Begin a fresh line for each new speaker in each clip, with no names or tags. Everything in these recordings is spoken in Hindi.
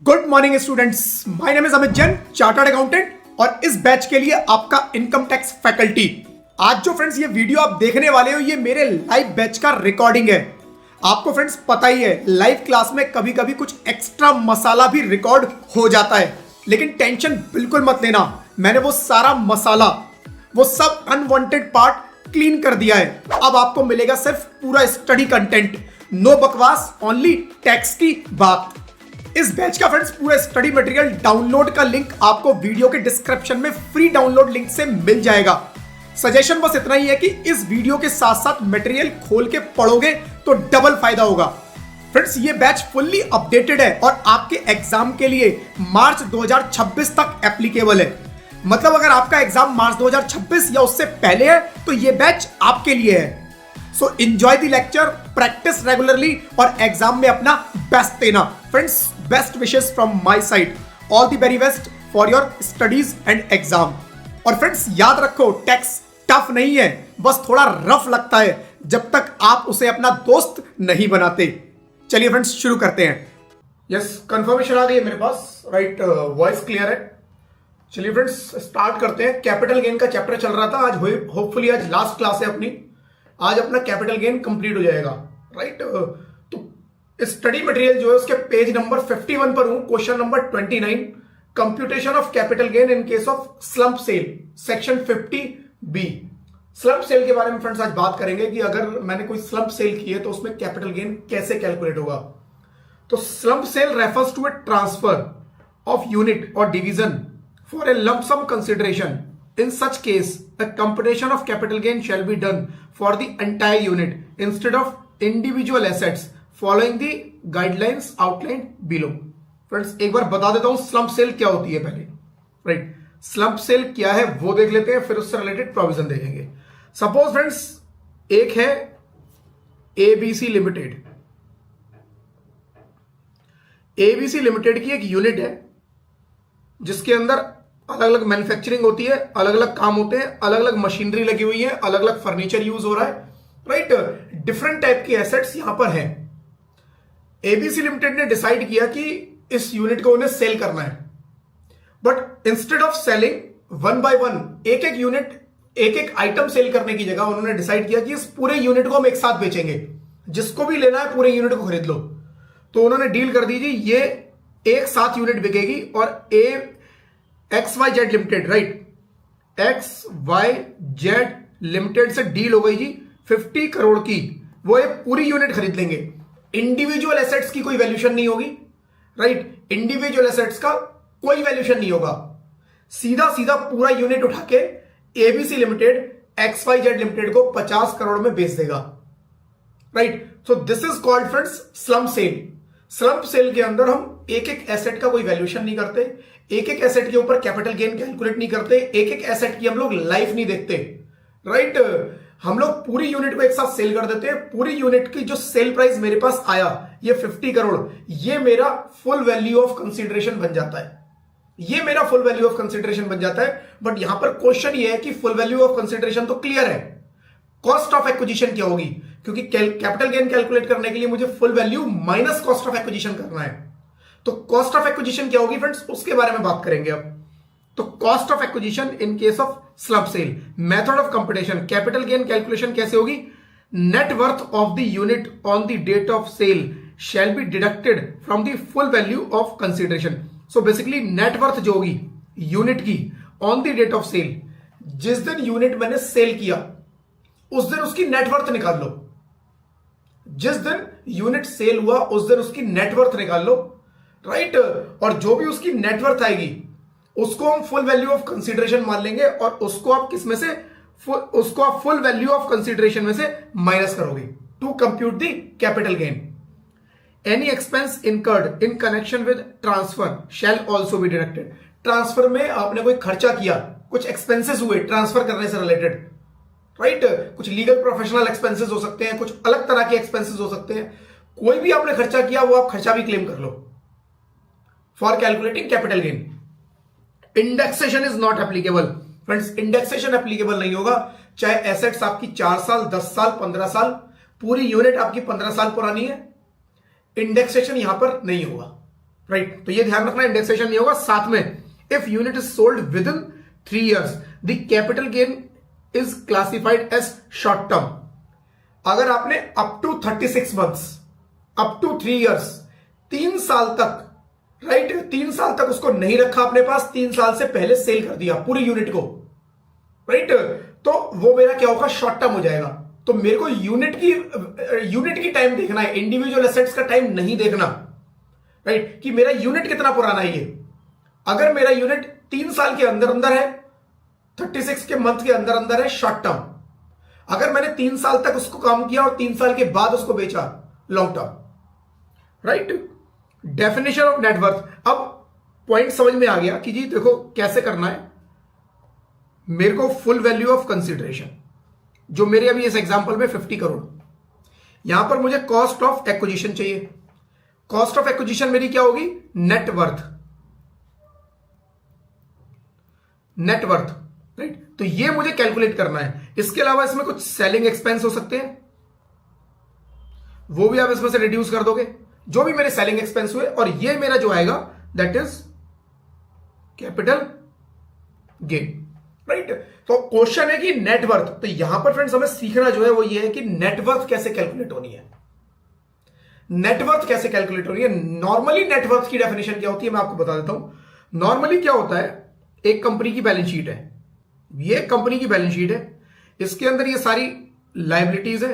Good morning students, my name is Amit Jain, chartered accountant और इस बैच के लिए आपका इनकम टैक्स फैकल्टी। आज जो फ्रेंड्स ये वीडियो आप देखने वाले हो, ये मेरे लाइव बैच का रिकॉर्डिंग है। आपको फ्रेंड्स पता ही है, लाइव क्लास में कभी कभी कुछ एक्स्ट्रा मसाला भी रिकॉर्ड हो जाता है, लेकिन टेंशन बिल्कुल मत लेना। मैंने वो सारा मसाला, वो सब अनवांटेड पार्ट क्लीन कर दिया है। अब आपको मिलेगा सिर्फ पूरा स्टडी कंटेंट, नो बकवास, ओनली टैक्स की बात। इस बैच का फ्रेंड्स पूरा स्टडी मटेरियल डाउनलोड का लिंक आपको वीडियो के डिस्क्रिप्शन में फ्री डाउनलोड लिंक से मिल जाएगा। सजेशन बस इतना ही है कि इस वीडियो के साथ साथ मटेरियल खोल के पढ़ोगे तो डबल फायदा होगा। फ्रेंड्स ये बैच फुल्ली अपडेटेड है और आपके एग्जाम के लिए मार्च 2026 तक एप्लीकेबल है। मतलब अगर आपका एग्जाम मार्च 2026 या उससे पहले है तो ये बैच आपके लिए है। So enjoy the lecture, practice regularly और एग्जाम में अपना बेस्ट देना। Friends, best wishes from my side, all the very best for your studies and exam. और फ्रेंड्स याद रखो, टैक्स टफ नहीं है, बस थोड़ा रफ लगता है जब तक आप उसे अपना दोस्त नहीं बनाते। चलिए फ्रेंड्स शुरू करते हैं। यस, कंफर्मेशन आ गई है मेरे पास, राइट, वॉइस क्लियर है। चलिए फ्रेंड्स स्टार्ट करते हैं। कैपिटल गेन का चैप्टर चल रहा था, आज होपफुली आज लास्ट क्लास है अपनी, आज अपना कैपिटल गेन कंप्लीट हो जाएगा, राइट। तो स्टडी मटेरियल जो है उसके पेज नंबर 51 पर हूं, question number 29, computation of capital gain in case of slump sale, section 50B। Slump sale के बारे में फ्रेंड्स आज बात करेंगे कि अगर मैंने कोई स्लम्प सेल की है तो उसमें कैपिटल गेन कैसे कैलकुलेट होगा। तो slump sale refers to a transfer of unit और division for a lump sum consideration. In such case, the computation of capital gain shall be done for the entire unit instead of individual assets following the guidelines outlined below. Friends, एक बार बता देता हूं slump sale क्या होती है पहले, right? Slump sale क्या है वो देख लेते हैं, फिर उससे रिलेटेड प्रोविजन देखेंगे। सपोज फ्रेंड्स एक है ABC लिमिटेड। ABC लिमिटेड की एक यूनिट है जिसके अंदर अलग अलग मैन्युफैक्चरिंग होती है, अलग अलग काम होते हैं, अलग अलग मशीनरी लगी हुई है, अलग अलग फर्नीचर यूज हो रहा है, राइट। डिफरेंट टाइप की एसेट्स यहां पर हैं। एबीसी लिमिटेड ने डिसाइड किया कि इस यूनिट को उन्हें सेल करना है, but instead of selling one by one, एक एक यूनिट, एक एक आइटम सेल करने की जगह उन्होंने डिसाइड किया कि इस पूरे यूनिट को हम एक साथ बेचेंगे, जिसको भी लेना है पूरे यूनिट को खरीद लो। तो उन्होंने डील कर दी जी, ये एक साथ यूनिट बिकेगी और XYZ limited, right, XYZ limited से डील हो गई जी 50 करोड़ की, वो एक पूरी यूनिट खरीद लेंगे। इंडिविजुअल एसेट्स की कोई वैल्यूशन नहीं होगी, राइट, इंडिविजुअल एसेट्स का कोई वैल्यूशन नहीं होगा। सीधा सीधा पूरा यूनिट उठा के एबीसी लिमिटेड XYZ लिमिटेड को 50 करोड़ में बेच देगा, right. So this is called friends slump sale. Slump sale के अंदर हम एक एक एसेट का कोई वैल्यूशन नहीं करते, एक एक एसेट के ऊपर कैपिटल गेन कैलकुलेट नहीं करते, एक एक एसेट की हम लोग लाइफ नहीं देखते, राइट। हम लोग पूरी यूनिट को एक साथ सेल कर देते हैं। पूरी यूनिट की जो सेल प्राइस मेरे पास आया ये 50 करोड़, ये मेरा फुल वैल्यू ऑफ कंसीडरेशन बन जाता है, ये मेरा फुल वैल्यू ऑफ कंसीडरेशन बन जाता है। बट यहां पर क्वेश्चन ये है कि फुल वैल्यू ऑफ कंसीडरेशन तो क्लियर है, कॉस्ट ऑफ एक्विजिशन क्या होगी, क्योंकि कैपिटल गेन कैलकुलेट करने के लिए मुझे full value minus cost of acquisition करना है। तो कॉस्ट ऑफ एक्विजिशन क्या होगी फ्रेंड्स, उसके बारे में बात करेंगे अब। तो cost of acquisition in case of slump sale, method of computation, capital gain calculation कैसे होगी। Net worth of the unit on the date of sale shall be deducted from the full value of consideration. So basically net worth जो होगी यूनिट की on the date of sale, जिस दिन यूनिट मैंने सेल किया उस दिन उसकी नेटवर्थ निकाल लो, जिस दिन यूनिट सेल हुआ उस दिन उसकी नेटवर्थ निकाल लो, राइट। और जो भी उसकी नेटवर्थ आएगी उसको हम फुल वैल्यू ऑफ कंसीडरेशन मान लेंगे और उसको आप किस में से, उसको आप फुल वैल्यू ऑफ कंसीडरेशन में से माइनस करोगे to compute the capital gain. Any expense incurred in connection with transfer shall also be deducted. Transfer में आपने कोई खर्चा किया, कुछ एक्सपेंसेस हुए ट्रांसफर करने से रिलेटेड, राइट, कुछ लीगल प्रोफेशनल एक्सपेंसेस हो सकते हैं, कुछ अलग तरह के एक्सपेंसेस हो सकते हैं, कोई भी आपने खर्चा किया वो आप खर्चा भी क्लेम कर लो for calculating capital gain. Indexation is not applicable friends, indexation applicable नहीं होगा, चाहे एसेट्स आपकी 4 साल 10 साल 15 साल, पूरी यूनिट आपकी 15 साल पुरानी है, इंडेक्सेशन यहां पर नहीं होगा। राइट। तो ये ध्यान रखना, इंडेक्सेशन नहीं होगा। साथ में if unit is sold within 3 years the capital gain is classified as short term. अगर आपने up to 36 months, up to 3 years, 3 साल तक, राइट, 3 साल तक उसको नहीं रखा अपने पास, 3 साल से पहले सेल कर दिया पूरी यूनिट को, राइट, तो वो मेरा क्या होगा, शॉर्ट टर्म हो जाएगा। तो मेरे को यूनिट की टाइम देखना है, इंडिविजुअल एसेट्स का टाइम नहीं देखना, राइट, कि मेरा यूनिट कितना पुराना है। ये अगर मेरा यूनिट 3 साल के अंदर अंदर है, 36 के मंथ के अंदर अंदर है, शॉर्ट टर्म। अगर मैंने 3 साल तक उसको काम किया और 3 साल के बाद उसको बेचा, long term, right. Definition of net worth. अब पॉइंट समझ में आ गया कि जी देखो कैसे करना है। मेरे को फुल वैल्यू ऑफ कंसिडरेशन, जो मेरे अभी इस एग्जांपल में 50 करोड़, यहां पर मुझे कॉस्ट ऑफ एक्विजिशन चाहिए। कॉस्ट ऑफ एक्विजिशन मेरी क्या होगी, नेटवर्थ, नेटवर्थ, राइट। तो ये मुझे कैलकुलेट करना है। इसके अलावा इसमें कुछ सेलिंग एक्सपेंस हो सकते हैं, वो भी आप इसमें से रिड्यूस कर दोगे, जो भी मेरे सेलिंग एक्सपेंस हुए, और ये मेरा जो आएगा that is capital gain, right. तो क्वेश्चन है कि नेटवर्थ। तो यहां पर फ्रेंड्स हमें सीखना जो है वो ये है कि नेटवर्थ कैसे कैलकुलेट होनी है। नेटवर्थ कैसे कैलकुलेट होनी है। नॉर्मली नेटवर्थ की डेफिनेशन क्या होती है मैं आपको बता देता हूं। नॉर्मली क्या होता है, एक कंपनी की बैलेंस शीट है, ये कंपनी की बैलेंस शीट है, इसके अंदर ये सारी लायबिलिटीज है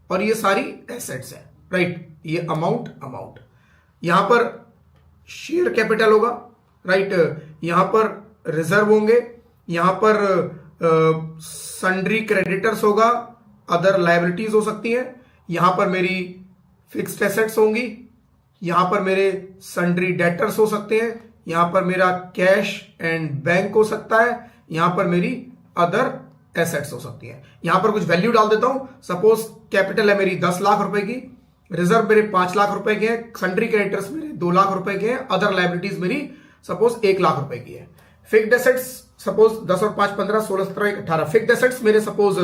और ये सारी एसेट्स है, राइट। ये अमाउंट यहां पर शेयर कैपिटल होगा, राइट, यहां पर रिजर्व होंगे, यहां पर सन्ड्री क्रेडिटर्स होगा, अदर लायबिलिटीज हो सकती हैं, यहां पर मेरी फिक्स्ड एसेट्स होंगी, यहां पर मेरे सन्ड्री डेटर्स हो सकते हैं, यहां पर मेरा कैश एंड बैंक हो सकता है, यहां पर मेरी अदर एसेट्स हो सकती हैं। यहां पर कुछ वैल्यू डाल देता हूं। सपोज कैपिटल है मेरी 10 लाख रुपए की, रिजर्व मेरे 5 लाख रुपए के हैं, सन्ड्री क्रेडिटर्स मेरे 2 लाख रुपए के हैं, अदर लायबिलिटीज मेरी सपोज 1 लाख रुपए की है। फिक्स्ड एसेट्स सपोज 10 और 5 15 16 17 18 फिक्स्ड एसेट्स मेरे सपोज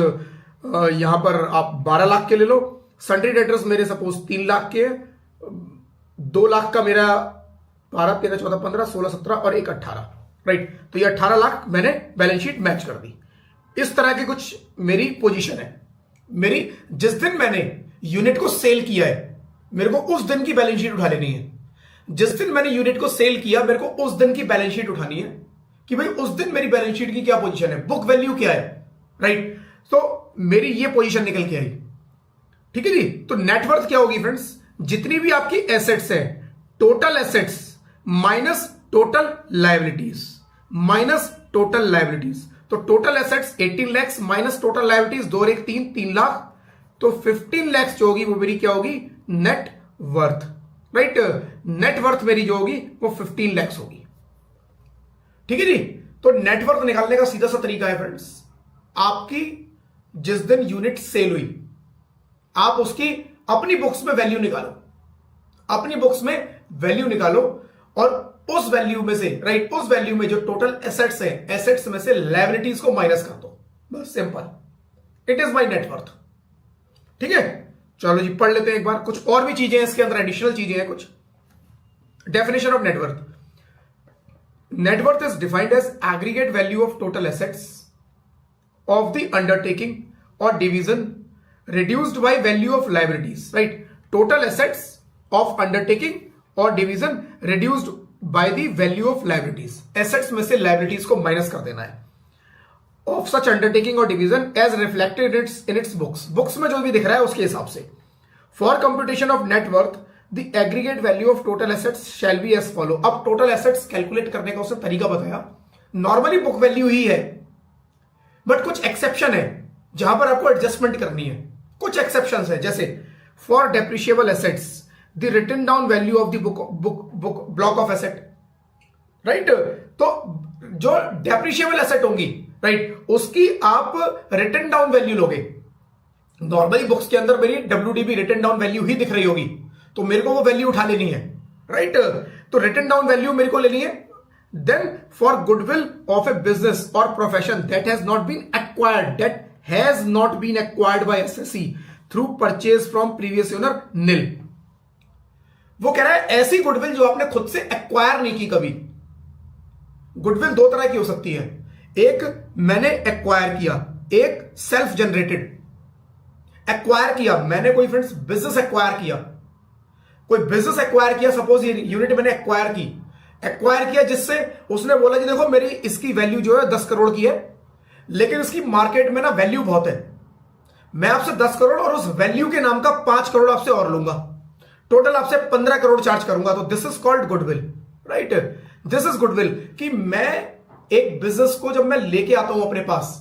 यहां पर आप 12 लाख के ले लो, सन्ड्री डेटर्स मेरे सपोज 3 लाख के, 2 लाख का मेरा 12 13 14 15 16 17 और 1 18, राइट। तो ये 18 लाख मैंने बैलेंस शीट मैच कर दी। इस तरह की कुछ मेरी पोजीशन है। मेरी जिस दिन मैंने यूनिट को सेल किया है, मेरे को उस दिन की बैलेंस शीट उठा लेनी है। जिस दिन मैंने यूनिट को सेल किया, मेरे को उस दिन की बैलेंस शीट उठानी है कि भाई उस दिन मेरी बैलेंस शीट की क्या पोजीशन है, बुक वैल्यू क्या है, राइट। तो मेरी ये पोजीशन निकल के आई, ठीक है जी। तो नेटवर्थ क्या होगी फ्रेंड्स, जितनी भी आपकी एसेट्स है, total assets minus total liabilities, minus total liabilities. तो total assets 18 lakhs minus total liabilities 2 और 1 3 लाख, तो 15 lakhs जो होगी वो मेरी क्या होगी, net worth, right. Net worth मेरी जो होगी वो 15 lakhs होगी, ठीक है जी। तो नेटवर्थ निकालने का सीधा सा तरीका है फ्रेंड्स, आपकी जिस दिन यूनिट सेल हुई, आप उसकी अपनी बुक्स में वैल्यू निकालो, अपनी बुक्स में वैल्यू निकालो, और उस वैल्यू में से, राइट, उस वैल्यू में जो टोटल एसेट्स है, एसेट्स में से लायबिलिटीज को माइनस कर दो, बस simple, it is my net worth, ठीक है। चलो जी पढ़ लेते हैं एक बार, कुछ और भी चीजें हैं इसके अंदर, एडिशनल चीजें हैं कुछ। Definition of net worth. Net worth is defined as aggregate value of total assets of the undertaking or division reduced by value of liabilities, right. Total assets of undertaking or division reduced by the value of liabilities. Assets में से liabilities को minus कर देना है of such undertaking or division as reflected in its books. Books में जो भी दिख रहा है उसके हिसाब से. For computation of net worth, the aggregate value of total assets shall be as follow. अब total assets calculate करने का उसने तरीका बताया. Normally book value ही है, बट कुछ एक्सेप्शन है जहां पर आपको एडजस्टमेंट करनी है। कुछ एक्सेप्शंस है, जैसे for depreciable assets the written down value of the book block of asset, right. तो जो डेप्रिशिएबल एसेट होंगी, राइट, उसकी आप रिटन डाउन वैल्यू लोगे। नॉर्मली बुक्स के अंदर मेरी WDV रिटन डाउन वैल्यू ही दिख रही होगी, तो मेरे को वो वैल्यू उठा लेनी है, राइट। तो रिटन डाउन वैल्यू मेरे को लेनी है। Then for goodwill of a business or profession that has not been acquired by SSE through purchase from previous owner nil. वो कह रहा है ऐसी गुडविल जो आपने खुद से एक्वायर नहीं की कभी। गुडविल दो तरह की हो सकती है, एक मैंने एक्वायर किया, एक सेल्फ जनरेटेड। एक्वायर किया मैंने, कोई फ्रेंड्स बिजनेस एक्वायर किया, कोई बिजनेस एक्वायर किया, सपोज ये यूनिट मैंने एक्वायर किया जिससे उसने बोला कि देखो मेरी इसकी वैल्यू जो है 10 करोड़ की है, लेकिन इसकी मार्केट में ना वैल्यू बहुत है, मैं आपसे 10 करोड़ और उस वैल्यू के नाम का 5 करोड़ आपसे और लूंगा, टोटल आपसे 15 करोड़ चार्ज करूंगा। तो this is called goodwill, right. This is goodwill कि मैं एक बिजनेस को जब मैं लेके आता हूं अपने पास,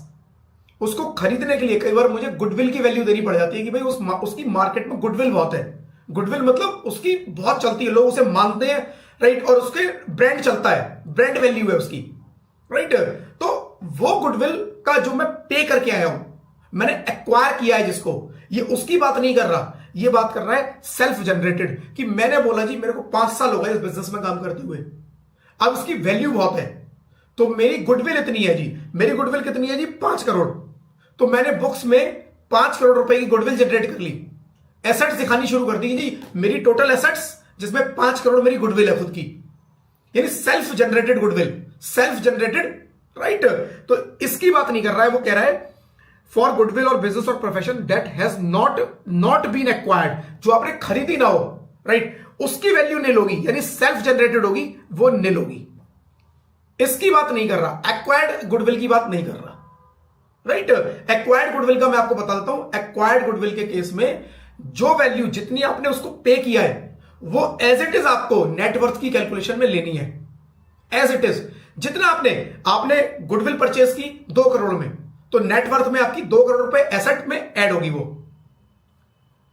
उसको खरीदने के लिए कई बार मुझे गुडविल की वैल्यू देनी पड़ जाती है कि भाई उसकी मार्केट में गुडविल बहुत है। गुडविल मतलब उसकी बहुत चलती है, लोग उसे मानते हैं, राइट, और उसके ब्रांड चलता है, ब्रांड वैल्यू है उसकी, राइट। तो वो गुडविल का जो मैं पे करके आया हूं, मैंने एक्वायर किया है जिसको, ये उसकी बात नहीं कर रहा, ये बात कर रहा है सेल्फ जनरेटेड कि मैंने बोला जी मेरे को 5 साल हो गए इस बिजनेस में काम करते हुए, अब इसकी वैल्यू बहुत है, तो मेरी गुडविल इतनी है जी, मेरी गुडविल कितनी है जी 5 करोड़, तो मैंने बुक्स में 5 करोड़ रुपए की गुडविल जनरेट कर ली, एसेट्स दिखानी शुरू कर दी जी, मेरी टोटल एसेट्स जिसमें 5 करोड़ मेरी गुडविल है खुद की, यानी self generated goodwill, self generated, right. तो इसकी बात नहीं कर रहा है, वो कह रहा है फॉर गुडविल और बिजनेस और profession that has not been acquired, जो आपने खरीदी ना हो, राइट, उसकी वैल्यू निल होगी, यानी सेल्फ जनरेटेड होगी, वो निल होगी। इसकी बात नहीं कर रहा, एक्वायर्ड गुडविल की बात नहीं कर रहा, राइट। एक्वायर्ड गुडविल का मैं आपको बता देता हूं, एक्वायर्ड गुडविल के केस में जो वैल्यू जितनी आपने उसको पे किया है वो एज इट इज आपको नेटवर्थ की कैलकुलेशन में लेनी है, एज इट इज। जितना आपने गुडविल परचेज की 2 करोड़ में, तो नेटवर्थ में आपकी 2 करोड़ रुपए एसेट में ऐड होगी वो,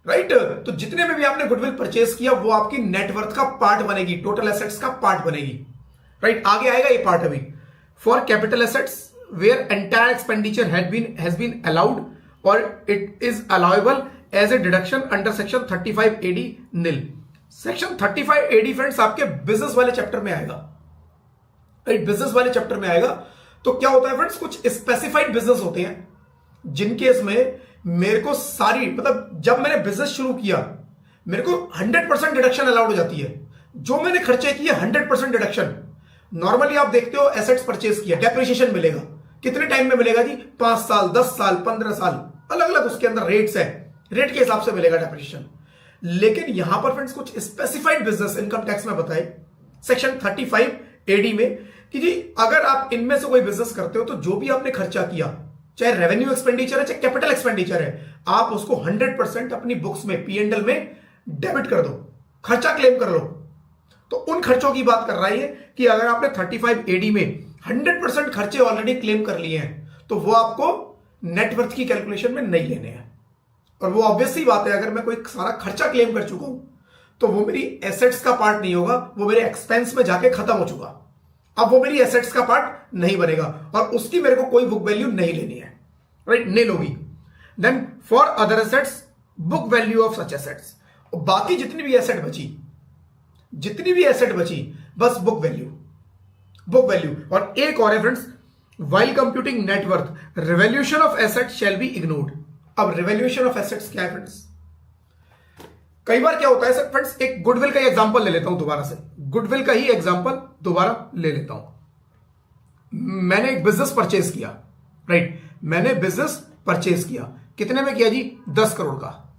राइट। तो जितने में भी आपने गुडविल परचेज किया वो आपकी नेटवर्थ का पार्ट बनेगी, टोटल एसेट्स का पार्ट बनेगी, राइट। आगे आएगा ये पार्ट अभी। For capital assets where entire expenditure has been allowed और it is allowable as a deduction under section 35 AD nil. Section 35 AD friends आपके बिजनेस वाले चैप्टर में आएगा, राइट, बिजनेस वाले चैप्टर में आएगा। तो क्या होता है फ्रेंड्स, कुछ स्पेसिफाइड बिजनेस होते हैं जिनके इसमें मेरे को सारी, मतलब जब मैंने बिजनेस शुरू किया मेरे को 100% डिडक्शन अलाउड हो जाती है, जो मैंने खर्चे किए 100% डिडक्शन। नॉर्मली आप देखते हो एसेट्स परचेज किया, डेप्रिसिएशन मिलेगा, कितने टाइम में मिलेगा जी, 5 साल, 10 साल, 15 साल, अलग अलग उसके अंदर रेट्स है, रेट के हिसाब से मिलेगा डेप्रिसिएशन। लेकिन यहां पर फ्रेंड्स कुछ स्पेसिफाइड बिजनेस इनकम टैक्स में बताए सेक्शन 35 AD में कि जी अगर आप इनमें से कोई बिजनेस करते हो तो जो भी आपने खर्चा किया, चाहे रेवेन्यू एक्सपेंडिचर है चाहे कैपिटल एक्सपेंडिचर है, आप उसको 100% अपनी बुक्स में P&L में डेबिट कर दो, खर्चा क्लेम कर लो। तो उन खर्चों की बात कर रहा है कि अगर आपने 35 AD में 100% खर्चे ऑलरेडी क्लेम कर लिए हैं तो वो आपको नेटवर्थ की कैलकुलेशन में नहीं लेने हैं। और वो ऑब्वियस सी बात है, अगर मैं कोई सारा खर्चा क्लेम कर चुका हूं तो वो मेरी एसेट्स का पार्ट नहीं होगा, वो मेरे एक्सपेंस में जाके खत्म हो चुका, अब वो मेरी एसेट्स का पार्ट नहीं बनेगा और उसकी मेरे को कोई बुक वैल्यू नहीं लेनी है, राइट, निल होगी। Then for other assets book value of such assets, बाकी जितनी भी एसेट बची बस बुक वैल्यू। और एक और है friends, while computing net worth revaluation of assets shall be ignored. अब रिवैल्यूएशन ऑफ एसेट्स क्या है फ्रेंड्स, कई बार क्या होता है सर फ्रेंड्स, एक गुडविल का ही एग्जांपल ले लेता हूं दोबारा से, गुडविल का ही एग्जांपल दोबारा ले लेता हूं। मैंने एक बिजनेस परचेज किया, राइट, मैंने बिजनेस परचेज किया, कितने में किया जी, 10 करोड़ का,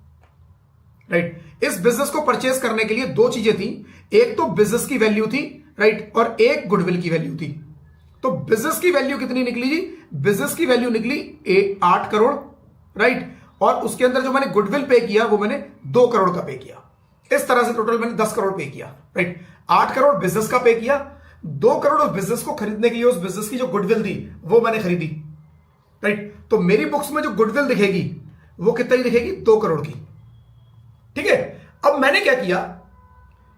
राइट। इस बिजनेस को परचेज करने के लिए 2 चीजें थी, एक तो बिजनेस की वैल्यू थी, राइट, और एक गुडविल की वैल्यू थी। तो बिजनेस की वैल्यू कितनी निकली जी, बिजनेस की वैल्यू निकली 8 करोड़, राइट, और उसके अंदर जो मैंने गुडविल पे किया वो मैंने 2 करोड़ का पे किया, इस तरह से टोटल मैंने 10 करोड़ पे किया, राइट। 8 करोड़ बिजनेस का पे किया, 2 करोड़ उस बिजनेस को खरीदने के लिए उस बिजनेस की जो गुडविल थी वो मैंने खरीदी, राइट। तो मेरी बुक्स में जो गुडविल दिखेगी वो कितना ही दिखेगी, 2 करोड़ की, ठीक है। अब मैंने क्या किया,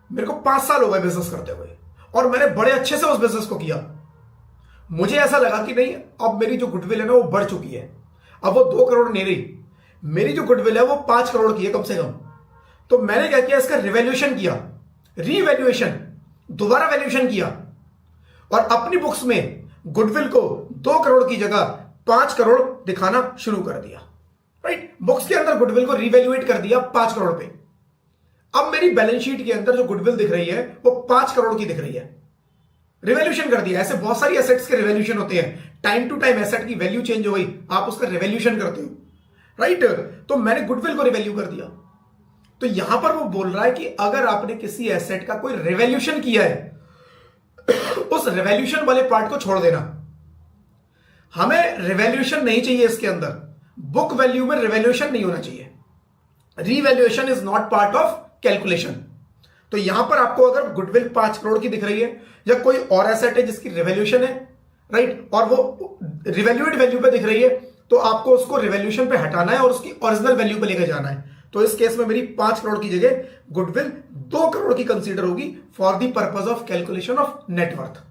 मेरे को 5 साल हो गए बिजनेस करते हुए और मैंने बड़े अच्छे से उस बिजनेस को किया। मुझे ऐसा लगा कि नहीं, अब मेरी जो गुडविल है ना वो बढ़ चुकी है, अब वो 2 करोड़ नहीं रही, मेरी जो गुडविल है वो 5 करोड़ की है कम से कम। तो मैंने क्या किया, इसका रिवैल्यूएशन किया, रीवैल्यूएशन, दोबारा वैल्यूएशन किया और अपनी बुक्स में गुडविल को 2 करोड़ की जगह 5 करोड़ दिखाना शुरू कर दिया, राइट। बुक्स के अंदर गुडविल को रिवैल्यूएट कर दिया 5 करोड़ पे। अब मेरी बैलेंस शीट के अंदर जो गुडविल दिख रही है वो 5 करोड़ की दिख रही है, रिवैल्यूएशन कर दिया। ऐसे बहुत सारी एसेट्स के रिवैल्यूएशन होते हैं, टाइम टू टाइम एसेट की वैल्यू चेंज हो गई, आप उसका रिवैल्यूएशन करते हो, राइट। तो मैंने गुडविल को रिवैल्यू कर दिया। तो यहां पर वो बोल रहा है कि अगर आपने किसी एसेट का कोई रिवैल्यूएशन किया है, उस रिवैल्यूएशन वाले पार्ट को छोड़ देना। हमें रिवैल्यूएशन नहीं चाहिए इसके अंदर, बुक वैल्यू में रिवैल्यूएशन नहीं होना चाहिए। Revaluation is not part of calculation. तो यहां पर आपको अगर गुडविल 5 करोड़ की दिख रही है या कोई और एसेट है जिसकी रिवैल्यूएशन है, राइट, और वो रिवैल्यूएट वैल्यू पे दिख रही है, तो आपको उसको रिवैल्यूएशन पे हटाना है और उसकी ओरिजिनल वैल्यू पे लेकर जाना है। तो इस केस में मेरी 5 करोड़ की जगह गुडविल 2 करोड़ की कंसीडर होगी for the purpose of calculation of net worth.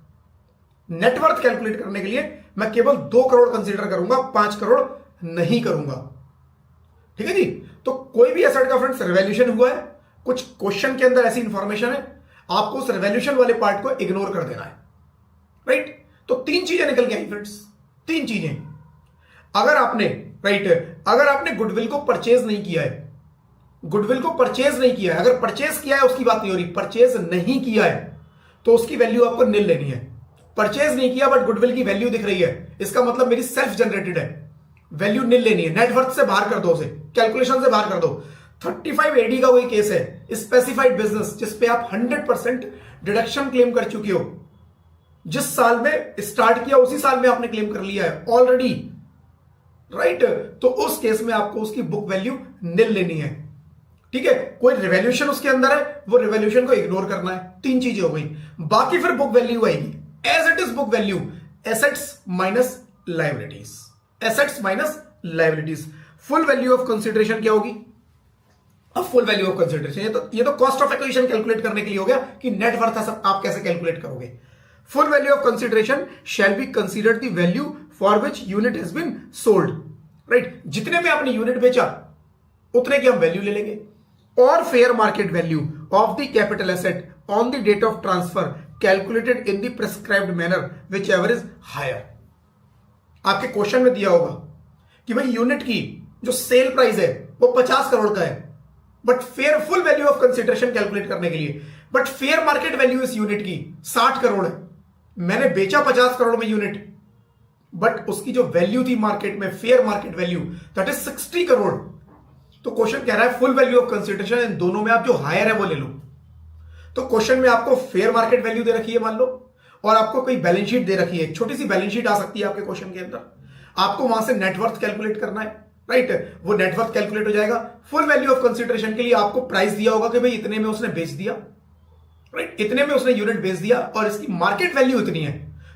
Net worth calculate करने के लिए मैं केवल 2 करोड़ कंसीडर करूंगा, 5 करोड़ नहीं करूंगा। ठीक है जी। तो कोई भी एसेट का फ्रेंड्स रिवैल्यूएशन हुआ है, कुछ क्वेश्चन के अंदर ऐसी इंफॉर्मेशन है, आपको उस रिवैल्यूएशन वाले पार्ट को इग्नोर कर देना है, राइट। तो 3 चीजें निकल के आई फ्रेंड्स, 3 चीजें। अगर आपने, राइट, अगर आपने गुडविल को परचेज नहीं किया है, गुडविल को परचेज नहीं किया है, अगर परचेज किया है उसकी बात नहीं हो रही, परचेज नहीं किया है तो उसकी वैल्यू आपको नील लेनी है। परचेज नहीं किया बट गुडविल की वैल्यू दिख रही है, इसका मतलब मेरी सेल्फ जनरेटेड है, वैल्यू नील लेनी है। नेटवर्थ से बाहर कर दो, उसे कैलकुलेशन से बाहर कर दो। 35 AD का वही केस है, स्पेसिफाइड बिजनेस, जिसपे आप 100% डिडक्शन क्लेम कर चुके हो। जिस साल में स्टार्ट किया उसी साल में आपने क्लेम कर लिया है ऑलरेडी, राइट। तो उस केस में आपको उसकी बुक वैल्यू नील लेनी है। ठीक है, कोई रिवैल्यूएशन उसके अंदर है, वो रिवैल्यूएशन को इग्नोर करना है। 3 चीजें हो गई, बाकी फिर बुक वैल्यू आएगी as it is. Book value assets minus liabilities, assets minus liabilities. Full value of consideration क्या होगी? अब फुल वैल्यू ऑफ कंसिडरेशन, ये तो कॉस्ट ऑफ एक्विजिशन कैलकुलेट करने के लिए हो गया कि नेट वर्थ आप कैसे कैलकुलेट करोगे। Full value of consideration shall be considered the value for which unit has been sold, right. जितने में आपने यूनिट बेचा उतने की हम वैल्यू ले लेंगे, और fair market value of the capital asset on the date of transfer calculated in the prescribed manner which ever is higher. आपके क्वेश्चन में दिया होगा कि भाई यूनिट की जो सेल प्राइस है वो 50 करोड़ का है, but fair full value of consideration calculate करने के लिए, बट फेयर मार्केट वैल्यू इस यूनिट की 60 करोड़ है। मैंने बेचा 50 करोड़ में यूनिट, बट उसकी जो वैल्यू थी मार्केट में, fair market value, that is 60 crore. तो क्वेश्चन कह रहा है फुल वैल्यू ऑफ कंसिडरेशन, इन दोनों में आप जो हायर है वो ले लो। तो क्वेश्चन में आपको फेयर मार्केट वैल्यू दे रखी है मान लो, और आपको कोई बैलेंस शीट दे रखी है, एक छोटी सी बैलेंस शीट आ सकती है आपके क्वेश्चन के अंदर, आपको वहां से नेटवर्थ कैलकुलेट करना है, राइट। वो नेटवर्थ कैलकुलेट हो जाएगा। फुल वैल्यू ऑफ कंसिडरेशन के लिए आपको प्राइस दिया होगा कि भाई इतने में उसने बेच दिया, राइट, इतने में उसने यूनिट बेच दिया और इसकी मार्केट वैल्यू इतनी है।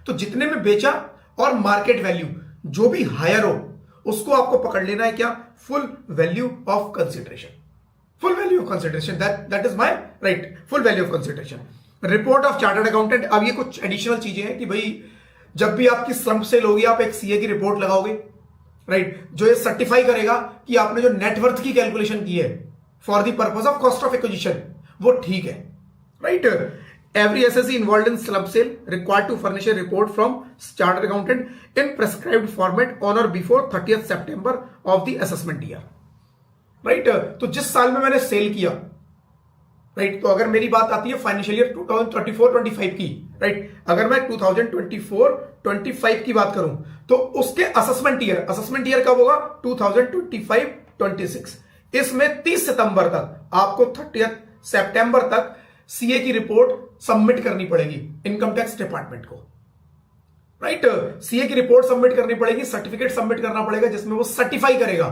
तो जितने में बेचा और मार्केट वैल्यू जो भी हायर हो उसको आपको पकड़ लेना है, क्या? Full value of consideration. Full value of consideration, that is my right, full value of consideration. Report of chartered accountant. अब ये कुछ एडिशनल चीजें हैं कि भाई जब भी आपकी स्लम्प सेल होगी आप एक सीए की रिपोर्ट लगाओगे, राइट, जो ये सर्टिफाई करेगा कि आपने जो नेटवर्थ की कैलकुलेशन की है for the purpose of cost of acquisition वो ठीक है, right. Every SSE involved in slump sale required to furnish a report from chartered accountant in prescribed format on or before 30th September of the assessment year, right? तो जिस साल में मैंने सेल किया, राइट, तो अगर मेरी बात आती है फाइनेंशियल ईयर 2024-25 की, राइट, अगर मैं 2024-25 की बात करूं तो उसके असेसमेंट ईयर कब होगा? 2025-26। इसमें 30 सितंबर तक आपको 30 सितंबर तक सीए की रिपोर्ट सबमिट करनी पड़ेगी इनकम टैक्स डिपार्टमेंट को, राइट। सीए की रिपोर्ट सबमिट करनी पड़ेगी, सर्टिफिकेट सबमिट करना पड़ेगा जिसमें वो सर्टिफाई करेगा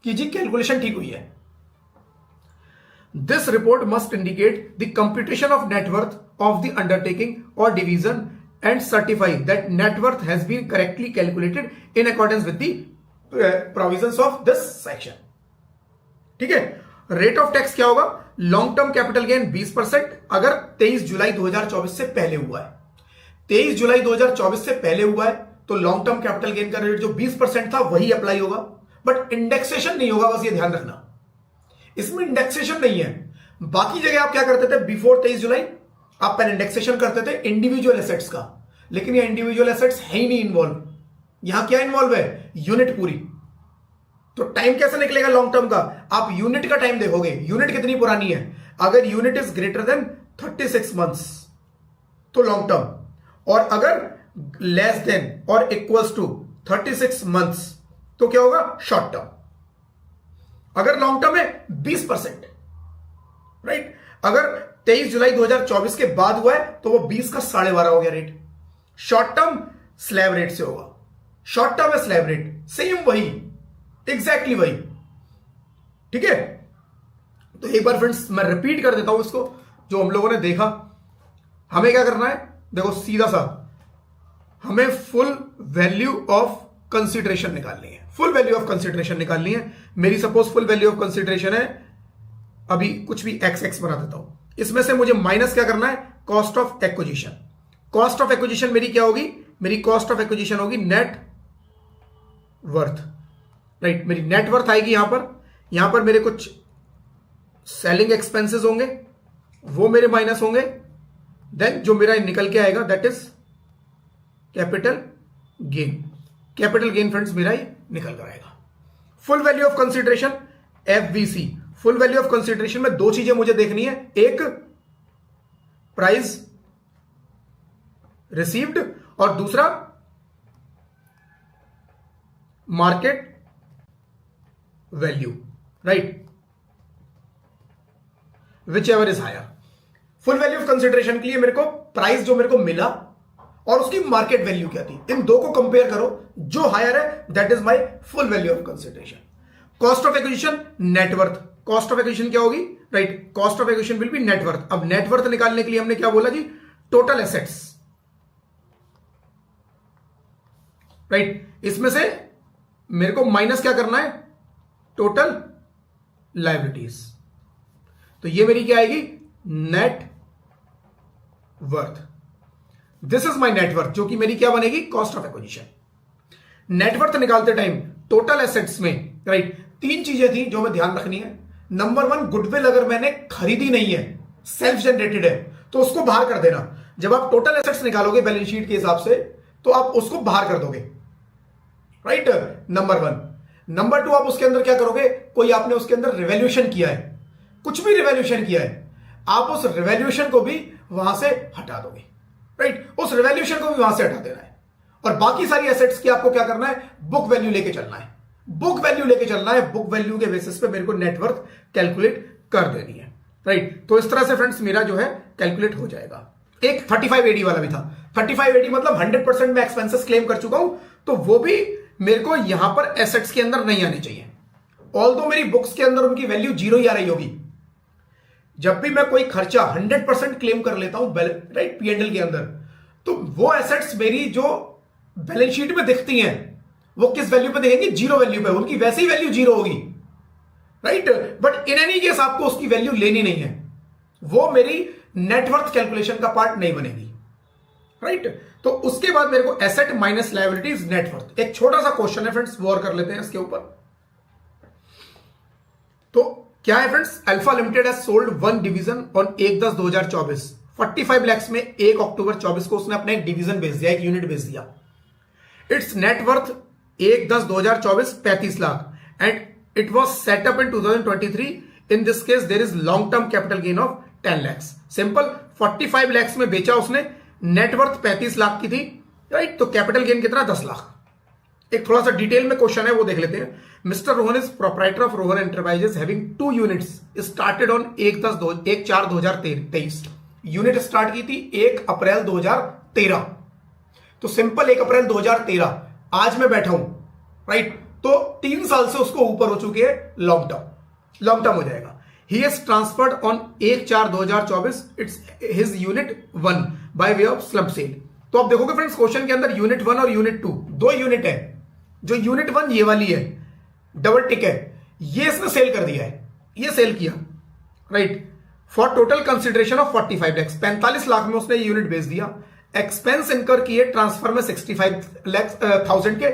कि जी कैलकुलेशन ठीक हुई है। This report must indicate the computation of net worth of the undertaking और division and certify that net worth has been correctly calculated in accordance with the provisions of this section. ठीक है। रेट ऑफ टैक्स क्या होगा? लॉन्ग टर्म कैपिटल गेन 20% अगर 23 जुलाई 2024 से पहले हुआ है। 23 जुलाई 2024 से पहले हुआ है तो लॉन्ग टर्म कैपिटल गेन का रेट जो 20% था वही अप्लाई होगा, बट इंडेक्सेशन नहीं होगा, बस ये ध्यान रखना, इसमें इंडेक्सेशन नहीं है। बाकी जगह आप क्या करते थे? बिफोर 23 जुलाई आप पेन इंडेक्सेशन करते थे इंडिविजुअल एसेट्स का, लेकिन ये इंडिविजुअल एसेट्स है ही नहीं इन्वॉल्व। यहां क्या इन्वॉल्व है? यूनिट पूरी। तो टाइम कैसे निकलेगा लॉन्ग टर्म का? आप यूनिट का टाइम देखोगे, यूनिट कितनी पुरानी है। अगर unit is greater than 36 months तो लॉन्ग टर्म, और अगर लेस देन और इक्वल्स टू 36 मंथ्स तो क्या होगा, शॉर्ट टर्म। अगर लॉन्ग टर्म है 20%, राइट। अगर 23 जुलाई 2024 के बाद हुआ है तो वो 20 का 12.5 हो गया rate. Short term slab rate से होगा, शॉर्ट टर्म है स्लैब रेट, सेम वही, एग्जैक्टली वही, ठीक है। तो एक बार फ्रेंड्स मैं रिपीट कर देता हूं इसको जो हम लोगों ने देखा। हमें क्या करना है, देखो सीधा सा हमें फुल वैल्यू ऑफ कंसीडरेशन निकालनी है, फुल वैल्यू ऑफ कंसीडरेशन निकालनी है। मेरी suppose full value of consideration है, अभी कुछ भी एक्स बना देता हूं, इसमें से मुझे माइनस क्या करना है, cost of acquisition. Cost of acquisition मेरी क्या होगी, मेरी कॉस्ट ऑफ एक्विजिशन होगी नेट वर्थ, राइट। मेरी नेट वर्थ आएगी यहां पर मेरे कुछ सेलिंग एक्सपेंसेस होंगे, वो मेरे माइनस होंगे, देन जो मेरा निकल के आएगा that is capital gain. Capital gain friends मेरा ही निकल कर आएगा। Full value of consideration FVC. Full value of consideration में दो चीजें मुझे देखनी है, एक प्राइस रिसीव्ड और दूसरा market value, right, which ever is higher. Full value of consideration के लिए मेरे को प्राइस जो मेरे को मिला और उसकी मार्केट वैल्यू क्या थी, इन दो को कंपेयर करो, जो हायर है that is my full value of consideration. Cost of acquisition net worth. Cost of acquisition क्या होगी, right, cost of acquisition will be net worth. अब नेटवर्थ निकालने के लिए हमने क्या बोला जी, टोटल एसेट्स, राइट। इसमें से मेरे को माइनस क्या करना है, टोटल लायबिलिटीज। तो ये मेरी क्या आएगी, net worth. This is my net worth, जो कि मेरी क्या बनेगी, कॉस्ट ऑफ एक्विजिशन। नेटवर्थ निकालते टाइम टोटल एसेट्स में, राइट, तीन चीजें थी जो हमें ध्यान रखनी है। नंबर 1, गुडविल अगर मैंने खरीदी नहीं है, सेल्फ जनरेटेड है, तो उसको बाहर कर देना। जब आप टोटल एसेट्स निकालोगे बैलेंस शीट के हिसाब से तो आप उसको बाहर कर दोगे, राइट, नंबर 1। नंबर 2, आप उसके अंदर क्या करोगे, कोई आपने उसके अंदर रिवैल्यूएशन किया है, कुछ भी रिवैल्यूएशन किया है, आप उस रिवैल्यूएशन को भी वहां से हटा दोगे, राइट, उस रिवैल्यूएशन को भी वहां से हटा देना है। और बाकी सारी एसेट्स की आपको क्या करना है, बुक वैल्यू लेके चलना है, बुक वैल्यू लेके चलना है। बुक वैल्यू के बेसिस पे मेरे को नेटवर्थ कैलकुलेट कर देनी है, राइट। तो इस तरह से फ्रेंड्स मेरा जो है कैलकुलेट हो जाएगा। एक 35AD वाला भी था। 35AD मतलब 100% मैं एक्सपेंसेस क्लेम कर चुका हूं, तो वो भी मेरे को यहां पर एसेट्स के अंदर नहीं आने चाहिए। ऑल्दो मेरी बुक्स के अंदर उनकी वैल्यू 0 ही आ रही होगी। जब भी मैं कोई खर्चा 100% क्लेम कर लेता हूं, राइट, P&L के अंदर, तो वो एसेट्स मेरी जो बैलेंस शीट में दिखती हैं वो किस वैल्यू पे दिखेंगी, 0 वैल्यू पे, उनकी वैसे ही वैल्यू 0 होगी, right. But in any case आपको उसकी वैल्यू लेनी नहीं है, वो मेरी नेटवर्थ कैलकुलेशन का पार्ट नहीं बनेगी, राइट। तो उसके बाद मेरे को एसेट माइनस लायबिलिटीज नेटवर्थ। एक छोटा सा क्वेश्चन है फ्रेंड्स, वो और कर लेते हैं इसके ऊपर। तो क्या है friends, alpha limited has sold 1 division on 1/10/2024। 45 lakhs में 1 अक्टूबर 24 को उसने अपना एक डिवीजन भेज दिया, एक यूनिट भेज दिया। It's net worth 1/10/2024 35 lakh and it was setup in 2023। In this case there is long term capital gain of 10 lakhs। Simple, 45 lakhs में बेचा उसने, नेटवर्थ 35 लाख की थी, राइट। तो कैपिटल गेन कितना, 10 लाख। एक थोड़ा सा डिटेल में क्वेश्चन है, वो देख लेते हैं। Mister Rohan is proprietor of Rohan enterprises having 2 units started on 1/4/2023। Unit start की थी 1 अप्रैल 2013। तो सिंपल 1 अप्रैल 2013, आज मैं बैठा हूं, राइट, तो 3 साल से उसको ऊपर हो चुके हैं, लॉन्ग टर्म हो जाएगा। He has transferred on 1/4/2024 it's his unit 1 by way of slump sale. तो आप देखोगे फ्रेंड्स क्वेश्चन के अंदर यूनिट 1 और यूनिट 2 दो यूनिट है। जो यूनिट 1 ये वाली है, डबल टिक है, ये इसने सेल कर दिया है, ये सेल किया, right, for total consideration of 45 lakhs। 45 lakh में उसने यूनिट बेच दिया। एक्सपेंस इनकर किए ट्रांसफर में 65,000 के,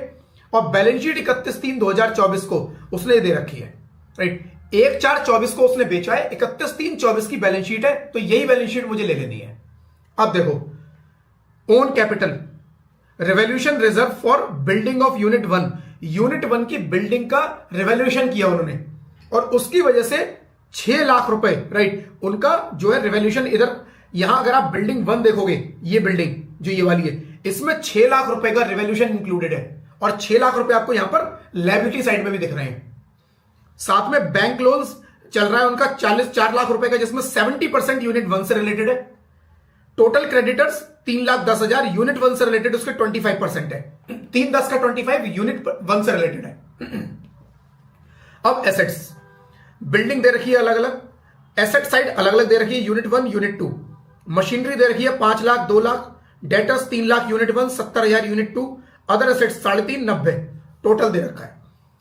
और बैलेंस शीट 31/3/2024 को उसने दे रखी है, राइट। 1/4/24 को उसने बेचा है, 31/3/24 की बैलेंस शीट है, तो यही बैलेंस शीट मुझे ले लेनी है। अब देखो, own capital, revaluation reserve for building of unit 1। Unit 1 की बिल्डिंग का रिवैल्यूएशन किया उन्होंने, और उसकी वजह से 6 लाख रुपए, राइट, उनका जो है रिवैल्यूएशन इधर, यहां अगर आप बिल्डिंग 1 देखोगे, ये बिल्डिंग जो ये वाली है, इसमें 6 लाख रुपए का रिवैल्यूएशन इंक्लूडेड है, और 6 लाख रुपए आपको यहां पर लायबिलिटी साइड में भी दिख रहे हैं। साथ में बैंक लोन्स चल रहा है उनका 4 लाख रुपए का, जिसमें 70% यूनिट 1 से रिलेटेड है। टोटल क्रेडिटर्स 3,10,000, यूनिट 1 से रिलेटेड उसके 25% है। 3,10 का 25 यूनिट 1 से रिलेटेड है। अब एसेट्स, बिल्डिंग दे रखी है अलग अलग, एसेट साइड अलग अलग दे रखी है, यूनिट 1 यूनिट 2। मशीनरी दे रखी है 5 lakh 2 lakh, debtors 3 lakh unit 1, 70,000 unit 2, other assets 3.5 90 total दे रखा है।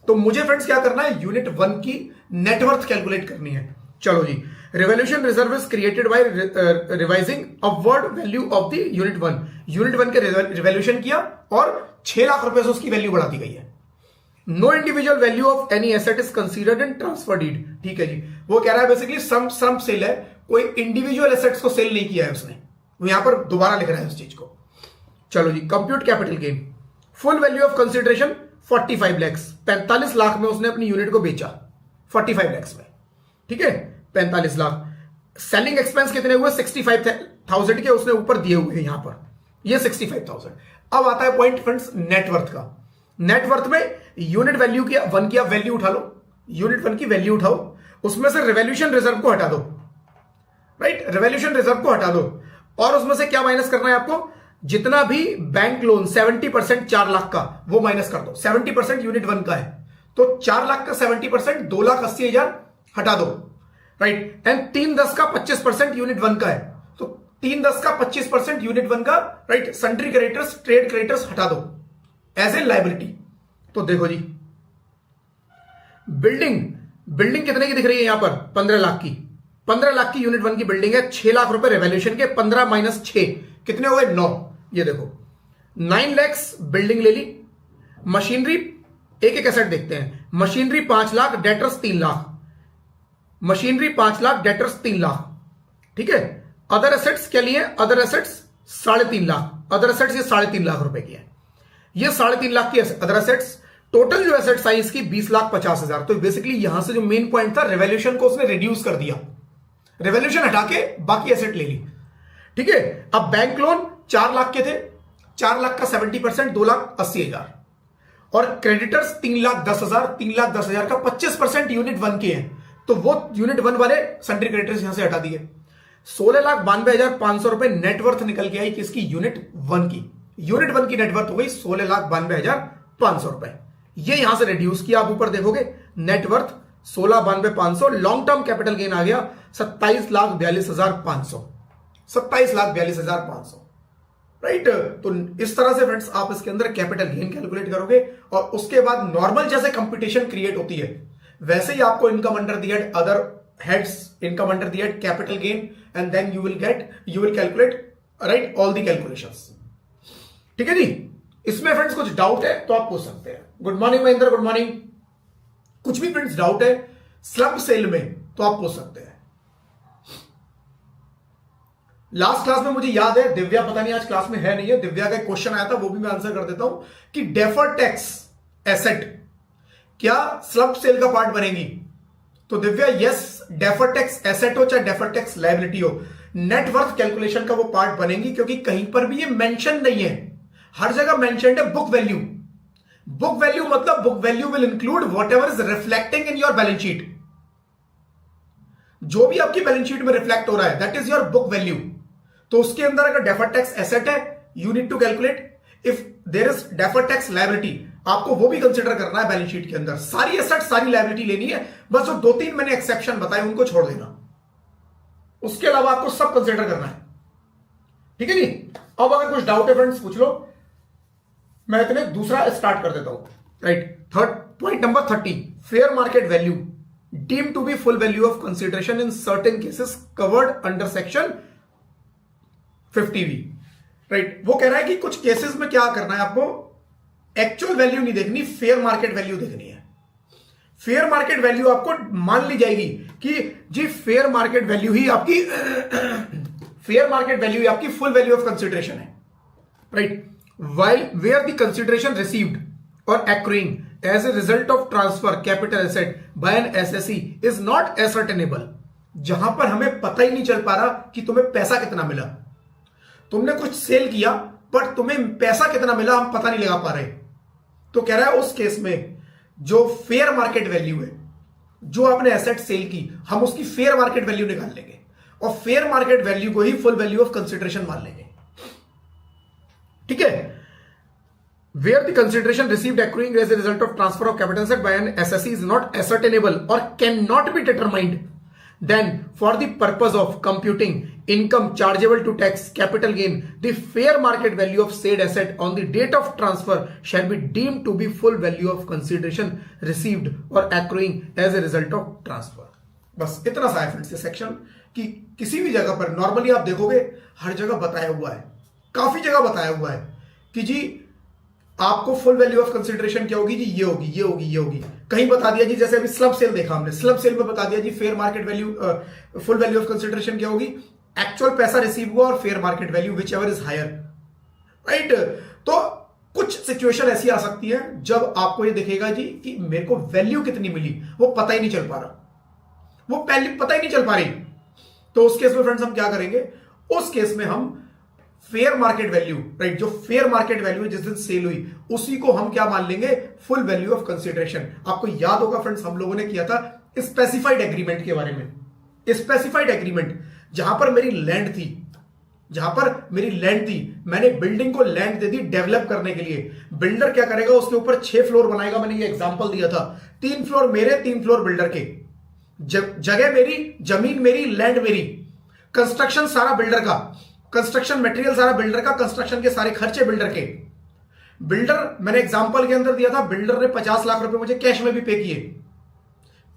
तो मुझे फ्रेंड्स क्या करना है, यूनिट 1 की नेटवर्थ कैलकुलेट करनी है। चलो जी, revaluation reserve is created by revising upward value of the unit 1। Unit 1 के रिवॉल्यूशन किया और 6 लाख रुपए से उसकी वैल्यू बढ़ा दी गई है। No individual value of any asset is considered in transfer deed. ठीक है जी, वो कह रहा है बेसिकली सम सेल है, कोई इंडिविजुअल एसेट्स को सेल नहीं किया है उसने, वो यहां पर दोबारा लिख रहा है उस चीज को। चलो जी, compute capital gain, full value of consideration 45 lakhs, 45 lakh में उसने अपनी यूनिट को बेचा, 45 लैक्स में, ठीक है, 45 लाख। सेलिंग एक्सपेंस कितने हुए, 65,000 के उसने ऊपर दिए हुए हैं यहां पर, ये 65,000। अब आता है पॉइंट फ्रेंड्स नेटवर्थ का। नेटवर्थ में यूनिट वैल्यू की 1 की आप वैल्यू उठा लो, यूनिट 1 की वैल्यू उठाओ, उसमें से रिवॉल्यूशन रिजर्व को हटा दो, राइट, रिवॉल्यूशन रिजर्व को हटा दो, और उसमें से क्या माइनस करना है आपको, जितना भी बैंक लोन 70% 4 लाख का वो माइनस कर दो। 70% यूनिट 1 का है, तो 4 लाख का 70% 2,80,000 हटा दो, राइट, एंड 3,10 का 25% यूनिट 1 का है, तो 3,10 का 25% यूनिट 1 का, right, sundry creditors trade creditors हटा दो एज ए लायबिलिटी। तो देखो जी, बिल्डिंग कितने की दिख रही है यहां पर, 15 लाख की, 15 लाख की यूनिट 1 की बिल्डिंग है, 6 लाख रुपए रिवॉल्यूशन के, 15 माइनस 6 कितने हो गए, 9। ये देखो 9 लैक्स बिल्डिंग ले ली। मशीनरी, एक एक एसेट देखते हैं, machinery 5 lakh, debtors 3 lakh, machinery 5 lakh, debtors 3 lakh, ठीक है। अदर एसेट्स क्या लिए, other assets 3.5 lakh, other assets ये 3.5 लाख रुपए की है, ये 3.5 लाख की अदर एसेट्स। टोटल जो एसेट साइज की 20,50,000। तो बेसिकली यहां से जो मेन पॉइंट था, रिवॉल्यूशन को उसने रिड्यूस कर दिया, रिवॉल्यूशन हटा के बाकी एसेट ले ली, ठीक है। अब बैंक लोन 4 लाख के थे, 4 लाख का 70% 2,80,000, और क्रेडिटर्स 3,10,000, 3,10,000 का 25% यूनिट 1 के हैं, तो वो यूनिट 1 वाले सन्ड्री क्रेडिटर्स यहां से हटा दिए। 16,92,500 रुपए नेटवर्थ निकल के आई किसकी, यूनिट 1 की। यूनिट 1 की नेटवर्थ हो गई 16,92,500 रुपए। ये यहां से रिड्यूस किया, आप ऊपर देखोगे net worth 16,92,500, long term capital gain आ गया 27,42,500, 27,42,500, राइट। तो इस तरह से फ्रेंड्स आप इसके अंदर कैपिटल गेन कैलकुलेट करोगे, और उसके बाद नॉर्मल जैसे कंपटीशन क्रिएट होती है वैसे ही आपको income under the head other heads, income under the head capital gain, and then you will calculate, right, all the calculations, ठीक है जी। इसमें फ्रेंड्स कुछ डाउट है तो आप पूछ सकते हैं। Good morning Mahendra, good morning. कुछ भी फ्रेंड्स डाउट है स्लब सेल में तो आप पूछ सकते हैं। लास्ट क्लास में मुझे याद है, दिव्या पता नहीं आज क्लास में है नहीं है, दिव्या का क्वेश्चन आया था, वो भी मैं आंसर कर देता हूं कि डेफर्ड टैक्स एसेट क्या स्लब सेल का पार्ट बनेगी। तो Divya yes, deferred tax asset हो चाहे डेफर्ड टैक्स लायबिलिटी हो, नेटवर्थ कैलकुलेशन का वो पार्ट बनेगी, क्योंकि कहीं पर भी ये मेंशन नहीं है, हर जगह मेंशन्ड है बुक वैल्यू। बुक वैल्यू मतलब book value will include what ever is reflecting in your balance sheet. जो भी आपकी बैलेंस शीट में रिफ्लेक्ट हो रहा है that is your book value. तो उसके अंदर अगर डेफर्ड टैक्स एसेट है, you need to calculate, if there is deferred tax liability, आपको वो भी कंसिडर करना है बैलेंस शीट के अंदर। सारी एसेट सारी लायबिलिटी लेनी है, बस जो 2-3 मैंने एक्सेप्शन बताए उनको छोड़ देना, उसके अलावा आपको सब कंसिडर करना है, ठीक है जी। अब अगर कुछ डाउट है फ्रेंड्स पूछ लो, मैं इतने दूसरा स्टार्ट कर देता हूं, right. Third point number 30, fair market value deem to be full value of consideration in certain cases covered under section 50V, right. वो कह रहा है कि कुछ केसेस में क्या करना है आपको, एक्चुअल वैल्यू नहीं देखनी, फेयर मार्केट वैल्यू देखनी है। फेयर मार्केट वैल्यू आपको मान ली जाएगी कि जी फेयर मार्केट वैल्यू ही आपकी फेयर मार्केट वैल्यू ही आपकी फुल वैल्यू ऑफ कंसिडरेशन है, right. While where the consideration received or accruing as a result of transfer capital asset by an assessee is not ascertainable. जहां पर हमें पता ही नहीं चल पा रहा कि तुम्हें पैसा कितना मिला, तुमने कुछ सेल किया पर तुम्हें पैसा कितना मिला हम पता नहीं लगा पा रहे, तो कह रहा है उस केस में जो फेयर मार्केट वैल्यू है, जो आपने एसेट सेल की, हम उसकी फेयर मार्केट वैल्यू निकाल लेंगे और फेयर मार्केट वैल्यू को ही फुल वैल्यू ऑफ कंसिडरेशन मान लेंगे। ठीक है, where the consideration received accruing as a result of transfer of capital asset by an assessee is not ascertainable और can not be determined, then for the purpose of computing income chargeable to tax capital gain, the fair market value of said asset on the date of transfer shall be deemed to be full value of consideration received or accruing as a result of transfer। बस इतना सा है फ्रेंड्स ये सेक्शन कि किसी भी जगह पर नॉर्मली आप देखोगे हर जगह बताया हुआ है, काफी जगह बताया हुआ है कि जी आपको फुल वैल्यू ऑफ कंसिडरेशन क्या होगी जी, ये होगी, ये होगी, ये होगी। कहीं बता दिया जी, जैसे अभी स्लम सेल देखा हमने, स्लम सेल में बता दिया जी fair market value full value of consideration क्या होगी, एक्चुअल पैसा रिसीव हुआ और fair market value which ever is higher, right. तो कुछ सिचुएशन ऐसी आ सकती है जब आपको ये दिखेगा जी कि मेरे को वैल्यू कितनी मिली वो पता ही नहीं चल पा रहा, वो पहले पता ही नहीं चल पा रही, तो उस केस में फ्रेंड्स हम क्या करेंगे, उस केस में हम फेयर मार्केट वैल्यू, राइट, जो फेयर मार्केट वैल्यू है जिस दिन सेल हुई उसी को हम क्या मान लेंगे, फुल वैल्यू ऑफ कंसिडरेशन। आपको याद होगा फ्रेंड्स हम लोगों ने किया था स्पेसिफाइड एग्रीमेंट के बारे में, स्पेसिफाइड एग्रीमेंट जहां पर मेरी लैंड थी, जहां पर मेरी लैंड थी, मैंने बिल्डिंग को लैंड दे दी डेवलप करने के लिए, बिल्डर क्या करेगा उसके ऊपर 6 फ्लोर बनाएगा, मैंने ये एग्जांपल दिया था, 3 फ्लोर मेरे, 3 फ्लोर बिल्डर के, जगह मेरी, जमीन मेरी, लैंड मेरी, कंस्ट्रक्शन सारा बिल्डर का, कंस्ट्रक्शन मटेरियल सारा बिल्डर का, कंस्ट्रक्शन के सारे खर्चे बिल्डर के। बिल्डर मैंने एग्जांपल के अंदर दिया था, बिल्डर ने 50 लाख रुपए मुझे कैश में भी पे किए,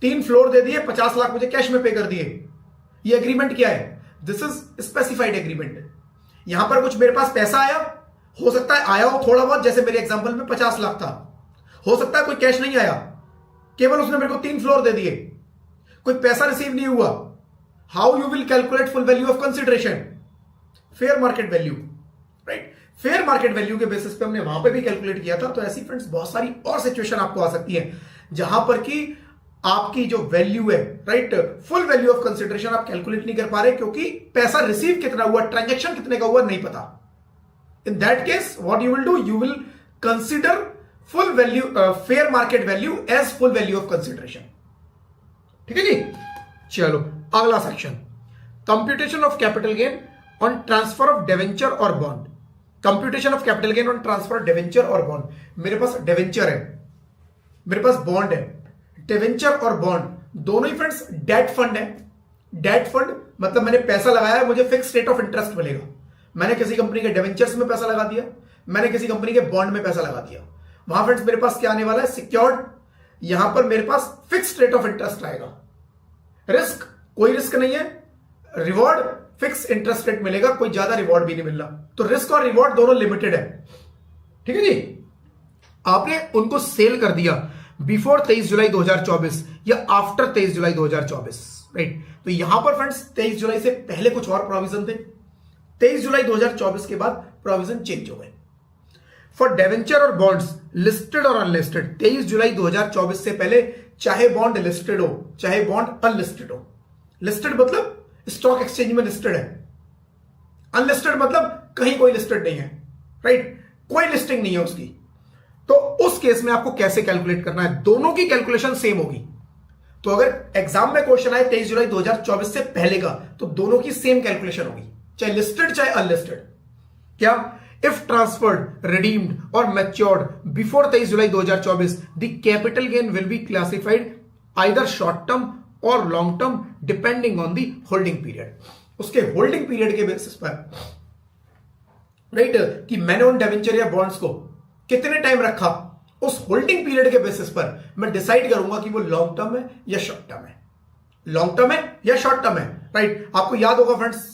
3 फ्लोर दे दिए, 50 लाख मुझे कैश में पे कर दिए। ये एग्रीमेंट क्या है, दिस इज स्पेसिफाइड एग्रीमेंट। यहां पर कुछ मेरे पास पैसा आया, हो सकता है आया हो थोड़ा बहुत, जैसे मेरे एग्जांपल में 50 लाख था, हो सकता है कोई कैश नहीं आया, केवल उसने मेरे को 3 फ्लोर दे दिए, कोई पैसा रिसीव नहीं हुआ। How you will calculate full value of consideration, fair market value, right. Fair market value के बेसिस पे हमने वहां पे भी कैलकुलेट किया था। तो ऐसी फ्रेंड्स बहुत सारी और सिचुएशन आपको आ सकती है जहां पर कि आपकी जो वैल्यू है, right, full value of consideration आप कैलकुलेट नहीं कर पा रहे क्योंकि पैसा रिसीव कितना हुआ, ट्रांजैक्शन कितने का हुआ नहीं पता। In that case what you will do, you will consider full value, fair market value as full value of consideration. ठीक है जी, चलो अगला section, computation of capital gain on transfer of debenture और bond. Computation of capital gain on transfer of debenture और बॉन्ड। मेरे पास डिवेंचर है, मेरे पास बॉन्ड है, डिवेंचर और बॉन्ड दोनों ही फ्रेंड्स डेट फंड है। डेट फंड मतलब मैंने पैसा लगाया है, मुझे फिक्स रेट ऑफ इंटरेस्ट मिलेगा। मैंने किसी कंपनी के डिवेंचर्स में पैसा लगा दिया, मैंने किसी कंपनी के बॉन्ड में पैसा लगा दिया, वहां फ्रेंड्स मेरे पास क्या आने वाला है, सिक्योर्ड, यहां पर मेरे पास फिक्स रेट ऑफ इंटरेस्ट आएगा। रिस्क, कोई रिस्क नहीं है, रिवॉर्ड फिक्स इंटरेस्ट रेट मिलेगा, कोई ज्यादा रिवॉर्ड भी नहीं मिल रहा, तो रिस्क और रिवॉर्ड दोनों लिमिटेड है। ठीक है जी, आपने उनको सेल कर दिया बिफोर 23 जुलाई 2024 या आफ्टर 23 जुलाई 2024, राइट। तो यहां पर फ्रेंड्स 23 जुलाई से पहले कुछ और प्रोविजन थे, 23 जुलाई 2024 के बाद प्रोविजन चेंज हो गए। फॉर डिवेंचर और बॉन्ड्स लिस्टेड और अनलिस्टेड, 23 जुलाई 2024 से पहले चाहे बॉन्ड लिस्टेड हो चाहे बॉन्ड अनलिस्टेड हो, लिस्टेड मतलब स्टॉक एक्सचेंज में लिस्टेड है, अनलिस्टेड मतलब कहीं कोई लिस्टेड नहीं है, राइट, कोई लिस्टिंग नहीं है उसकी, तो उस केस में आपको कैसे कैलकुलेट करना है, दोनों की कैलकुलेशन सेम होगी। तो अगर एग्जाम में क्वेश्चन आए 23 जुलाई 2024 से पहले का, तो दोनों की सेम कैलकुलेशन होगी, चाहे लिस्टेड चाहे अनलिस्टेड। क्या, इफ ट्रांसफर्ड, रिडीम्ड और matured before 23 July 2024 the capital gain will be classified either short term और long term depending on the holding period. उसके होल्डिंग पीरियड के बेसिस पर, राइट, कि मैंने उन डिवेंचर या बॉन्ड्स को कितने टाइम रखा, उस होल्डिंग पीरियड के बेसिस पर मैं डिसाइड करूंगा कि वो लॉन्ग टर्म है या शॉर्ट टर्म है, लॉन्ग टर्म है या शॉर्ट टर्म है, राइट। आपको याद होगा फ्रेंड्स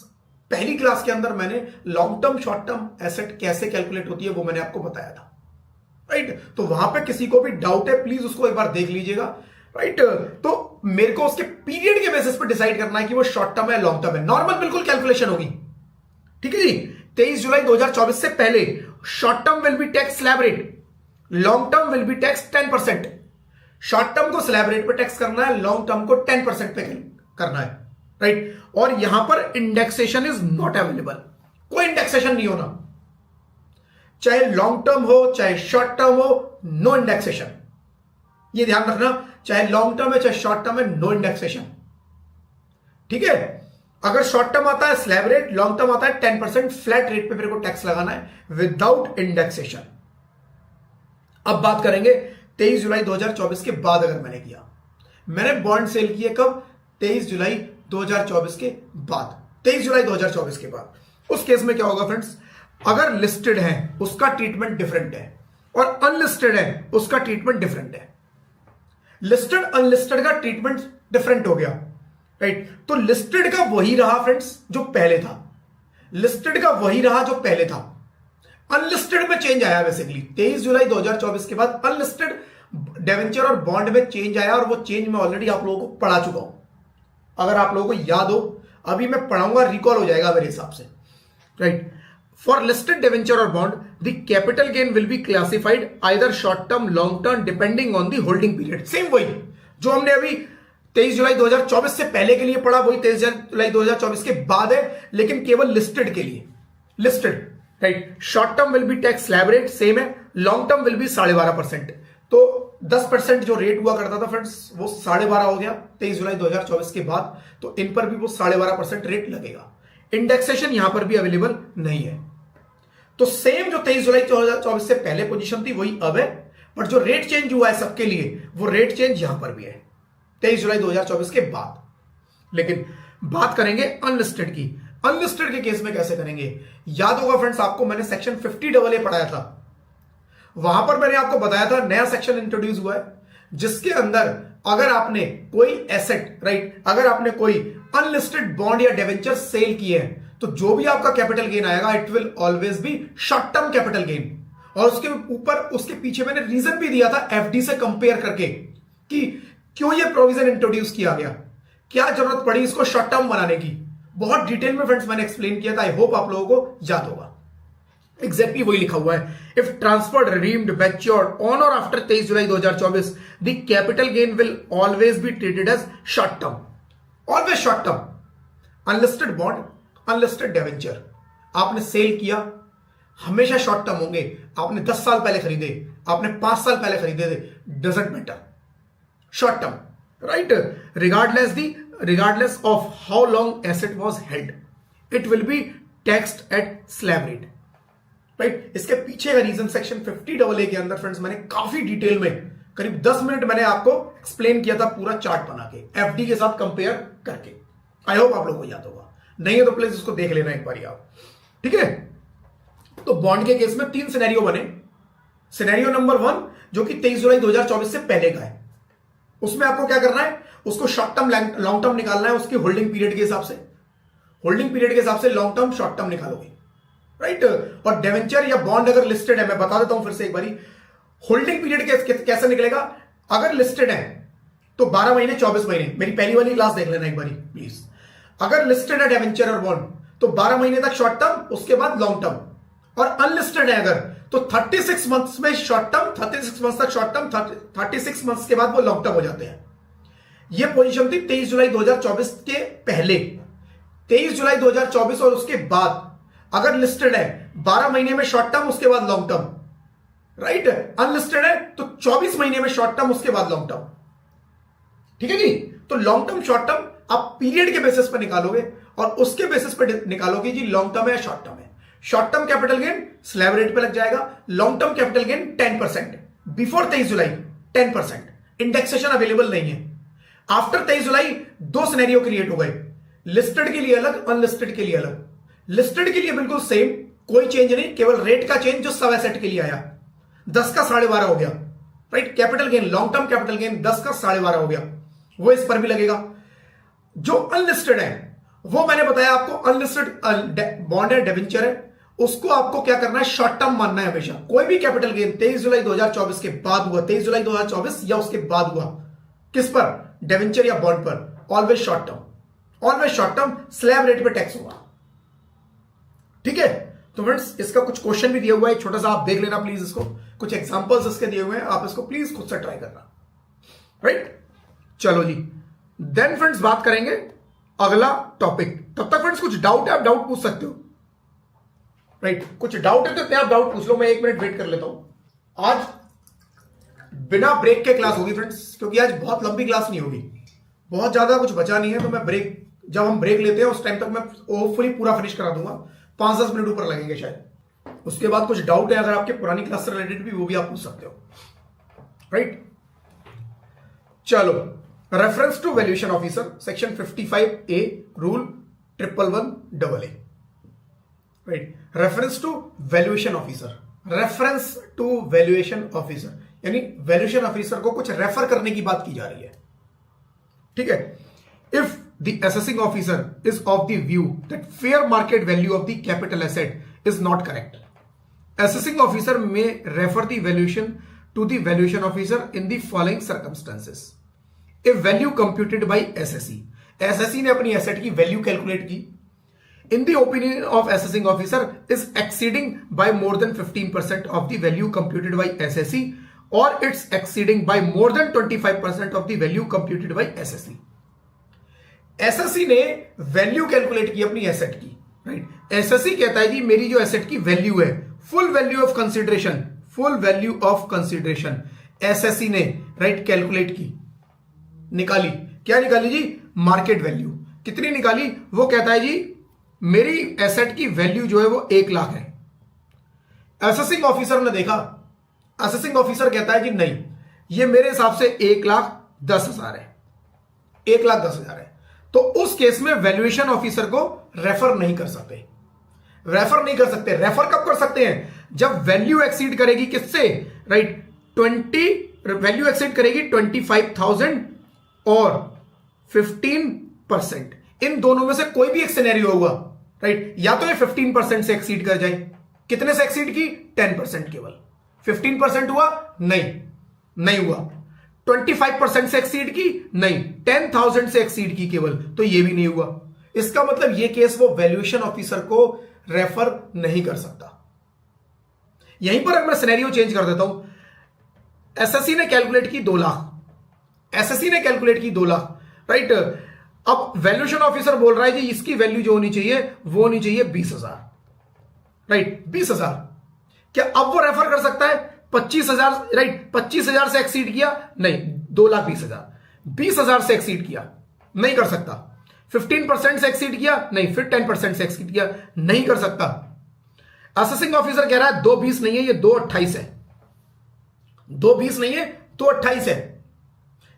पहली क्लास के अंदर मैंने long term short term asset कैसे कैलकुलेट होती है वो मैंने आपको बताया था, राइट। तो वहां पे किसी को भी डाउट है प्लीज उसको एक बार देख लीजिएगा, राइट। तो मेरे को उसके पीरियड के बेसिस पर डिसाइड करना है कि वो शॉर्ट टर्म है लॉन्ग टर्म है, नॉर्मल बिल्कुल कैलकुलेशन होगी। ठीक है जी, 23 जुलाई 2024 से पहले short term will be tax slab rate, long term will be tax 10%। Short term को स्लैब रेट पे टैक्स करना है, लॉन्ग टर्म को 10% पे करना है, राइट। और यहां पर इंडेक्सेशन इज नॉट अवेलेबल, कोई इंडेक्सेशन नहीं होना, चाहे लॉन्ग टर्म हो चाहे शॉर्ट टर्म हो, नो इंडेक्सेशन। ये ध्यान रखना, चाहे लॉन्ग टर्म है चाहे शॉर्ट टर्म है, नो इंडेक्सेशन, ठीक है। अगर शॉर्ट टर्म आता है स्लैब रेट, लॉन्ग टर्म आता है 10% फ्लैट रेट पे मेरे को टैक्स लगाना है विदाउट इंडेक्सेशन। अब बात करेंगे 23 जुलाई 2024 के बाद। अगर मैंने किया, मैंने बॉन्ड सेल किए कब? 23 जुलाई 2024 के बाद, 23 जुलाई 2024 के बाद। उस केस में क्या होगा फ्रेंड्स, अगर लिस्टेड है उसका ट्रीटमेंट डिफरेंट है और अनलिस्टेड है उसका ट्रीटमेंट डिफरेंट है। लिस्टेड अनलिस्टेड का ट्रीटमेंट डिफरेंट हो गया, राइट। तो लिस्टेड का वही रहा फ्रेंड्स जो पहले था, लिस्टेड का वही रहा जो पहले था। अनलिस्टेड में चेंज आया बेसिकली 23 जुलाई 2024 के बाद। अनलिस्टेड डिवेंचर और बॉन्ड में चेंज आया और वो चेंज मैं ऑलरेडी आप लोगों को पढ़ा चुका हूं। अगर आप लोगों को याद हो, अभी मैं पढ़ाऊंगा, रिकॉल हो जाएगा मेरे हिसाब से, राइट। फॉर लिस्टेड डिवेंचर और bond the capital gain will be classified either short term long term depending on the holding period. Same वही जो हमने अभी 23 जुलाई 2024 से पहले के लिए पढ़ा, वही 23 जुलाई 2024 के बाद है, लेकिन केवल लिस्टेड के लिए। Listed, right. Short term will be tax slab rate same है, लॉन्ग टर्म विल बी 12.5%। तो 10% जो रेट हुआ करता था फ्रेंड्स वो 12.5 हो गया 23 जुलाई 2024 के बाद। तो इन पर भी वो 12.5% रेट लगेगा। इंडेक्सेशन यहां पर भी अवेलेबल नहीं है। तो सेम जो 23 जुलाई 2024 से पहले पोजीशन थी वही अब है, बट जो रेट चेंज हुआ है सबके लिए वो रेट चेंज यहां पर भी है 23 जुलाई 2024 के बाद। लेकिन बात करेंगे अनलिस्टेड की। अनलिस्टेड के केस में कैसे करेंगे? याद होगा फ्रेंड्स, आपको मैंने सेक्शन 50AA पढ़ाया था। वहां पर मैंने आपको बताया था नया सेक्शन इंट्रोड्यूस हुआ है जिसके अंदर अगर आपने कोई एसेट, राइट, अगर आपने कोई अनलिस्टेड बॉन्ड या डिवेंचर सेल किए हैं तो जो भी आपका कैपिटल गेन आएगा it will always B short term capital gain. और उसके ऊपर उसके पीछे मैंने रीजन भी दिया था एफडी से कंपेयर करके कि क्यों ये प्रोविजन इंट्रोड्यूस किया गया, क्या जरूरत पड़ी इसको शॉर्ट टर्म बनाने की। बहुत डिटेल में फ्रेंड्स मैंने एक्सप्लेन किया था, आई होप आप लोगों को याद होगा। एग्जैक्टली वही लिखा हुआ है, if transferred redeemed matured on और after 23 July 2024 the capital gain will always be treated as short term, always short term. Unlisted bond, unlisted debenture आपने सेल किया, हमेशा शॉर्ट टर्म होंगे। आपने 10 साल पहले खरीदे, आपने 5 साल पहले खरीदे थे, doesn't matter, short term, right. Regardless of how long asset was held, it will be taxed eight slab rate, right. इसके पीछे का रीजन सेक्शन 50AA के अंदर फ्रेंड्स मैंने काफी डिटेल में करीब 10 मिनट मैंने आपको एक्सप्लेन किया था, पूरा चार्ट बना के एफडी के साथ कंपेयर करके। आई होप आप लोगों को याद होगा, नहीं है तो प्लीज इसको देख लेना एक बार आप, ठीक है। तो बॉन्ड के केस में 3 सिनेरियो बने। सिनेरियो नंबर 1 जो कि 23 जुलाई 2024 से पहले का है, उसमें आपको क्या करना है, उसको शॉर्ट टर्म लॉन्ग टर्म निकालना है उसकी होल्डिंग पीरियड के हिसाब से। होल्डिंग पीरियड के हिसाब से लॉन्ग टर्म शॉर्ट टर्म निकालोगे, राइट। और डिवेंचर या बॉन्ड अगर लिस्टेड है, मैं बता देता हूं फिर से एक बारी, होल्डिंग पीरियड कैसे निकलेगा। अगर लिस्टेड है तो 12 महीने 24 महीने, मेरी पहली वाली क्लास देख लेना एक बारी प्लीज। अगर लिस्टेड है डिवेंचर और बॉन्ड तो 12 महीने तक शॉर्ट टर्म, उसके बाद लॉन्ग टर्म। और अनलिस्टेड है अगर तो 36 मंथ्स में शॉर्ट टर्म, 36 मंथ्स तक शॉर्ट टर्म, 36 मंथ्स के बाद वो लॉन्ग टर्म हो जाते हैं। यह पोजीशन थी 23 जुलाई 2024 के पहले। 23 जुलाई 2024 और उसके बाद अगर लिस्टेड है 12 महीने में शॉर्ट टर्म, उसके बाद लॉन्ग टर्म, राइट। अनलिस्टेड है तो 24 महीने में शॉर्ट टर्म, उसके बाद लॉन्ग टर्म, ठीक है जी। तो लॉन्ग टर्म शॉर्ट टर्म आप पीरियड के बेसिस पर निकालोगे और उसके बेसिस पर निकालोगे जी लॉन्ग टर्म है या शॉर्ट टर्म है। Short term capital gain slab rate पे लग जाएगा, long term capital gain 10%, before 23 जुलाई 10%। इंडेक्सेशन अवेलेबल नहीं है। आफ्टर 23 जुलाई 2 सिनेरियो क्रिएट हो गए, लिस्टेड के लिए अलग, अनलिस्टेड के लिए अलग। लिस्टेड के लिए बिल्कुल सेम, कोई चेंज नहीं, केवल रेट का चेंज जो सब एसेट के लिए आया, 10 का 12.5 हो गया, right. Capital gain, long term capital gain 10 का 12.5 हो गया, वो इस पर भी लगेगा। जो अनलिस्टेड है वो मैंने बताया आपको, अनलिस्टेड बॉन्ड है, डिवेंचर है, उसको आपको क्या करना है, शॉर्ट टर्म मानना है हमेशा। कोई भी कैपिटल गेन 23 जुलाई 2024 के बाद हुआ, 23 जुलाई 2024 या उसके बाद हुआ, किस पर, डिवेंचर या बॉन्ड पर, always short term, always short term, slab rate पे टैक्स होगा, ठीक है। तो फ्रेंड्स इसका कुछ क्वेश्चन भी दिया हुआ है, छोटा सा आप देख लेना प्लीज इसको, कुछ एग्जांपल्स इसके दिए हुए हैं, आप इसको प्लीज खुद से ट्राई करना। राइट, चलो जी, देन फ्रेंड्स बात करेंगे अगला टॉपिक। तब तक फ्रेंड्स कुछ डाउट है, आप डाउट पूछ सकते हो। राइट, कुछ डाउट है तो इतने आप डाउट पूछ लो, मैं 1 मिनट वेट कर लेता हूं। आज बिना ब्रेक के क्लास होगी फ्रेंड्स, क्योंकि आज बहुत लंबी क्लास नहीं होगी, बहुत ज्यादा कुछ बचा नहीं है, तो मैं ब्रेक, जब हम ब्रेक लेते हैं उस टाइम तक मैं होपफुली पूरा फिनिश करा दूंगा, 5-10 मिनट ऊपर लगेंगे शायद। उसके बाद कुछ डाउट है अगर आपके पुरानी क्लास से रिलेटेड भी, वो भी आप पूछ सकते हो। राइट, चलो, reference to valuation officer section 55A rule 1111AA। Right, reference to valuation officer, reference to valuation officer यानी वैल्यूएशन ऑफिसर को कुछ रेफर करने की बात की जा रही है। ठीक है, if the assessing officer is of the view that fair market value of the capital asset is not correct, assessing officer may refer the valuation to the valuation officer in the following circumstances. If value computed by SSE ने अपनी एसेट की वैल्यू कैलकुलेट की, in the opinion of assessing officer is exceeding by more than 15% of the value computed by SSE or it's exceeding by more than 25% of the value computed by SSE. SSC ने वैल्यू कैलकुलेट की अपनी एसेट की। राइट, एसएससी कहता है जी मेरी जो एसेट की वैल्यू है, full value of consideration, full value of consideration SSC ने राइट कैलकुलेट की, निकाली। क्या निकाली जी? Market value. कितनी निकाली? वो कहता है जी मेरी एसेट की वैल्यू जो है वो 1 लाख है। असेसिंग ऑफिसर ने देखा, असेसिंग ऑफिसर कहता है जी नहीं, ये मेरे हिसाब से 1,10,000 है, 1,10,000 है। तो उस केस में वैल्यूएशन ऑफिसर को रेफर नहीं कर सकते, रेफर नहीं कर सकते। रेफर कब कर सकते हैं? जब वैल्यू एक्सीड करेगी किससे? राइट, 20, वैल्यू एक्सीड करेगी 25,000 और 15%, इन दोनों में से कोई भी एक सिनेरियो होगा। राइट, या तो ये 15% से एक्सीड कर जाए। कितने से एक्सीड की? 10% केवल। 15% हुआ? नहीं हुआ। 25% से एक्सीड की? नहीं। 10,000 से एक्सीड की केवल, तो ये भी नहीं हुआ। इसका मतलब ये केस वो वैल्यूएशन ऑफिसर को रेफर नहीं कर सकता। यहीं पर अगर मैं सिनेरियो चेंज कर देता हूं, एसएससी ने कैलकुलेट की 2 लाख, एसएससी ने कैलकुलेट की 2 लाख। राइट, अब वैल्यूएशन ऑफिसर बोल रहा है जी इसकी वैल्यू जो होनी चाहिए वो होनी चाहिए 20,000। राइट, 20,000। क्या अब वो रेफर कर सकता है? 25,000। राइट, 25,000 से एक्सीड किया? नहीं। 2,20,000। 20,000 से एक्सीड किया? नहीं कर सकता। 15% से एक्सीड किया? नहीं। फिर 10% से एक्सीड किया? नहीं कर सकता। असेसिंग ऑफिसर कह रहा है 2,20 नहीं है, ये 2,28 है। 2,20 नहीं है, 2,28 है।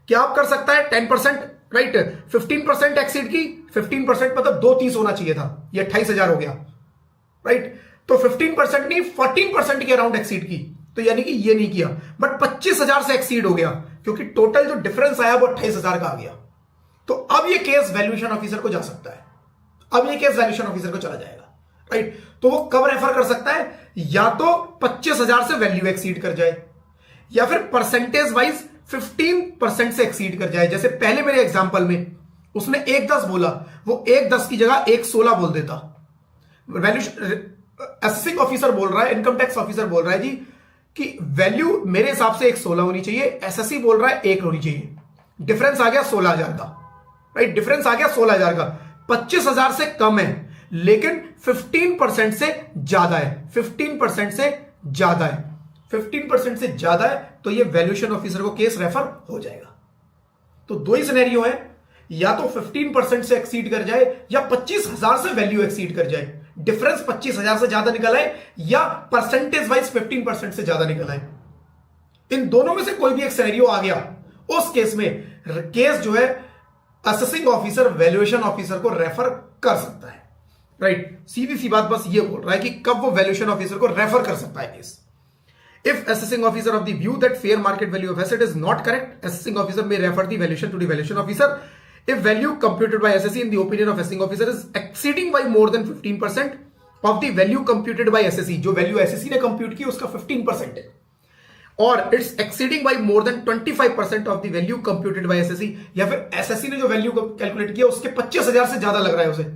क्या आप कर सकता है? 10%। राइट, 15% एक्सीड की, 15% मतलब 2,30 होना चाहिए था, ये 28,000 हो गया। राइट, तो 15% नहीं 14% के अराउंड एक्सीड की, तो यानी कि ये नहीं किया, बट 25,000 से एक्सीड हो गया, क्योंकि टोटल जो डिफरेंस आया वो 28,000 का आ गया। तो अब ये केस वैल्यूएशन ऑफिसर को जा सकता है, अब ये केस वैल्यूएशन ऑफिसर को चला जाएगा। राइट, तो वो कब रेफर कर सकता है? या तो 25,000 से वैल्यू एक्सीड कर जाए, या फिर परसेंटेज वाइज 15% से एक्सीड कर जाए। जैसे पहले मेरे एग्जांपल में उसने 1,10 बोला, वो 1,10 की जगह 1,16 बोल देता। असेसिंग ऑफिसर बोल रहा है, इनकम टैक्स ऑफिसर बोल रहा है जी कि वैल्यू मेरे हिसाब से 1,16 होनी चाहिए, एसएससी बोल रहा है 1 होनी चाहिए। डिफरेंस आ गया 16,000 का। राइट, डिफरेंस आ गया 16,000 का। 25,000 से कम है, लेकिन 15% से ज्यादा है, 15% से ज्यादा है, 15% से ज्यादा है, तो ये वैल्यूएशन ऑफिसर को केस रेफर हो जाएगा। तो 2 ही सिनेरियो है, या तो 15% से एक्सीड कर जाए, या 25,000 से वैल्यू एक्सीड कर जाए, डिफरेंस 25,000 से ज्यादा निकल आए, या परसेंटेज वाइज 15% से ज्यादा निकल आए। इन दोनों में से कोई भी एक सिनेरियो आ गया, उस केस में केस जो है असेसिंग ऑफिसर वैल्यूएशन ऑफिसर को रेफर कर सकता है। राइट, सीधी सी बात बस ये बोल रहा है कि कब वो वैल्यूएशन ऑफिसर को रेफर कर सकता है case. If assessing officer of the view that fair market value of asset is not correct, assessing officer may refer the valuation to the valuation officer. If value computed by SSE in the opinion of assessing officer is exceeding by more than 15% of the value computed by SSE, जो वैल्यू SSE ने कंप्यूट की उसका 15% है, और it's exceeding by more than 25% of the value computed by SSE, या फिर SSE ने जो वैल्यू कैलकुलेट किया उसके 25,000 से ज्यादा लग रहा है उसे,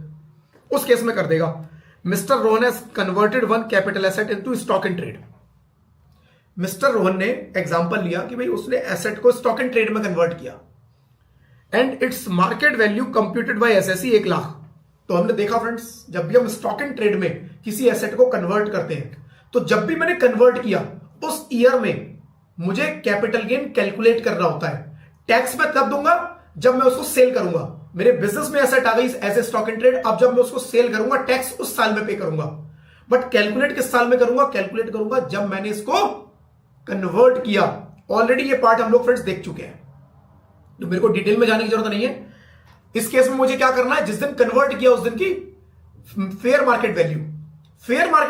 उस केस में कर देगा। Mister Rohan has converted one capital asset into stock in trade. Mister Rohan ने एग्जांपल लिया कि भाई उसने एसेट को स्टॉक इन ट्रेड में कन्वर्ट किया and it's market value computed by SSC 1 lakh. तो हमने देखा फ्रेंड्स, जब भी हम स्टॉक इन ट्रेड में किसी एसेट को कन्वर्ट करते हैं, तो जब भी मैंने कन्वर्ट किया उस ईयर में मुझे कैपिटल गेन कैलकुलेट करना होता है। टैक्स मैं तब दूंगा जब मैं उसको सेल करूंगा। मेरे बिजनेस में एसेट आ गई as a stock in trade, अब जब मैं उसको सेल करूंगा टैक्स उस साल में पे करूंगा। बट कैलकुलेट किस साल में करूंगा? कैलकुलेट करूंगा जब मैंने इसको कन्वर्ट किया। ऑलरेडी ये पार्ट हम लोग फ्रेंड्स देख चुके हैं, तो मेरे को डिटेल में जाने की जरूरत नहीं है। इस केस में मुझे क्या करना है? जिस दिन कन्वर्ट किया उस दिन की फेयर मार्केट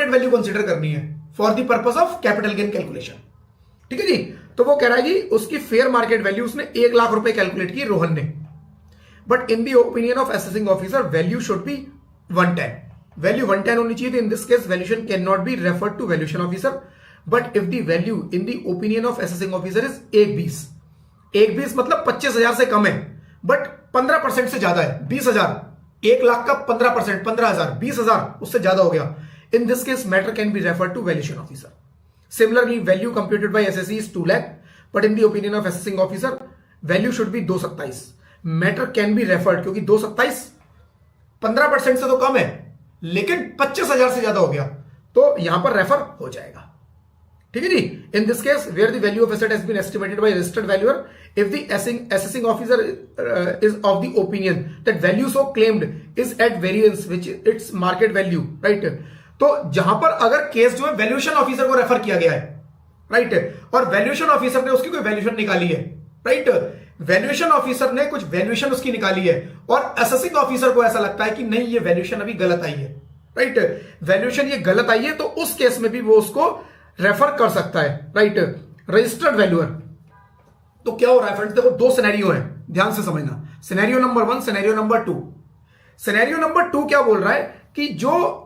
वैल्यू कंसीडर करनी है for the purpose of capital gain calculation. ठीक है जी। तो वो कह रहा है जी उसकी फेयर मार्केट वैल्यू उसने 1 लाख रुपए कैलकुलेट की रोहन ने। But in the opinion of assessing officer value should be 110। Value 110 होनी चाहिए। In this case valuation can not be referred to valuation officer, but if the value in the opinion of assessing officer is 120 मतलब 25,000 से कम है, बट 15% से ज्यादा है 20,000। 1 लाख का 15%, 15,000, 20,000 उससे ज्यादा हो गया। In this case matter can be referred to valuation officer. Similarly, value computed by SSE is 2 lakh, but in the opinion of assessing officer, value should be 227. Matter can be referred क्योंकि 227 15% से तो कम है, लेकिन 25,000 से ज्यादा हो गया, तो यहां पर रेफर हो जाएगा। ठीक है जी। In this case, where the value of asset has been estimated by registered valuer, if the assessing officer is of the opinion that value so claimed is at variance which its market value, right? तो जहां पर अगर केस जो है वैल्यूएशन ऑफिसर को रेफर किया गया है, राइट, और वैल्यूएशन ऑफिसर ने उसकी कोई वैल्यूएशन निकाली है, राइट, वैल्यूएशन ऑफिसर ने कुछ वैल्यूएशन उसकी निकाली है और असेसिंग ऑफिसर को ऐसा लगता है कि नहीं ये वैल्यूएशन अभी गलत आई है, राइट, वैल्यूएशन ये गलत आई है, तो उस केस में भी वो उसको रेफर कर सकता है, राइट, रजिस्टर्ड वैल्यूअर। तो क्या हो रहा है फ्रेंड्स? देखो दो सिनेरियो है, ध्यान से समझना। Scenario number 1, scenario number 2। Scenario number 2 क्या बोल रहा है कि जो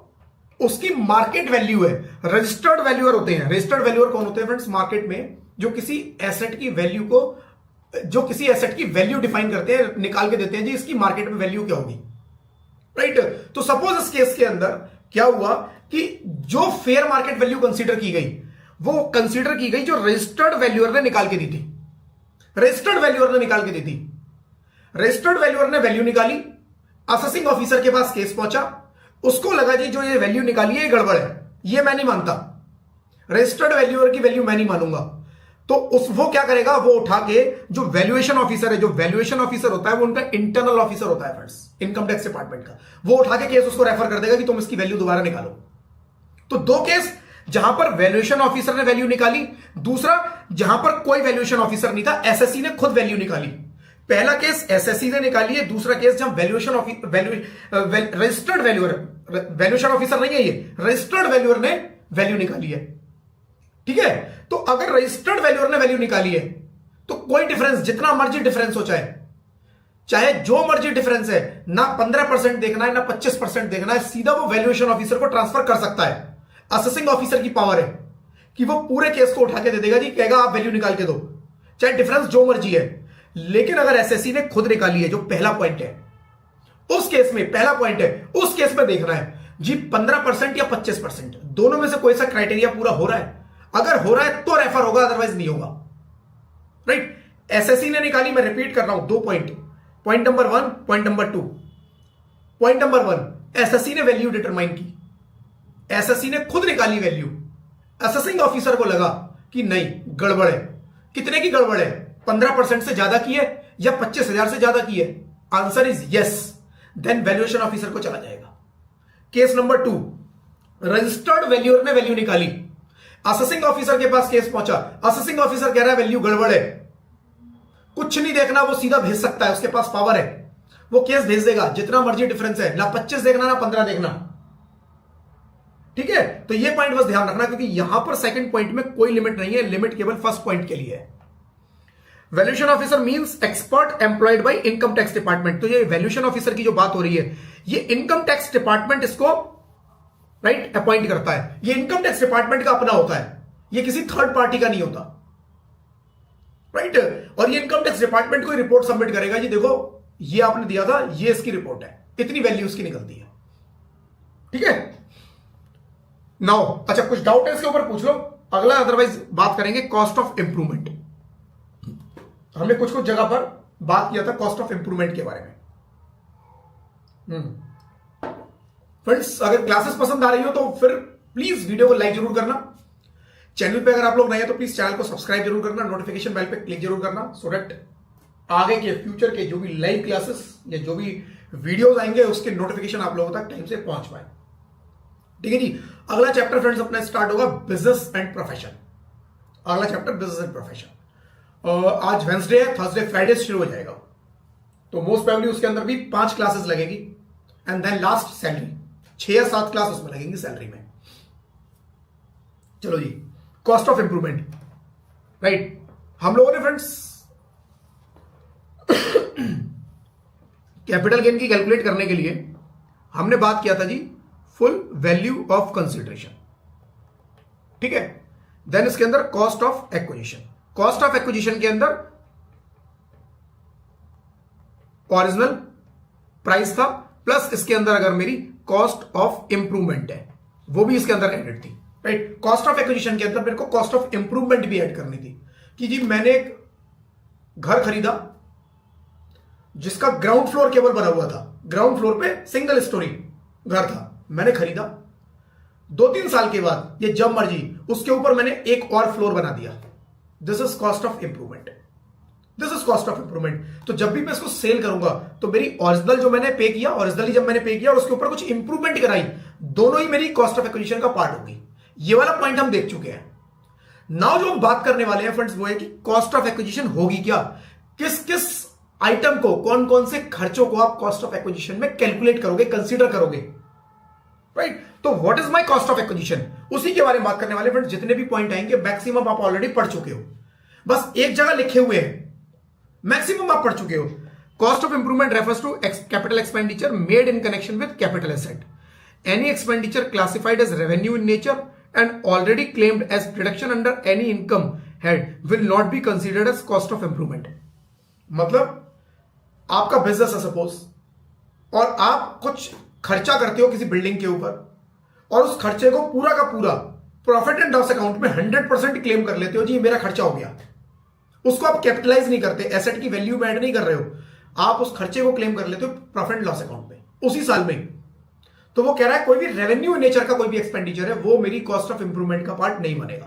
उसकी मार्केट वैल्यू है, रजिस्टर्ड वैल्यूअर होते हैं। रजिस्टर्ड वैल्यूअर कौन होते हैं फ्रेंड्स? मार्केट में जो किसी एसेट की वैल्यू को, जो किसी एसेट की वैल्यू डिफाइन करते हैं, निकाल के देते हैं जी इसकी मार्केट में वैल्यू क्या होगी, राइट। तो सपोज इस केस के अंदर क्या हुआ कि जो फेयर मार्केट वैल्यू कंसीडर की गई, वो कंसीडर की गई जो रजिस्टर्ड वैल्यूअर ने निकाल के दी थी। रजिस्टर्ड वैल्यूअर ने निकाल के दी थी। रजिस्टर्ड वैल्यूअर ने वैल्यू निकाली, असेसिंग ऑफिसर के पास केस पहुंचा, उसको लगा जी जो ये वैल्यू निकाली है ये गड़बड़ है, ये मैं नहीं मानता, रजिस्टर्ड वैल्यूअर की वैल्यू मैं नहीं मानूंगा। तो वो क्या करेगा? वो उठा के जो वैल्यूएशन ऑफिसर है, जो वैल्यूएशन ऑफिसर होता है वो उनका इंटरनल ऑफिसर होता है फ्रेंड्स, इनकम टैक्स डिपार्टमेंट का, वो उठा के केस उसको रेफर कर देगा कि तुम इसकी वैल्यू दोबारा निकालो। तो दो केस, जहां पर वैल्यूएशन ऑफिसर ने वैल्यू निकाली, दूसरा जहां पर कोई वैल्यूएशन ऑफिसर नहीं था, एसएससी ने खुद वैल्यू निकाली। पहला केस एसएससी ने निकाली है, दूसरा केस जब valuation registered valuer, valuation officer नहीं है ये, रजिस्टर्ड वैल्यूअर ने वैल्यू निकाली है। ठीक है। तो अगर रजिस्टर्ड वैल्यूअर ने वैल्यू निकाली है तो कोई डिफरेंस, जितना मर्जी डिफरेंस हो, चाहे जो मर्जी डिफरेंस है, ना 15% देखना है ना 25% देखना है, सीधा वो वैल्यूएशन ऑफिसर को ट्रांसफर कर सकता है। असेसिंग ऑफिसर की पावर है कि वो पूरे केस को उठा के दे देगा जी, कहेगा आप वैल्यू निकाल के दो, चाहे डिफरेंस जो मर्जी है। लेकिन अगर एसएससी ने खुद निकाली है, जो पहला पॉइंट है, उस केस में पहला पॉइंट है, उस केस में देखना है जी 15% या 25%, दोनों में से कोई सा क्राइटेरिया पूरा हो रहा है। अगर हो रहा है तो रेफर होगा, अदरवाइज नहीं होगा, राइट। एसएससी ने निकाली, मैं रिपीट कर रहा हूं, 2 point, point number 1, point number 2। Point number 1, SSC ने वैल्यू डिटरमाइन की, एसएससी ने खुद निकाली वैल्यू, असेसिंग ऑफिसर को लगा कि नहीं गड़बड़ है। कितने की गड़बड़ है? 15% से ज्यादा की है या 25,000 से ज्यादा की है? Answer is yes, then valuation officer को चला जाएगा। केस नंबर 2, रजिस्टर्ड वैल्यूअर ने वैल्यू निकाली, असेसिंग ऑफिसर के पास केस पहुंचा, असेसिंग ऑफिसर कह रहा है वैल्यू गड़बड़ है, कुछ नहीं देखना, वो सीधा भेज सकता है, उसके पास पावर है, वो केस भेज देगा, जितना मर्जी डिफरेंस है, ना 25 देखना ना 15 देखना। ठीक है। तो ये पॉइंट बस ध्यान रखना, क्योंकि यहां पर सेकंड पॉइंट में कोई लिमिट नहीं है, लिमिट केवल फर्स्ट पॉइंट के लिए है। Valuation officer means expert employed by income tax department. तो ये वैल्यूएशन ऑफिसर की जो बात हो रही है, ये इनकम टैक्स डिपार्टमेंट इसको राइट अपॉइंट करता है, ये इनकम टैक्स डिपार्टमेंट का अपना होता है, ये किसी थर्ड पार्टी का नहीं होता, राइट। और ये इनकम टैक्स डिपार्टमेंट को रिपोर्ट सबमिट करेगा, जी देखो ये आपने दिया था, ये इसकी रिपोर्ट है, इतनी वैल्यू इसकी निकलती है। ठीक है। नाउ अच्छा, कुछ डाउट है इसके ऊपर पूछ लो, अगला अदरवाइज बात करेंगे कॉस्ट ऑफ इंप्रूवमेंट। हमने कुछ कुछ जगह पर बात किया था कॉस्ट ऑफ इंप्रूवमेंट के बारे में। फ्रेंड्स, अगर क्लासेस पसंद आ रही हो तो फिर प्लीज वीडियो को लाइक जरूर करना। चैनल पे अगर आप लोग नए हैं तो प्लीज चैनल को सब्सक्राइब जरूर करना, नोटिफिकेशन बेल पे क्लिक जरूर करना, सो दैट आगे के फ्यूचर के जो भी लाइव क्लासेस या जो भी वीडियोस आएंगे उसके नोटिफिकेशन आप लोगों तक टाइम से पहुंच पाए। ठीक है जी। अगला चैप्टर फ्रेंड्स अपना स्टार्ट होगा बिजनेस एंड प्रोफेशन। अगला चैप्टर बिजनेस एंड प्रोफेशन। आज वेंसडे है, थर्सडे फ्राइडे शुरू हो जाएगा, तो मोस्ट प्रोबेबली उसके अंदर भी 5 क्लासेस लगेगी एंड देन लास्ट सैलरी, 6 या 7 क्लास उसमें लगेंगी सैलरी में। चलो जी, कॉस्ट ऑफ इंप्रूवमेंट, राइट। हम लोगों ने फ्रेंड्स कैपिटल गेन की कैलकुलेट करने के लिए हमने बात किया था जी फुल वैल्यू ऑफ कंसिडरेशन, ठीक है। देन इसके अंदर cost of acquisition, cost of acquisition के अंदर ओरिजिनल प्राइस था, प्लस इसके अंदर अगर मेरी कॉस्ट ऑफ इंप्रूवमेंट है वो भी इसके अंदर एडेड थी, राइट। कॉस्ट ऑफ एक्विजिशन के अंदर मेरे को कॉस्ट ऑफ इंप्रूवमेंट भी ऐड करनी थी कि जी मैंने एक घर खरीदा जिसका ग्राउंड फ्लोर केवल बना हुआ था, ग्राउंड फ्लोर पे सिंगल स्टोरी घर था, मैंने खरीदा, 2-3 साल के बाद ये जब मर्जी उसके ऊपर मैंने एक और फ्लोर बना दिया, this is cost of improvement, this is cost of improvement. तो जब भी मैं इसको सेल करूंगा तो मेरी ओरिजिनल जो मैंने पे किया, ओरिजिनली जब मैंने पे किया और उसके ऊपर कुछ इंप्रूवमेंट कराई, दोनों ही मेरी कॉस्ट ऑफ एक्विजिशन का पार्ट होगी। ये वाला पॉइंट हम देख चुके हैं। नाउ जो हम बात करने वाले हैं फ्रेंड्स वो है कि कॉस्ट ऑफ एक्विजिशन होगी क्या, किस किस आइटम को, कौन कौन से खर्चों को आप कॉस्ट ऑफ एक्विजिशन में कैलकुलेट करोगे, कंसीडर करोगे, राइट। तो what is my cost of acquisition, उसी के बारे में बात करने वाले फ्रेंड्स। जितने भी पॉइंट आएंगे मैक्सिमम आप ऑलरेडी पढ़ चुके हो, बस एक जगह लिखे हुए हैं, मैक्सिमम आप पढ़ चुके हो। Cost of improvement refers to capital expenditure made in connection with capital asset, any expenditure classified as revenue in nature and already claimed as deduction under any income head will not be considered as cost of improvement। मतलब आपका बिजनेस है सपोज, और आप कुछ खर्चा करते हो किसी बिल्डिंग के ऊपर, और उस खर्चे को पूरा का पूरा प्रॉफिट एंड लॉस अकाउंट में 100% क्लेम कर लेते हो, जी मेरा खर्चा हो गया। उसको आप कैपिटलाइज नहीं करते, एसेट की वैल्यू में ऐड नहीं कर रहे हो, आप उस खर्चे को क्लेम कर लेते हो प्रॉफिट एंड लॉस अकाउंट में उसी साल में। तो वो कह रहा है कोई भी रेवेन्यू नेचर का कोई भी एक्सपेंडिचर है वो मेरी कॉस्ट ऑफ इंप्रूवमेंट का पार्ट नहीं बनेगा।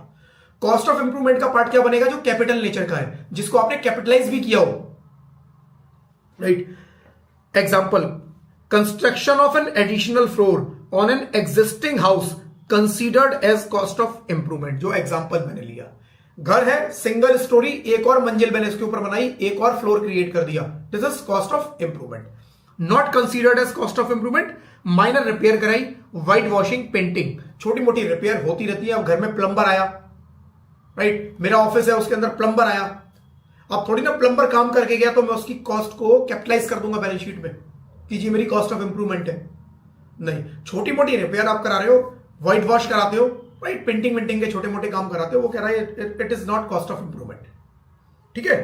कॉस्ट ऑफ इंप्रूवमेंट का पार्ट क्या बनेगा, जो कैपिटल नेचर का है, जिसको आपने कैपिटलाइज भी किया हो, right. Example, construction of an additional floor on an existing house considered as cost of improvement. जो एग्जांपल मैंने लिया, घर है सिंगल स्टोरी, एक और मंजिल मैंने इसके ऊपर बनाई, एक और फ्लोर क्रिएट कर दिया, this is cost of improvement. Not considered as cost of improvement, minor repair कराई, व्हाइट वॉशिंग, पेंटिंग, छोटी मोटी रिपेयर होती रहती है। अब घर में प्लम्बर आया, राइट, मेरा ऑफिस है उसके अंदर प्लम्बर आया, अब थोड़ी ना प्लम्बर काम करके गया तो मैं उसकी कॉस्ट को कैपिटलाइज कर दूंगा बैलेंस शीट में कि जी मेरी कॉस्ट ऑफ इंप्रूवमेंट है। नहीं, छोटी मोटी रिपेयर आप करा रहे हो, व्हाइट वॉश कराते हो, राइट, पेंटिंग वेंटिंग के छोटे मोटे काम कराते हो, वो कह रहा है it is not cost of improvement. ठीक है।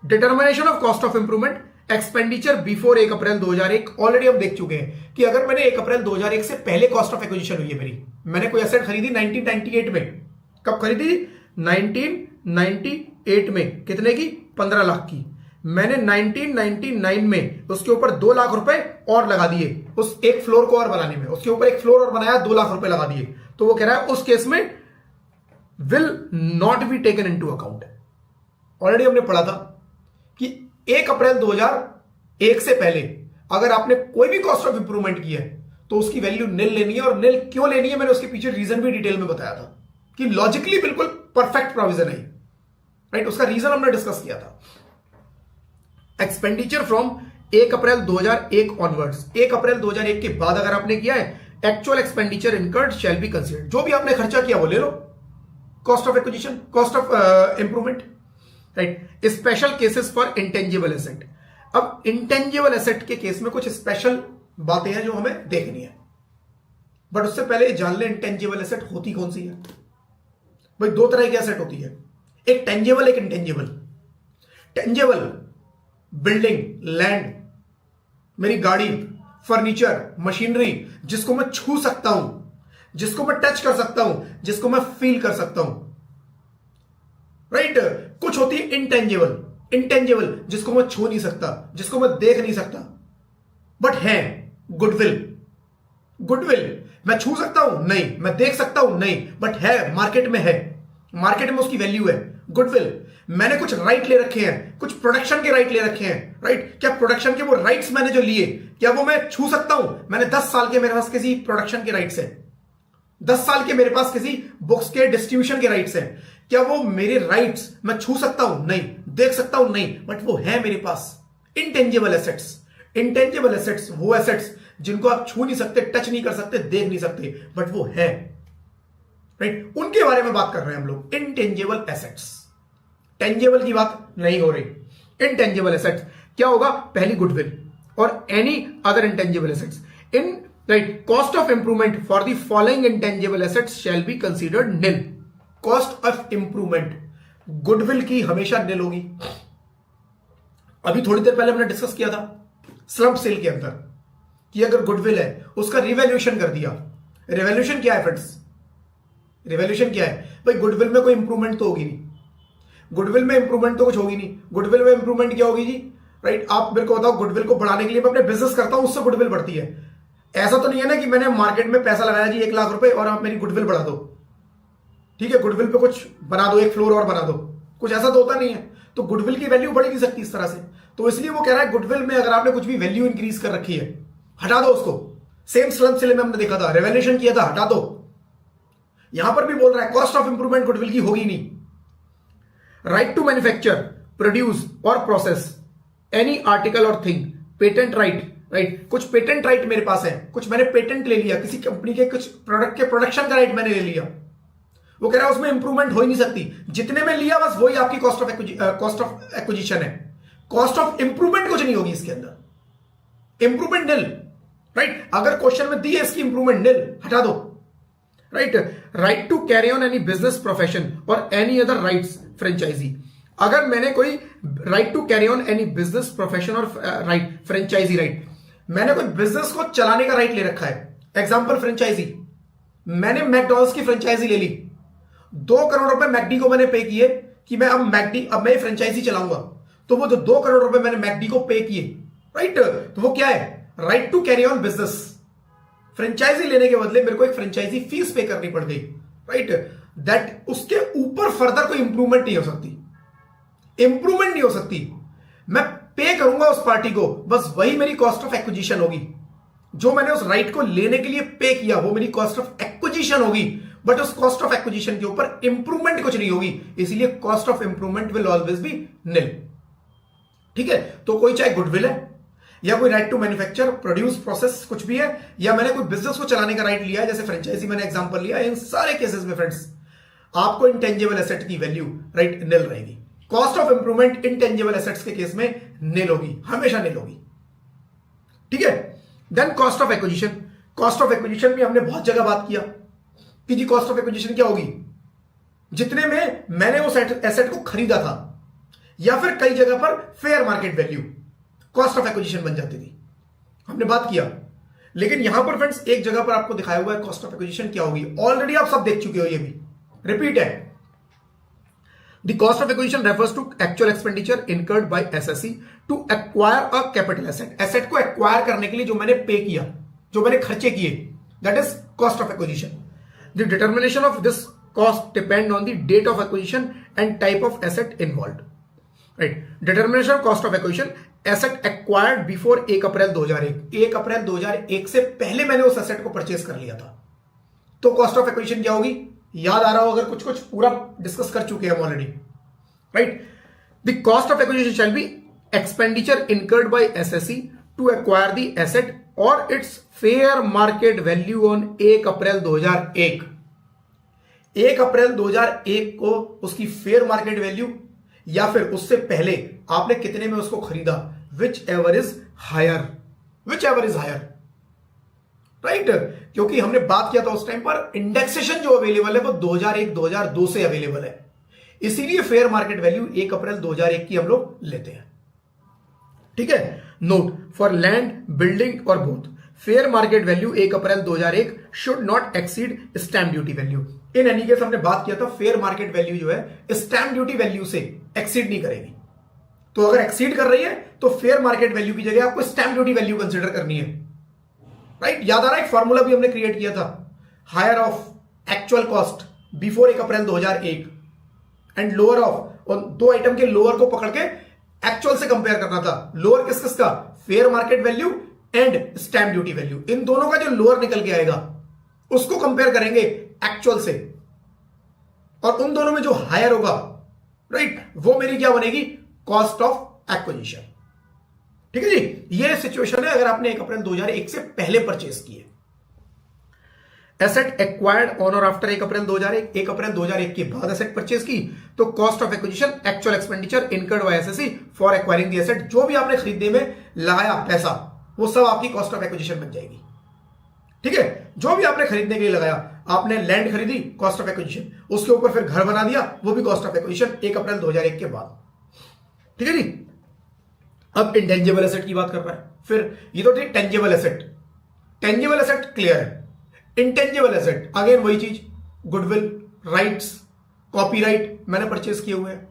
Determination of cost of improvement, expenditure before 1 April 2001, already हम देख चुके हैं कि अगर मैंने 1 अप्रैल 2001 से पहले कॉस्ट ऑफ एक्विजिशन हुई है मेरी, मैंने कोई एसेट खरीदी 1998 में, कब खरीदी, 1998 में, कितने की, 15 लाख की। मैंने 1999 में उसके ऊपर 2 लाख रुपए और लगा दिए उस एक फ्लोर को और बनाने में, उसके ऊपर एक फ्लोर और बनाया, 2 लाख रुपए लगा दिए, तो वो कह रहा है उस केस में will not be taken into account. Already हमने पढ़ा था कि 1 अप्रैल 2001 से पहले अगर आपने कोई भी कॉस्ट ऑफ इंप्रूवमेंट की है तो उसकी वैल्यू निल लेनी है, और निल क्यों लेनी है मैंने उसके पीछे रीजन भी डिटेल में बताया था कि लॉजिकली बिल्कुल परफेक्ट प्रोविजन है, राइट, उसका रीजन हमने डिस्कस किया था। एक्सपेंडिचर फ्रॉम 1 अप्रैल 2001 ऑनवर्ड्स, 1 अप्रैल 2001 के बाद अगर आपने किया है, actual expenditure incurred shall be considered, जो भी आपने खर्चा किया वो ले लो, cost of acquisition, cost of improvement, right. Special cases for intangible asset, अब इंटेंजिबल एसेट के केस में कुछ स्पेशल बातें हैं जो हमें देखनी है, बट उससे पहले जान ले इंटेंजिबल एसेट होती कौन सी है। भाई 2 तरह की एसेट होती है, एक टेंजिबल, एक इंटेंजिबल। टेंजिबल, बिल्डिंग, लैंड, मेरी गाड़ी, फर्नीचर, मशीनरी, जिसको मैं छू सकता हूं, जिसको मैं टच कर सकता हूं, जिसको मैं फील कर सकता हूं, राइट। कुछ होती है इंटेंजिबल, इंटेंजिबल जिसको मैं छू नहीं सकता, जिसको मैं देख नहीं सकता, बट है गुडविल। गुडविल मैं छू सकता हूं नहीं, मैं देख सकता हूं नहीं, बट है, मार्केट में है, मार्केट में उसकी वैल्यू है। गुडविल, मैंने कुछ राइट ले रखे हैं, कुछ प्रोडक्शन के राइट ले रखे हैं, राइट। क्या प्रोडक्शन के वो राइट्स मैंने जो लिए, क्या वो मैं छू सकता हूं? मैंने 10 साल के मेरे पास किसी प्रोडक्शन के राइट्स हैं, 10 साल के मेरे पास किसी बुक्स के डिस्ट्रीब्यूशन के राइट्स हैं, क्या वो मेरे राइट्स मैं छू सकता हूं? नहीं। देख सकता हूं? नहीं, बट वो है मेरे पास। इंटेंजिबल एसेट्स, इंटेंजिबल एसेट्स वो एसेट्स जिनको आप छू नहीं सकते, टच नहीं कर सकते, देख नहीं सकते, बट वो है, राइट। उनके बारे में बात कर रहे हैं हम लोग, इंटेंजिबल एसेट्स। टेंजिबल की बात नहीं हो रही। इंटेंजिबल एसेट्स क्या होगा? पहली गुडविल और any other intangible assets in, right. Cost of improvement for the following intangible assets shell be considered nil. Cost of improvement goodwill की हमेशा निल होगी। अभी थोड़ी देर पहले हमने डिस्कस किया था स्लम्प सेल के अंदर कि अगर गुडविल है उसका रिवैल्यूएशन कर दिया। रिवैल्यूएशन क्या है फ्रेंड्स? रिवैल्यूएशन क्या है भाई? गुडविल में कोई इंप्रूवमेंट तो होगी नहीं, गुडविल में इंप्रूवमेंट तो कुछ होगी नहीं। गुडविल में इंप्रूवमेंट क्या होगी जी, राइट। आप मेरे को बताओ, गुडविल को बढ़ाने के लिए मैं अपने बिजनेस करता हूं, उससे गुडविल बढ़ती है। ऐसा तो नहीं है ना कि मैंने मार्केट में पैसा लगाया जी 1 लाख रुपए और आप मेरी गुडविल बढ़ा दो, ठीक है, गुडविल पे कुछ बना दो, एक फ्लोर और बना दो, कुछ ऐसा तो होता नहीं है। तो गुडविल की वैल्यू बढ़ नहीं सकती इस तरह से। तो इसलिए वो कह रहा है गुडविल में अगर आपने कुछ भी वैल्यू इंक्रीज कर रखी है, हटा दो उसको। सेम स्लम्प सेल में हमने देखा था, रेवल्यूशन किया था, हटा दो। यहां पर भी बोल रहा है कॉस्ट ऑफ इंप्रूवमेंट गुडविल की होगी नहीं। राइट टू मैन्युफैक्चर, प्रोड्यूस और प्रोसेस एनी आर्टिकल और थिंग, पेटेंट राइट, राइट। कुछ पेटेंट राइट मेरे पास है, कुछ मैंने पेटेंट ले लिया, किसी कंपनी के कुछ प्रोडक्ट के प्रोडक्शन का राइट मैंने ले लिया। वो कह रहा है उसमें इंप्रूवमेंट हो ही नहीं सकती, जितने में लिया बस वही आपकी कॉस्ट ऑफ एक्विजिशन है। कॉस्ट ऑफ इंप्रूवमेंट कुछ नहीं होगी इसके अंदर, इंप्रूवमेंट निल, राइट। अगर क्वेश्चन में दी है इसकी इंप्रूवमेंट निल, हटा दो, right. Right to carry on any business profession और एनी अदर राइट्स फ्रेंचाइजी। अगर मैंने कोई right to carry on any business profession और राइट फ्रेंचाइजी राइट, मैंने कोई बिजनेस को चलाने का राइट ले रखा है। एग्जांपल फ्रेंचाइजी, मैंने मैकडॉनल्ड्स की फ्रेंचाइजी ले ली, 2 करोड़ रुपए मैकडी को मैंने पे किए कि मैं अब मैं फ्रेंचाइजी चलाऊंगा। तो वो जो 2 करोड़ रुपए मैंने मैकडी को पे किए, राइट, तो वो क्या है? Right to carry on business. Franchise लेने के बदले मेरे को एक फ्रेंचाइजी फीस पे करनी पड़ गई, राइट। दैट उसके ऊपर फर्दर कोई इंप्रूवमेंट नहीं हो सकती, इंप्रूवमेंट नहीं हो सकती। मैं पे करूंगा उस पार्टी को, बस वही मेरी कॉस्ट ऑफ एक्विजिशन होगी। जो मैंने उस राइट को लेने के लिए पे किया वो मेरी कॉस्ट ऑफ एक्विजिशन होगी, बट उस कॉस्ट ऑफ एक्विजिशन के ऊपर इंप्रूवमेंट कुछ नहीं होगी। इसलिए cost of improvement will always be nil, ठीक है। तो कोई चाहे गुडविल है या कोई right to manufacture, produce, process कुछ भी है, या मैंने कोई बिजनेस को चलाने का राइट लिया है, जैसे फ्रेंचाइजी मैंने एग्जांपल लिया, इन सारे केसेस में फ्रेंड्स आपको इंटेंजिबल एसेट की वैल्यू राइट निल रहेगी। Cost of improvement intangible assets के केस में निल होगी, हमेशा निल होगी, ठीक है। Then cost of acquisition. Cost of acquisition भी हमने बहुत जगह बात किया कि जी कॉस्ट ऑफ एक्विजिशन क्या होगी? जितने में मैंने उस एसेट को खरीदा था, या फिर कई जगह पर fair market value cost of acquisition बन जाती थी, हमने बात किया। लेकिन यहां पर फ्रेंड्स एक जगह पर आपको दिखाया हुआ है कॉस्ट ऑफ एक्विजिशन क्या होगी, ऑलरेडी आप सब देख चुके हो, ये भी रिपीट है। The cost of acquisition refers to actual expenditure incurred by SSC to acquire a capital asset. Asset को एक्वायर करने के लिए जो मैंने पे किया, जो मैंने खर्चे किए, that is cost of acquisition. The determination of this cost depend on the date of acquisition and type of asset involved, right. Determination of cost of acquisition, asset acquired before 1 अप्रैल 2001। 1 अप्रैल 2001 से पहले मैंने उस एसेट को परचेस कर लिया था, तो कॉस्ट ऑफ एक्विजिशन क्या होगी? याद आ रहा हो अगर कुछ कुछ, पूरा डिस्कस कर चुके हैं हम already, right. The cost of acquisition shall be expenditure incurred by SSC to acquire the asset और its fair market value on 1 अप्रैल 2001। 1 अप्रैल 2001 को उसकी फेयर मार्केट वैल्यू, या फिर उससे पहले आपने कितने में उसको खरीदा, which ever is higher, which ever is higher, right. क्योंकि हमने बात किया था उस टाइम पर इंडेक्सेशन जो अवेलेबल है वो 2001-2002 से अवेलेबल है, इसीलिए फेयर मार्केट वैल्यू 1 अप्रैल 2001 की हम लोग लेते हैं, ठीक है। नोट फॉर लैंड, बिल्डिंग और both, fair market value 1 April 2001 should not exceed stamp duty value. In any case हमने बात किया था फेयर मार्केट वैल्यू जो है स्टैम्प ड्यूटी वैल्यू से एक्सीड नहीं करेगी। तो अगर एक्सीड कर रही है तो फेयर मार्केट वैल्यू की जगह आपको स्टैम्प ड्यूटी वैल्यू कंसिडर करनी है, राइट। याद आ रहा है एक फॉर्मूला भी हमने क्रिएट किया था, higher of actual cost before 1 April 2001 and lower of, और दो आइटम के लोअर को पकड़ के एक्चुअल से कंपेयर करना था। लोअर किस किस का? Fair market value and stamp duty value. इन दोनों का जो लोअर निकल के आएगा उसको कंपेयर करेंगे एक्चुअल से, और उन दोनों में जो हायर होगा, राइट, वो मेरी क्या बनेगी? Cost of acquisition. ठीक है जी, ये सिचुएशन है अगर आपने 1 अप्रैल 2001 से पहले परचेस किए। एसेट एक्वायर्ड ऑन और आफ्टर 1 अप्रैल 2001, 1 अप्रैल 2001 के बाद एसेट परचेस की तो cost of acquisition actual expenditure incurred by SSC for acquiring the asset, जो भी आपने खरीदने में लगाया पैसा वो सब आपकी कॉस्ट ऑफ एक्विजिशन बन जाएगी। ठीक है, जो भी आपने खरीदने के लिए लगाया, आपने लैंड खरीदी, कॉस्ट ऑफ एक्विजिशन, उसके ऊपर फिर घर बना दिया, वो भी कॉस्ट ऑफ एक्विजिशन 1 अप्रैल 2001 के बाद। ठीक है जी। अब इंटेंजिबल एसेट की बात कर रहा है, फिर ये तो ठीक tangible asset, tangible asset clear है। इंटेंजिबल एसेट अगेन वही चीज, गुडविल, राइट्स, कॉपीराइट मैंने परचेस किए हुए हैं।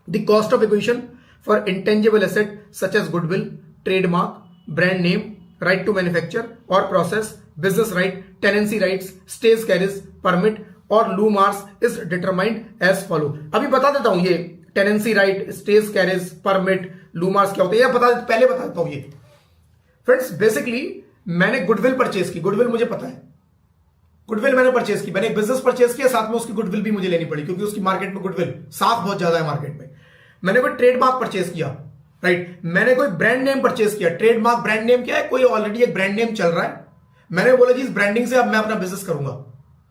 The cost of acquisition for intangible asset such as goodwill, trademark, brand name, right to manufacture और process, business right, tenancy rights, stage carriage, permit और loom hours is determined as follow. अभी बता देता हूं ये tenancy right, stage carriage, permit, loom hours क्या होते हैं, पहले बता देता हूं ये। फ्रेंड्स बेसिकली मैंने गुडविल परचेस की, गुडविल मुझे पता है, गुडविल मैंने परचेस की, मैंने एक बिजनेस परचेस किया, साथ में उसकी गुडविल भी मुझे लेनी पड़ी क्योंकि उसकी मार्केट में गुडविल साख बहुत ज्यादा है मार्केट में। मैंने कोई ट्रेडमार्क परचेस किया, राइट, मैंने कोई ब्रांड नेम परचेस किया। ट्रेडमार्क ब्रांड नेम क्या है? कोई ऑलरेडी एक ब्रांड नेम चल रहा है, मैंने बोला जी इस ब्रांडिंग से अब मैं अपना बिजनेस करूंगा,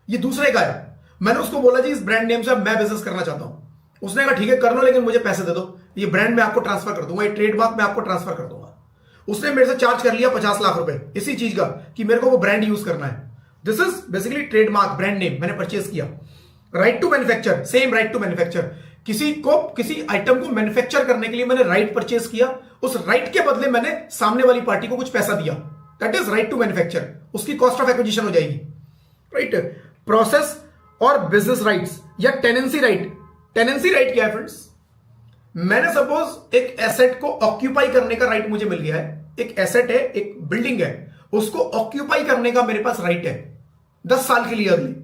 ये दूसरे का है, मैंने उसको बोला जी इस ब्रांड नेम से अब मैं बिजनेस करना चाहता हूं। उसने कहा ठीक है कर लो, लेकिन मुझे पैसे दे दो, ये ब्रांड मैं आपको ट्रांसफर कर दूंगा, ये ट्रेडमार्क मैं आपको ट्रांसफर कर दूंगा। उसने मेरे से चार्ज कर लिया 50 लाख रुपए इसी चीज का कि मेरे को वो ब्रांड यूज करना है। This is basically trademark, brand name मैंने परचेस किया। Right to manufacture, same right to manufacture, किसी आइटम को मैन्युफैक्चर करने के लिए मैंने राइट परचेस किया, उस राइट के बदले मैंने सामने वाली पार्टी को कुछ पैसा दिया, that is right to manufacture, उसकी कॉस्ट ऑफ एक्विजिशन हो जाएगी। राइट, प्रोसेस और बिजनेस राइट्स या टेनेंसी राइट। टेनेंसी राइट क्या है फ्रेंड्स? मैंने सपोज एक एसेट को ऑक्यूपाई करने का राइट मुझे मिल गया है, एक एसेट है, एक बिल्डिंग है, उसको ऑक्यूपाई करने का मेरे पास राइट है 10 साल के लिए अगले,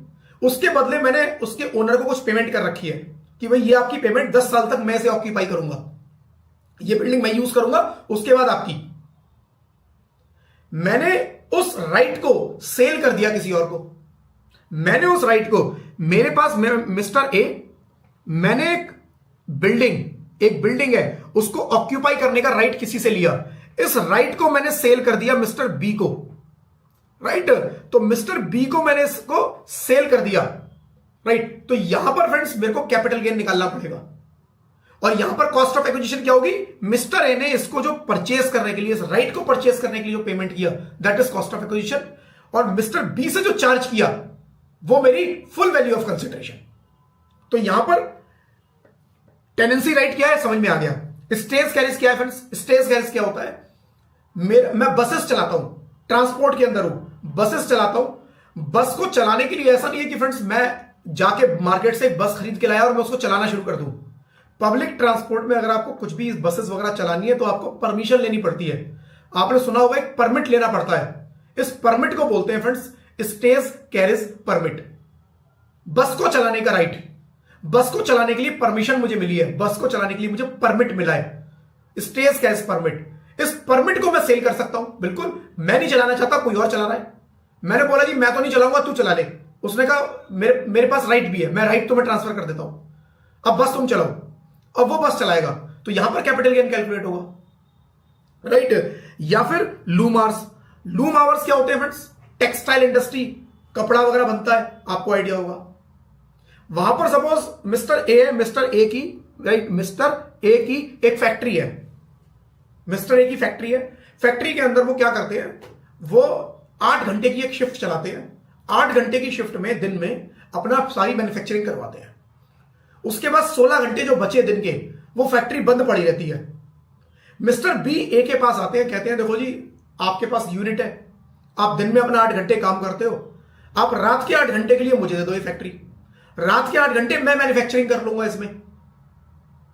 उसके बदले मैंने उसके ओनर को कुछ पेमेंट कर रखी है कि भाई ये आपकी पेमेंट 10 साल तक मैं इसे ऑक्यूपाई करूंगा, ये बिल्डिंग मैं यूज करूंगा, उसके बाद आपकी। मैंने उस राइट को सेल कर दिया किसी और को, मैंने उस राइट को, मेरे पास मिस्टर ए, मैंने एक बिल्डिंग है उसको ऑक्यूपाई करने का राइट किसी से लिया, इस राइट को मैंने सेल कर दिया मिस्टर बी को। राइट, तो मिस्टर बी को मैंने इसको सेल कर दिया। राइट, तो यहां पर फ्रेंड्स मेरे को कैपिटल गेन निकालना पड़ेगा, और यहां पर कॉस्ट ऑफ एक्विजिशन क्या होगी? मिस्टर ए ने इसको जो परचेस करने के लिए, इस राइट को परचेस करने के लिए जो पेमेंट किया, that is cost of acquisition, और मिस्टर बी से जो चार्ज किया वो मेरी फुल वैल्यू ऑफ कंसिडरेशन। तो यहां पर टेनेंसी राइट क्या है समझ में आ गया। स्टेज कैरिज क्या है फ्रेंड्स? स्टेज कैरिज क्या होता है? मैं बसेस चलाता हूं, ट्रांसपोर्ट के अंदर हूं, बसेस चलाता हूं। बस को चलाने के लिए ऐसा नहीं है कि फ्रेंड्स मैं जाके मार्केट से एक बस खरीद के लाया और मैं उसको चलाना शुरू कर दूं। पब्लिक ट्रांसपोर्ट में अगर आपको कुछ भी बसेस वगैरह चलानी है तो आपको परमिशन लेनी पड़ती है। आपने सुना होगा एक परमिट लेना पड़ता है, इस परमिट को बोलते हैं फ्रेंड्स स्टेज कैरिज परमिट। बस को चलाने का राइट, बस को चलाने के लिए परमिशन मुझे मिली है, बस को चलाने के लिए मुझे परमिट मिला है, स्टेज कैरिज परमिट। इस परमिट को मैं सेल कर सकता हूं, बिल्कुल। मैं नहीं चलाना चाहता, कोई और चला रहा है, मैंने बोला जी मैं तो नहीं चलाऊंगा, तू चला ले। उसने कहा मेरे पास राइट भी है, मैं राइट तुम्हें ट्रांसफर कर देता हूं, अब बस तुम चलाओ। अब वो बस चलाएगा, तो यहां पर कैपिटल गेन कैलकुलेट होगा। राइट, या फिर लूम आवर्स। लूम आवर्स क्या होते हैं फ्रेंड्स? टेक्सटाइल इंडस्ट्री, कपड़ा वगैरह बनता है, आपको आइडिया होगा। वहां पर सपोज मिस्टर ए है, मिस्टर ए की, राइट, मिस्टर ए की एक फैक्ट्री है, मिस्टर ए की फैक्ट्री है। फैक्ट्री के अंदर वो क्या करते हैं? वो 8 घंटे की एक शिफ्ट चलाते हैं, 8 घंटे की शिफ्ट में दिन में अपना सारी मैन्युफैक्चरिंग करवाते हैं। उसके बाद 16 घंटे जो बचे दिन के, वो फैक्ट्री बंद पड़ी रहती है। मिस्टर बी ए के पास आते हैं, कहते हैं देखो जी आपके पास यूनिट है, आप दिन में अपना 8 घंटे काम करते हो, आप रात के 8 घंटे के लिए मुझे दे दो ये फैक्ट्री, रात के 8 घंटे मैं मैन्युफैक्चरिंग कर लूंगा इसमें।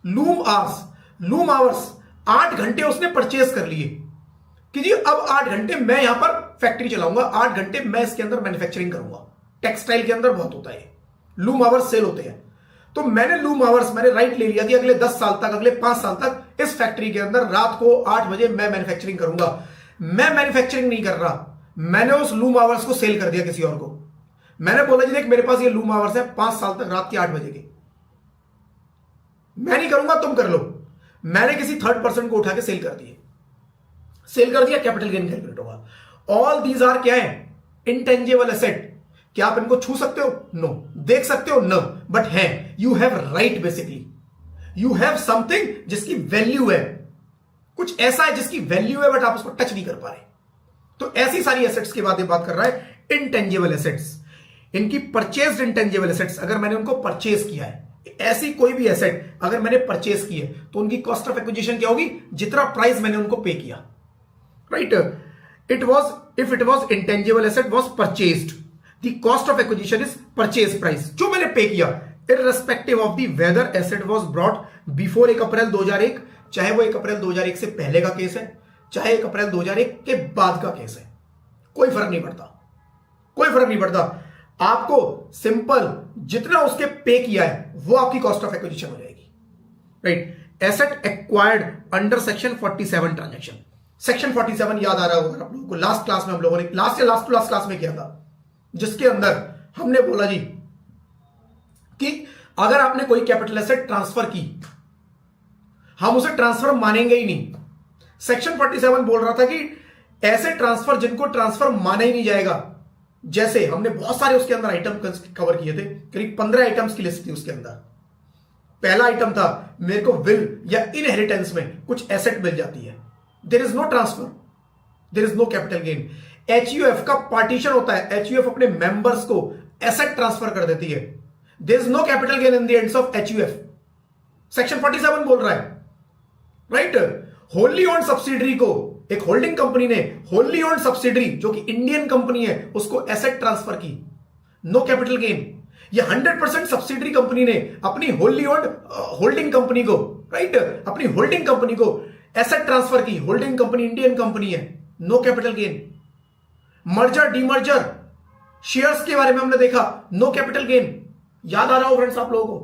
लूम आवर्स 8 घंटे उसने परचेज कर लिए कि जी अब 8 घंटे मैं यहां पर फैक्ट्री चलाऊंगा, 8 घंटे मैं इसके अंदर मैन्युफैक्चरिंग करूंगा। टेक्सटाइल के अंदर बहुत होता है, लूम आवर्स सेल होते हैं। तो मैंने लूम आवर्स मैंने राइट ले लिया कि अगले 10 साल तक, अगले 5 साल तक इस फैक्ट्री के अंदर रात को 8 बजे मैं मैन्युफैक्चरिंग करूंगा। मैं मैन्युफैक्चरिंग नहीं कर रहा, मैंने उस लूम आवर्स को सेल कर दिया किसी और को। मैंने बोला जी देख मेरे पास ये लूम आवर्स है 5 साल तक रात के 8 बजे के, मैं नहीं करूंगा तुम कर लो। मैंने किसी थर्ड पर्सन को उठा के सेल कर दिए, सेल कर दिया, कैपिटल गेन कैलकुलेट होगा। ऑल दीज आर क्या है? Intangible asset. क्या आप इनको छू सकते हो? नो। देख सकते हो? नो। बट है, you have right, basically you have something जिसकी वैल्यू है, कुछ ऐसा है जिसकी वैल्यू है बट आप उसको टच नहीं कर पा रहे। तो ऐसी सारी एसेट्स की बात कर रहा है, इंटेंजिबल एसेट्स। इनकी परचेज्ड इंटेंजिबल एसेट्स, अगर मैंने उनको परचेज किया है, ऐसी कोई भी एसेट अगर मैंने परचेज की है तो उनकी कॉस्ट ऑफ एक्विजिशन क्या होगी? जितना प्राइस मैंने उनको पे किया, right. If it was intangible asset was purchased, the cost of acquisition is purchase price, जो मैंने पे किया, irrespective of the whether asset was brought before 1 अप्रैल 2001, चाहे वो 1 अप्रैल 2001 से पहले का केस है, चाहे 1 अप्रैल 2001 के बाद का केस है, कोई फर्क नहीं पड़ता, कोई फर्क नहीं पड़ता। आपको सिंपल जितना उसके पे किया है वो आपकी कॉस्ट ऑफ एक्विजिशन हो जाएगी, right. Asset acquired under section 47 transaction. Section 47 याद आ रहा होगा आप लोगों को, लास्ट क्लास में हम लोगों ने लास्ट क्लास में किया था, जिसके अंदर हमने बोला जी कि अगर आपने कोई कैपिटल एसेट ट्रांसफर की, हम उसे ट्रांसफर मानेंगे ही नहीं। सेक्शन 47 बोल रहा था कि ऐसे ट्रांसफर जिनको ट्रांसफर माना ही नहीं जाएगा, जैसे हमने बहुत सारे उसके अंदर आइटम कवर किए थे, करीब 15 आइटम्स की लिस्ट थी उसके अंदर। पहला आइटम था मेरे को विल या इनहेरिटेंस में कुछ एसेट मिल जाती है, there is no transfer, there is no capital gain. HUF का पार्टीशन होता है, एचयूएफ अपने मेंबर्स को एसेट ट्रांसफर कर देती है, there is no capital gain in the ends of HUF. Section 47 बोल रहा है, राइट। होल्ली ओन्ड सब्सिडरी को एक होल्डिंग कंपनी ने होल्ली ओन्ड सब्सिडरी जो कि इंडियन कंपनी है उसको एसेट ट्रांसफर की, नो कैपिटल गेन। ये 100% सब्सिडरी कंपनी ने अपनी होल्ली ओन्ड होल्डिंग कंपनी को, राइट, अपनी होल्डिंग कंपनी को एसेट ट्रांसफर की, होल्डिंग कंपनी इंडियन कंपनी है, no capital gain. Merger demerger shares के बारे में हमने देखा, नो कैपिटल गेन। याद आ रहा हो फ्रेंड्स आप लोगों को?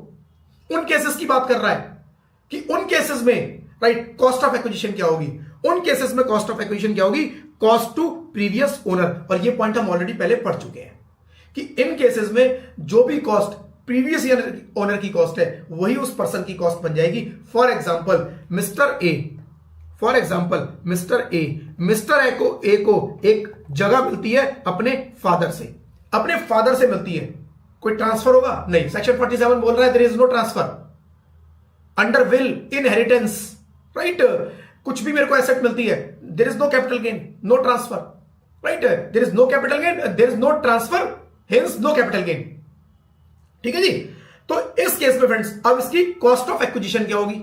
उन केसेस की बात कर रहा है कि उन केसेस में, राइट, कॉस्ट ऑफ एक्विजिशन क्या होगी, उन केसेस में कॉस्ट ऑफ एक्विजिशन क्या होगी? Cost to previous owner. और ये पॉइंट हम ऑलरेडी पहले पढ़ चुके हैं कि इन केसेस में जो भी कॉस्ट प्रीवियस ओनर की कॉस्ट है वही उस पर्सन की कॉस्ट बन जाएगी। फॉर एग्जांपल मिस्टर ए को एक जगह मिलती है अपने फादर से मिलती है, कोई ट्रांसफर होगा? नहीं। सेक्शन 47 बोल रहा है there is no transfer under will inheritance, right. कुछ भी मेरे को एसेट मिलती है, there is no capital gain, no transfer, right. There is no capital gain, there is no transfer, hence no capital gain. ठीक है जी। तो इस केस में फ्रेंड्स अब इसकी कॉस्ट ऑफ एक्विजिशन क्या होगी?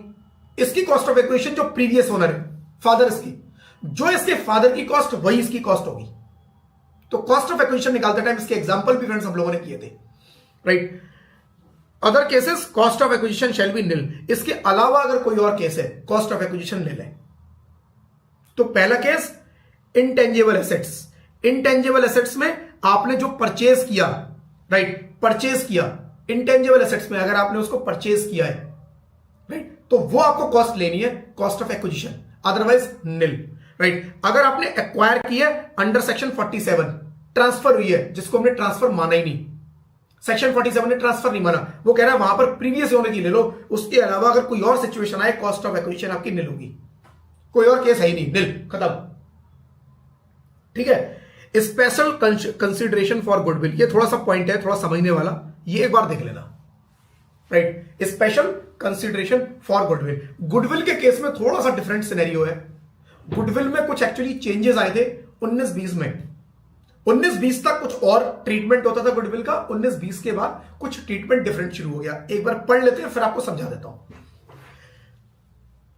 इसकी कॉस्ट ऑफ एक्विजिशन जो प्रीवियस ओनर है, फादर, इसकी जो इसके फादर की कॉस्ट वही इसकी कॉस्ट होगी। तो कॉस्ट ऑफ एक्विजिशन निकालते टाइम इसके एग्जांपल भी फ्रेंड्स हम लोगों ने किए थे, right. Other cases cost of acquisition shall be nil. इसके अलावा अगर कोई और केस है कॉस्ट ऑफ एक्विजिशन ले लें। तो पहला case intangible assets. Intangible assets में आपने जो परचेज किया, राइट, परचेज किया इंटेंजिबल एसेट्स में, अगर आपने उसको परचेज किया है, राइट, तो वो आपको कॉस्ट लेनी है, cost of acquisition, otherwise nil, right. अगर आपने एक्वायर किया अंडर सेक्शन 47, ट्रांसफर हुई है जिसको हमने ट्रांसफर माना ही नहीं, सेक्शन 47 ने ट्रांसफर नहीं माना, वो कह रहा है वहां पर प्रीवियस ओनर की ले लो, उसके अलावा अगर कोई और सिचुएशन आए कॉस्ट ऑफ एक्विजिशन आपकी निल होगी, कोई और केस है ही नहीं, निल, खत्म। ठीक है। स्पेशल कंसिडरेशन फॉर गुडविल, ये थोड़ा सा पॉइंट है, थोड़ा समझने वाला, ये एक बार देख लेना, right. Special consideration for goodwill, goodwill के केस में थोड़ा सा डिफरेंट सिनेरियो है। गुडविल में कुछ एक्चुअली चेंजेस आए थे 19-20 में। 19-20 तक कुछ और ट्रीटमेंट होता था गुडविल का, 19-20 के बाद कुछ ट्रीटमेंट डिफरेंट शुरू हो गया। एक बार पढ़ लेते हैं फिर आपको समझा देता हूं।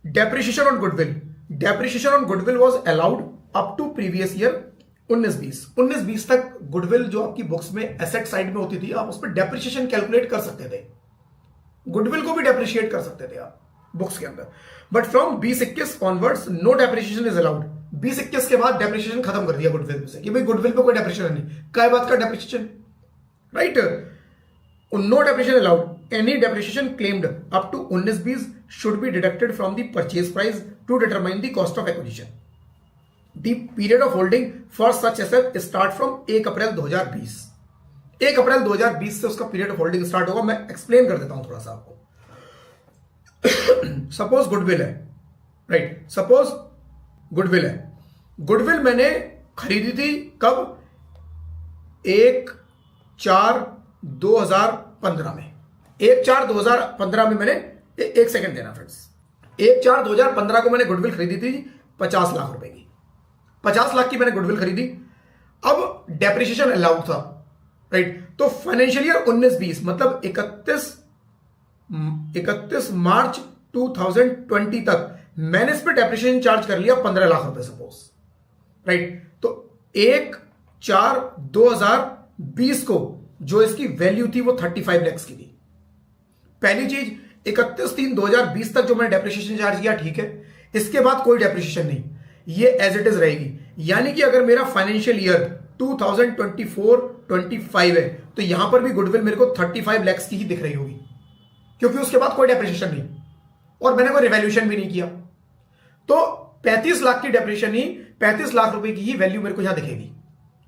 Depreciation on goodwill, depreciation on goodwill was allowed up to previous year 19-20 तक गुडविल जो आपकी बुक्स में एसेट साइड में होती थी, आप उस पर डेप्रिसिएशन कैलकुलेट कर सकते थे, गुडविल को भी डेप्रिशिएट कर सकते थे आप बुक्स के अंदर। But from 20-21 onwards no depreciation is allowed. 20-21 के बाद डेप्रिसिएशन खत्म कर दिया गुडविल से कि भाई गुडविल पे कोई डेप्रिसिएशन नहीं, काय बात का depreciation, right. No depreciation allowed, any depreciation claimed up to 19-20 should be deducted from the purchase price to determine the cost of acquisition. The period of holding for such asset start from 1 April 2020। 1 April 2020 से उसका पीरियड ऑफ होल्डिंग स्टार्ट होगा। मैं एक्सप्लेन कर देता हूं थोड़ा सा आपको। सपोज गुडविल है, राइट, सपोज गुडविल है, गुडविल मैंने खरीदी थी कब, 1/4/2015 में। 1/4/2015 में मैंने, एक सेकंड देना फ्रेंड्स, 1/4/2015 को मैंने गुडविल खरीदी थी 50 लाख रुपए की, 50 लाख की मैंने गुडविल खरीदी। अब डेप्रिसिएशन अलाउड था, राइट। तो फाइनेंशियल ईयर 19-20 मतलब 31 मार्च 2020 तक मैंने इस पर डेप्रिसिएशन चार्ज कर लिया 15 लाख रुपए सपोज, राइट। तो 1/4/2020 को जो इसकी वैल्यू थी वो 35 लाख की थी। पहली चीज, 31/3/2020 तक जो मैंने डेप्रिसिएशन चार्ज किया, ठीक है, इसके बाद कोई डेप्रिसिएशन नहीं, ये एज इट इज रहेगी। यानी कि अगर मेरा फाइनेंशियल ईयर 2024-25 है तो यहां पर भी गुडविल मेरे को 35 लाख की ही दिख रही होगी, क्योंकि उसके बाद कोई डेप्रिसिएशन नहीं और मैंने कोई रिवैल्यूएशन भी नहीं किया। तो 35 लाख की डेप्रिसिएशन ही, 35 लाख रुपए की ही वैल्यू मेरे को यहां दिखेगी,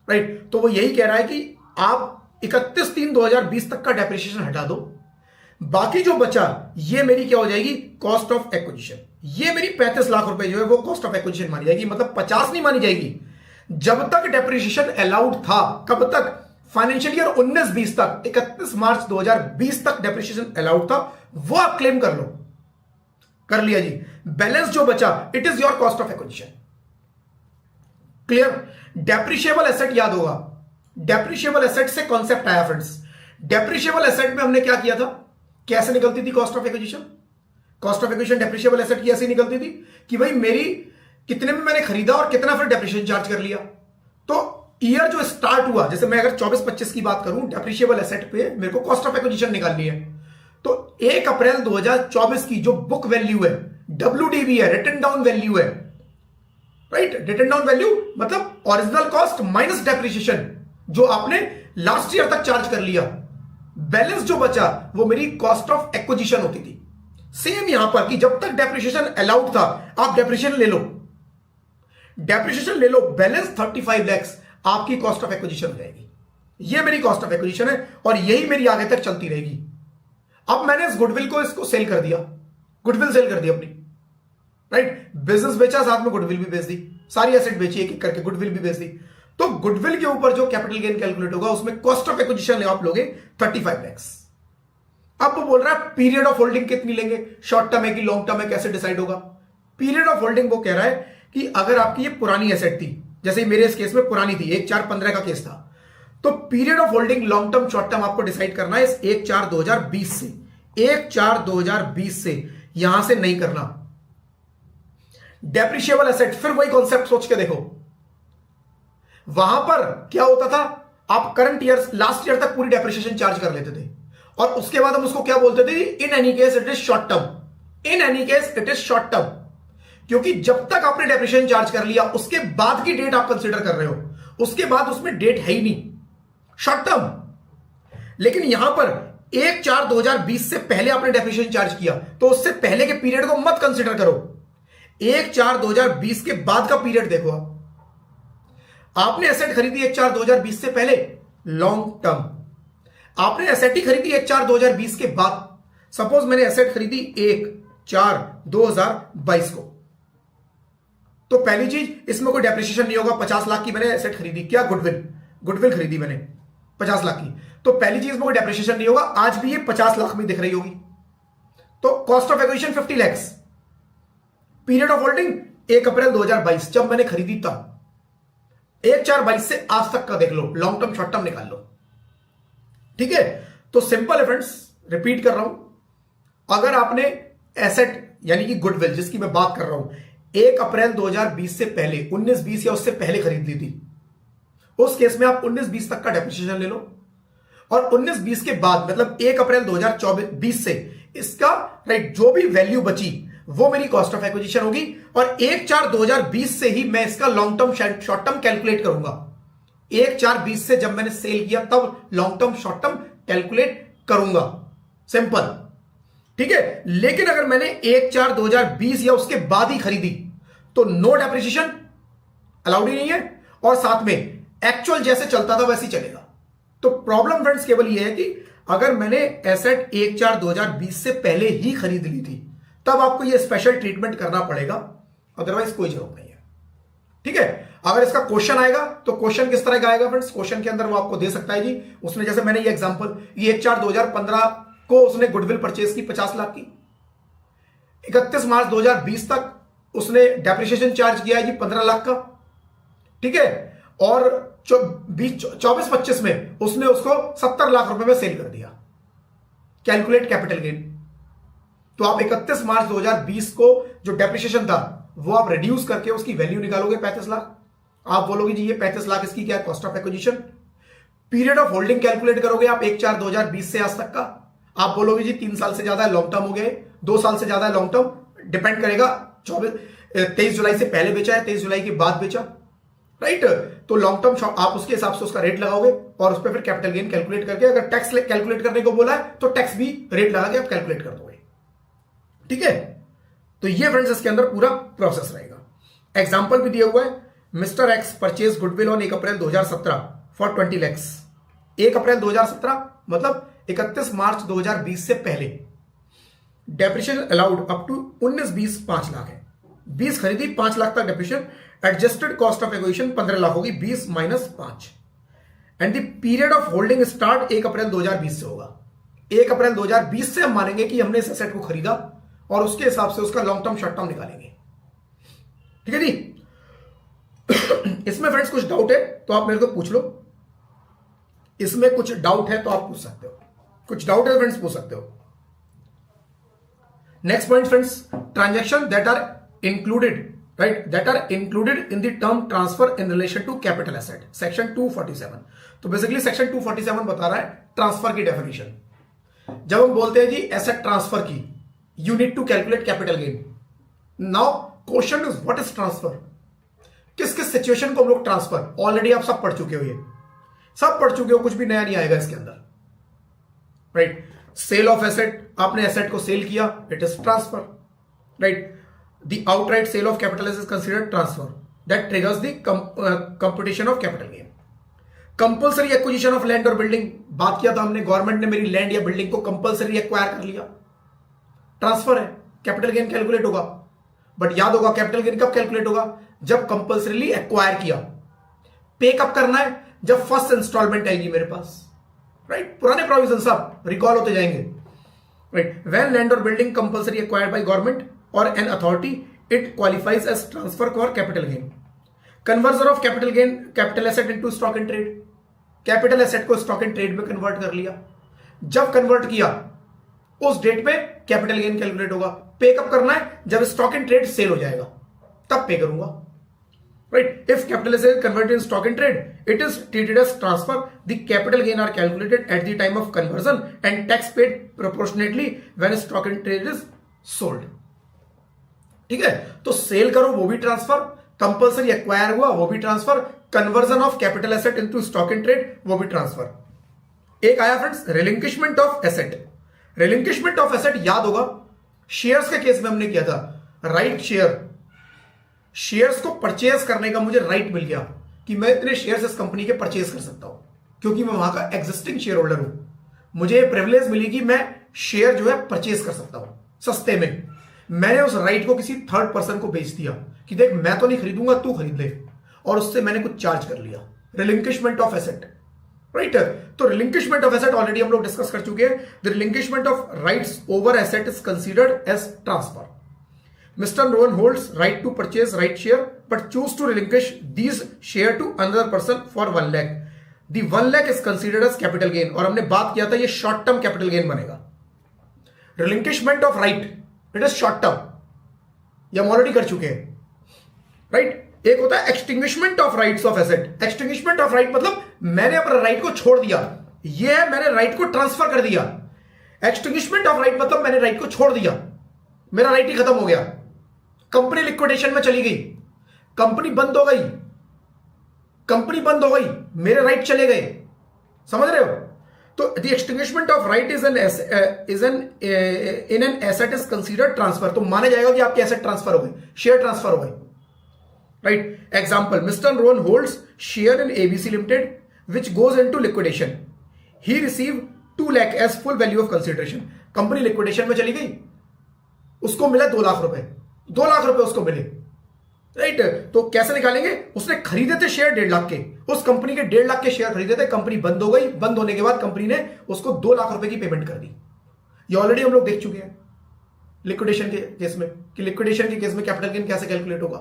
राइट। तो वो यही कह रहा है कि आप 31/3/2020 तक का डेप्रिसिएशन हटा दो, बाकी जो बचा ये मेरी क्या हो जाएगी, कॉस्ट ऑफ एक्विजिशन। ये मेरी 35 लाख रुपए जो है वो कॉस्ट ऑफ एक्विजिशन मानी जाएगी, मतलब 50 नहीं मानी जाएगी। जब तक डेप्रिसिएशन अलाउड था, कब तक, फाइनेंशियल ईयर 19-20 तक, 31 मार्च 2020 तक डेप्रिसिएशन अलाउड था, वो आप क्लेम कर लो, कर लिया जी। बैलेंस जो बचा, it is your cost of acquisition. Clear. Depreciable asset याद होगा, डेप्रिशिएबल एसेट से कॉन्सेप्ट आया फ्रेंड्स। डेप्रिशिएबल एसेट में हमने क्या किया था, कैसे निकलती थी cost of acquisition, cost of acquisition depreciable asset की ऐसी निकलती थी कि भाई मेरी कितने में मैंने खरीदा और कितना फिर डेप्रिसिएशन चार्ज कर लिया। तो ईयर जो स्टार्ट हुआ, जैसे मैं अगर 24-25 की बात करूं, डेप्रिशिएबल एसेट पे मेरे को कॉस्ट ऑफ एक्विजिशन निकालनी है, तो 1 अप्रैल 2024 की जो बुक वैल्यू है, WDV है, रिटन डाउन वैल्यू है, राइट। रिटन डाउन वैल्यू मतलब ओरिजिनल कॉस्ट माइनस डेप्रिसिएशन जो आपने लास्ट ईयर तक चार्ज कर लिया। बैलेंस जो बचा वो मेरी कॉस्ट ऑफ एक्विजिशन होती थी। सेम यहां पर कि जब तक डेप्रिसिएशन अलाउड था आप डेप्रिसिएशन ले लो, डेप्रिसिएशन ले लो, बैलेंस 35 लाख आपकी कॉस्ट ऑफ एक्विजिशन हो जाएगी। ये मेरी कॉस्ट ऑफ एक्विजिशन है और यही मेरी आगे तक चलती रहेगी। अब मैंने इस गुडविल को इसको सेल कर दिया, गुडविल सेल कर दी अपनी, राइट। बिजनेस बेचा, साथ में गुडविल भी बेच दी, सारी एसेट बेची एक एक करके, गुडविल भी बेच दी। तो गुडविल के ऊपर जो कैपिटल गेन कैलकुलेट होगा उसमें कॉस्ट ऑफ एक्विजिशन आप लोगे 35 लाख। अब वो बोल रहा है पीरियड ऑफ होल्डिंग कितनी लेंगे, शॉर्ट टर्म है कि लॉन्ग टर्म है, कैसे डिसाइड होगा। पीरियड ऑफ होल्डिंग वो कह रहा है कि अगर आपकी ये पुरानी एसेट थी, जैसे मेरे इस केस में पुरानी थी, 1/4/15 का केस था, तो period of holding long term short term आपको डिसाइड करना है इस 1/4/2020 से, 1/4/2020 से, यहां से नहीं करना। डेप्रिशिएबल एसेट, फिर वही कॉन्सेप्ट सोच के देखो, वहां पर क्या होता था, आप करंट ईयर, लास्ट ईयर तक पूरी डेप्रिसिएशन चार्ज कर लेते थे और उसके बाद हम उसको क्या बोलते थे, in any case it is short term, in any case it is short term, क्योंकि जब तक आपने डेप्रिसिएशन चार्ज कर लिया उसके बाद की डेट आप कंसीडर कर रहे हो, उसके बाद उसमें डेट है ही नहीं, शॉर्ट टर्म। लेकिन यहां पर 1/4/2020 से पहले आपने डेप्रिसिएशन चार्ज किया तो उससे पहले के पीरियड को मत कंसीडर करो, 1/4/2020 के बाद का पीरियड देखो। आपने एसेट खरीदी 1/4/2020 से पहले, लॉन्ग टर्म। आपने एसेट ही खरीदी 1/4/2020 के बाद, सपोज मैंने एसेट खरीदी 1/4/2022 को, तो पहली चीज इसमें कोई डेप्रिसिएशन नहीं होगा। 50 लाख की मैंने एसेट खरीदी, क्या, गुडविल खरीदी मैंने 50 लाख की, तो पहली चीज में कोई डेप्रिसिएशन नहीं होगा। आज भी ये 50 लाख में दिख रही होगी। तो cost of acquisition 50 lakh. Period of holding 1 अप्रैल 2022 जब मैंने खरीदी तब, 1/4/22 से आज तक का देख लो, लॉन्ग टर्म शॉर्ट टर्म निकाल लो, ठीक है। तो सिंपल है फ्रेंड्स, रिपीट कर रहा हूं, अगर आपने एसेट यानी कि गुडविल जिसकी मैं बात कर रहा हूं 1 अप्रैल 2020 से पहले 19-20 या उससे पहले खरीद ली थी, उस केस में आप 19-20 तक का डेप्रिसिएशन ले लो, और 19-20 के बाद मतलब 1 अप्रैल 2024-20 से इसका राइट जो भी वैल्यू बची वो मेरी कॉस्ट ऑफ एक्विजिशन होगी, और 1/4/2020 से ही मैं इसका long term short term calculate करूंगा। 1/4/20 से जब मैंने सेल किया तब long term short term calculate करूंगा, सिंपल, ठीक है। लेकिन अगर मैंने 1/4/2020 या उसके बाद ही खरीदी तो नो डेप्रिसिएशन अलाउड ही नहीं है, और साथ में एक्चुअल जैसे चलता था वैसे ही चलेगा। तो प्रॉब्लम फ्रेंड्स केवल यह है कि अगर मैंने एसेट 1/4/2020 से पहले ही खरीद ली थी तब आपको यह स्पेशल ट्रीटमेंट करना पड़ेगा, अदरवाइज कोई जरूरत नहीं है, ठीक है। अगर इसका क्वेश्चन आएगा तो क्वेश्चन किस तरह का आएगा फ्रेंड्स, क्वेश्चन के अंदर वो आपको दे सकता है जी, उसने जैसे मैंने ये एग्जांपल, ये 1/4/2015 को उसने गुडविल परचेज की 50 लाख की, 31 मार्च 2020 तक उसने डेप्रिसिएशन चार्ज किया है जी 15 लाख का, ठीक है, और 24-25 में उसने उसको 70 लाख रुपए में सेल कर दिया, कैलकुलेट कैपिटल गेन। तो आप 31 मार्च 2020 को जो डेप्रिसिएशन था वो आप रिड्यूस करके उसकी वैल्यू निकालोगे 35 लाख, आप बोलोगे जी ये 35 लाख इसकी क्या है, cost of acquisition. Period of holding calculate करोगे आप 1/4/2020 से आज तक का, आप बोलोगे जी 3 साल से ज्यादा है, लॉन्ग टर्म हो गए, 2 साल से ज्यादा है लॉन्ग टर्म, डिपेंड करेगा, 23 जुलाई से पहले बेचा है, 23 जुलाई के बाद बेचा, राइट। तो लॉन्ग टर्म आप उसके हिसाब से उसका रेट लगाओगे और उस पर फिर कैपिटल गेन कैलकुलेट करके, अगर टैक्स कैलकुलेट करने को बोला है तो टैक्स भी रेट लगा के आप कैलकुलेट कर दोगे, ठीक है। तो ये फ्रेंड्स इसके अंदर पूरा प्रोसेस रहेगा। एग्जांपल भी दिया हुआ है, mister X purchase goodwill on 1 April 2017 for 20 lakhs। 1 April 2017 मतलब 31 मार्च 2020 से पहले depreciation allowed up to 19-20 5 lakh है, 20 खरीदी 5 लाख तक depreciation, adjusted cost of acquisition 15 lakh होगी, 20 minus 5, and the period of holding start 1 April 2020 से होगा। 1 अप्रैल 2020 से हम मानेंगे कि हमने इस एसेट को खरीदा और उसके हिसाब से उसका लॉन्ग टर्म शॉर्ट टर्म निकालेंगे, ठीक है जी। इसमें फ्रेंड्स कुछ डाउट है तो आप मेरे को पूछ लो, इसमें कुछ डाउट है तो आप पूछ सकते हो, कुछ डाउट है फ्रेंड्स पूछ सकते हो। Next point friends, transaction that are included, right, that are included in the term transfer in relation to capital asset, section 247। तो बेसिकली सेक्शन 247 बता रहा है ट्रांसफर की डेफिनेशन। जब हम बोलते हैं जी एसेट ट्रांसफर की, you need to calculate capital gain. Now question is what is transfer? किस किस सिचुएशन को हम लोग ट्रांसफर, ऑलरेडी आप सब पढ़ चुके हो, ये सब पढ़ चुके हो, कुछ भी नया नहीं आएगा इसके अंदर, राइट। सेल ऑफ एसेट, आपने एसेट को सेल किया, it is transfer, right. The outright sale of capital is considered transfer that triggers the computation of capital gain. Compulsory acquisition of land और बिल्डिंग, बात किया था हमने, गवर्नमेंट ने मेरी लैंड या बिल्डिंग को कंपल्सरी एक्वायर कर लिया, ट्रांसफर है, कैपिटल गेन कैलकुलेट होगा। बट याद होगा कैपिटल गेन कब कैलकुलेट होगा, जब कंपल्सरीली एक्वायर किया। पे कब करना है, जब फर्स्ट इंस्टॉलमेंट आएगी मेरे पास, राइट। पुराने प्रोविजन सब रिकॉल होते जाएंगे, राइट। व्हेन लैंड और building compulsory acquired by government और an authority, it qualifies as transfer for capital gain. Conversion of capital gain, capital asset into stock in trade, capital asset को स्टॉक इन ट्रेड में कन्वर्ट कर लिया, जब कन्वर्ट किया उस डेट पे कैपिटल गेन कैलकुलेट होगा। पे कब करना है, जब स्टॉक इन ट्रेड सेल हो जाएगा तब पे करूंगा, right. If capital is converted in stock in trade, it is treated as transfer, the capital gain are calculated at the time of conversion and tax paid proportionately when stock in trade is sold, ठीक है। तो सेल करो वो भी ट्रांसफर, कंपल्सरी एक्वायर हुआ वो भी transfer, conversion of capital asset into stock in trade वो भी ट्रांसफर। एक आया friends relinquishment of asset. Relinquishment of asset याद होगा, शेयर्स के केस में हमने किया था, राइट शेयर, शेयर्स को परचेज करने का मुझे राइट मिल गया कि मैं इतने शेयर्स इस कंपनी के परचेज कर सकता हूं क्योंकि मैं वहां का एग्जिस्टिंग शेयर होल्डर हूं, मुझे प्रिविलेज मिली कि मैं शेयर जो है परचेज कर सकता हूं सस्ते में। मैंने उस राइट को किसी थर्ड पर्सन को बेच दिया कि देख मैं तो नहीं खरीदूंगा, तू खरीद ले, और उससे मैंने कुछ चार्ज कर लिया, रिलिंक्विशमेंट ऑफ एसेट, राइट। तो रिलिंक्विशमेंट ऑफ एसेट ऑलरेडी हम लोग डिस्कस कर चुके हैं। The relinquishment of rights over asset is considered as transfer. Mister Rohan holds right to purchase right share but choose to relinquish these share to another person for 1 lakh. The 1 lakh is considered as capital gain, और हमने बात किया था ये शॉर्ट टर्म कैपिटल गेन बनेगा। Relinquishment of right, it is short term, ये हम ऑलरेडी कर चुके हैं, राइट। एक होता है extinguishment of rights of asset. Extinguishment of right मतलब मैंने अपना राइट को छोड़ दिया, ये है मैंने राइट को ट्रांसफर कर दिया। एक्सटिंग्विशमेंट ऑफ राइट मतलब मैंने राइट को छोड़ दिया, मेरा राइट ही खत्म हो गया, कंपनी लिक्विडेशन में चली गई, कंपनी बंद हो गई, कंपनी बंद हो गई, मेरे राइट चले गए, समझ रहे हो। तो the extinguishment of right is in an asset is considered transfer. तो माना जाएगा कि आपके एसेट ट्रांसफर हो गए, शेयर ट्रांसफर हो गए, right. Example, mister Rohan holds share in ABC limited which goes into liquidation, he receive 2 lakh as full value of consideration. Company liquidation में चली गई, उसको मिला 2 लाख रुपए, 2 लाख रुपए उसको मिले, राइट। तो कैसे निकालेंगे, उसने खरीदे थे शेयर 1.5 लाख के, उस कंपनी के 1.5 लाख के शेयर खरीदे थे, कंपनी बंद हो गई, बंद होने के बाद कंपनी ने उसको 2 लाख रुपए की पेमेंट कर दी। ये ऑलरेडी हम लोग देख चुके हैं लिक्विडेशन के केस में, कि लिक्विडेशन के केस में कैपिटल गेन कैसे कैलकुलेट होगा,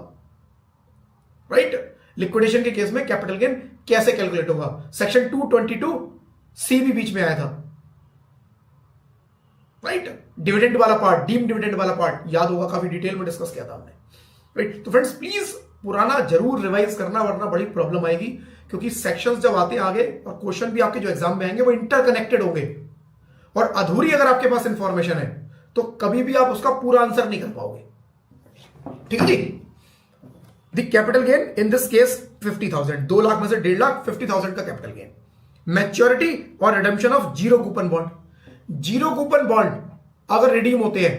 राइट। लिक्विडेशन के केस में कैपिटल गेन कैसे कैलकुलेट होगा, सेक्शन 222C भी बीच में आया था, राइट। डिविडेंड वाला पार्ट, डीम डिविडेंड वाला पार्ट याद होगा, काफी डिटेल में डिस्कस किया था हमने, राइट। तो फ्रेंड्स प्लीज पुराना जरूर रिवाइज करना, वरना बड़ी प्रॉब्लम आएगी, क्योंकि सेक्शंस जब आते हैं आगे और क्वेश्चन भी आपके जो एग्जाम में आएंगे वो इंटरकनेक्टेड होंगे, और अधूरी अगर आपके पास इंफॉर्मेशन है तो कभी भी आप उसका पूरा आंसर नहीं कर पाओगे, ठीक है जी। The capital gain in this case 50,000, 2 lakh में से 1.5 लाख, 50,000 का कैपिटल गेन। मैच्योरिटी और redemption of zero coupon bond, zero coupon bond अगर रिडीम होते हैं,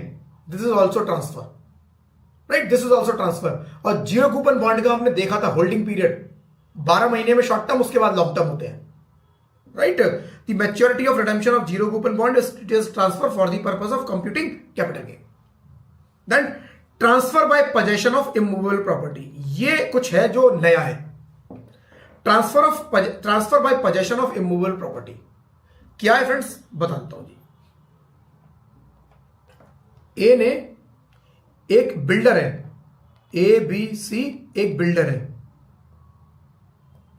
this is also transfer, right, this is also transfer. और जीरो कूपन बॉन्ड का हमने देखा था होल्डिंग पीरियड 12 महीने में शॉर्ट टर्म, उसके बाद लॉन्ग टर्म होते हैं, right. The maturity of redemption of zero coupon bond is transfer for the purpose of computing capital gain. Then transfer by possession of immovable property, ये कुछ है जो नया है। Transfer by possession of immovable property क्या है फ्रेंड्स, बताता हूं जी। ए ने, एक बिल्डर है, ABC एक बिल्डर है,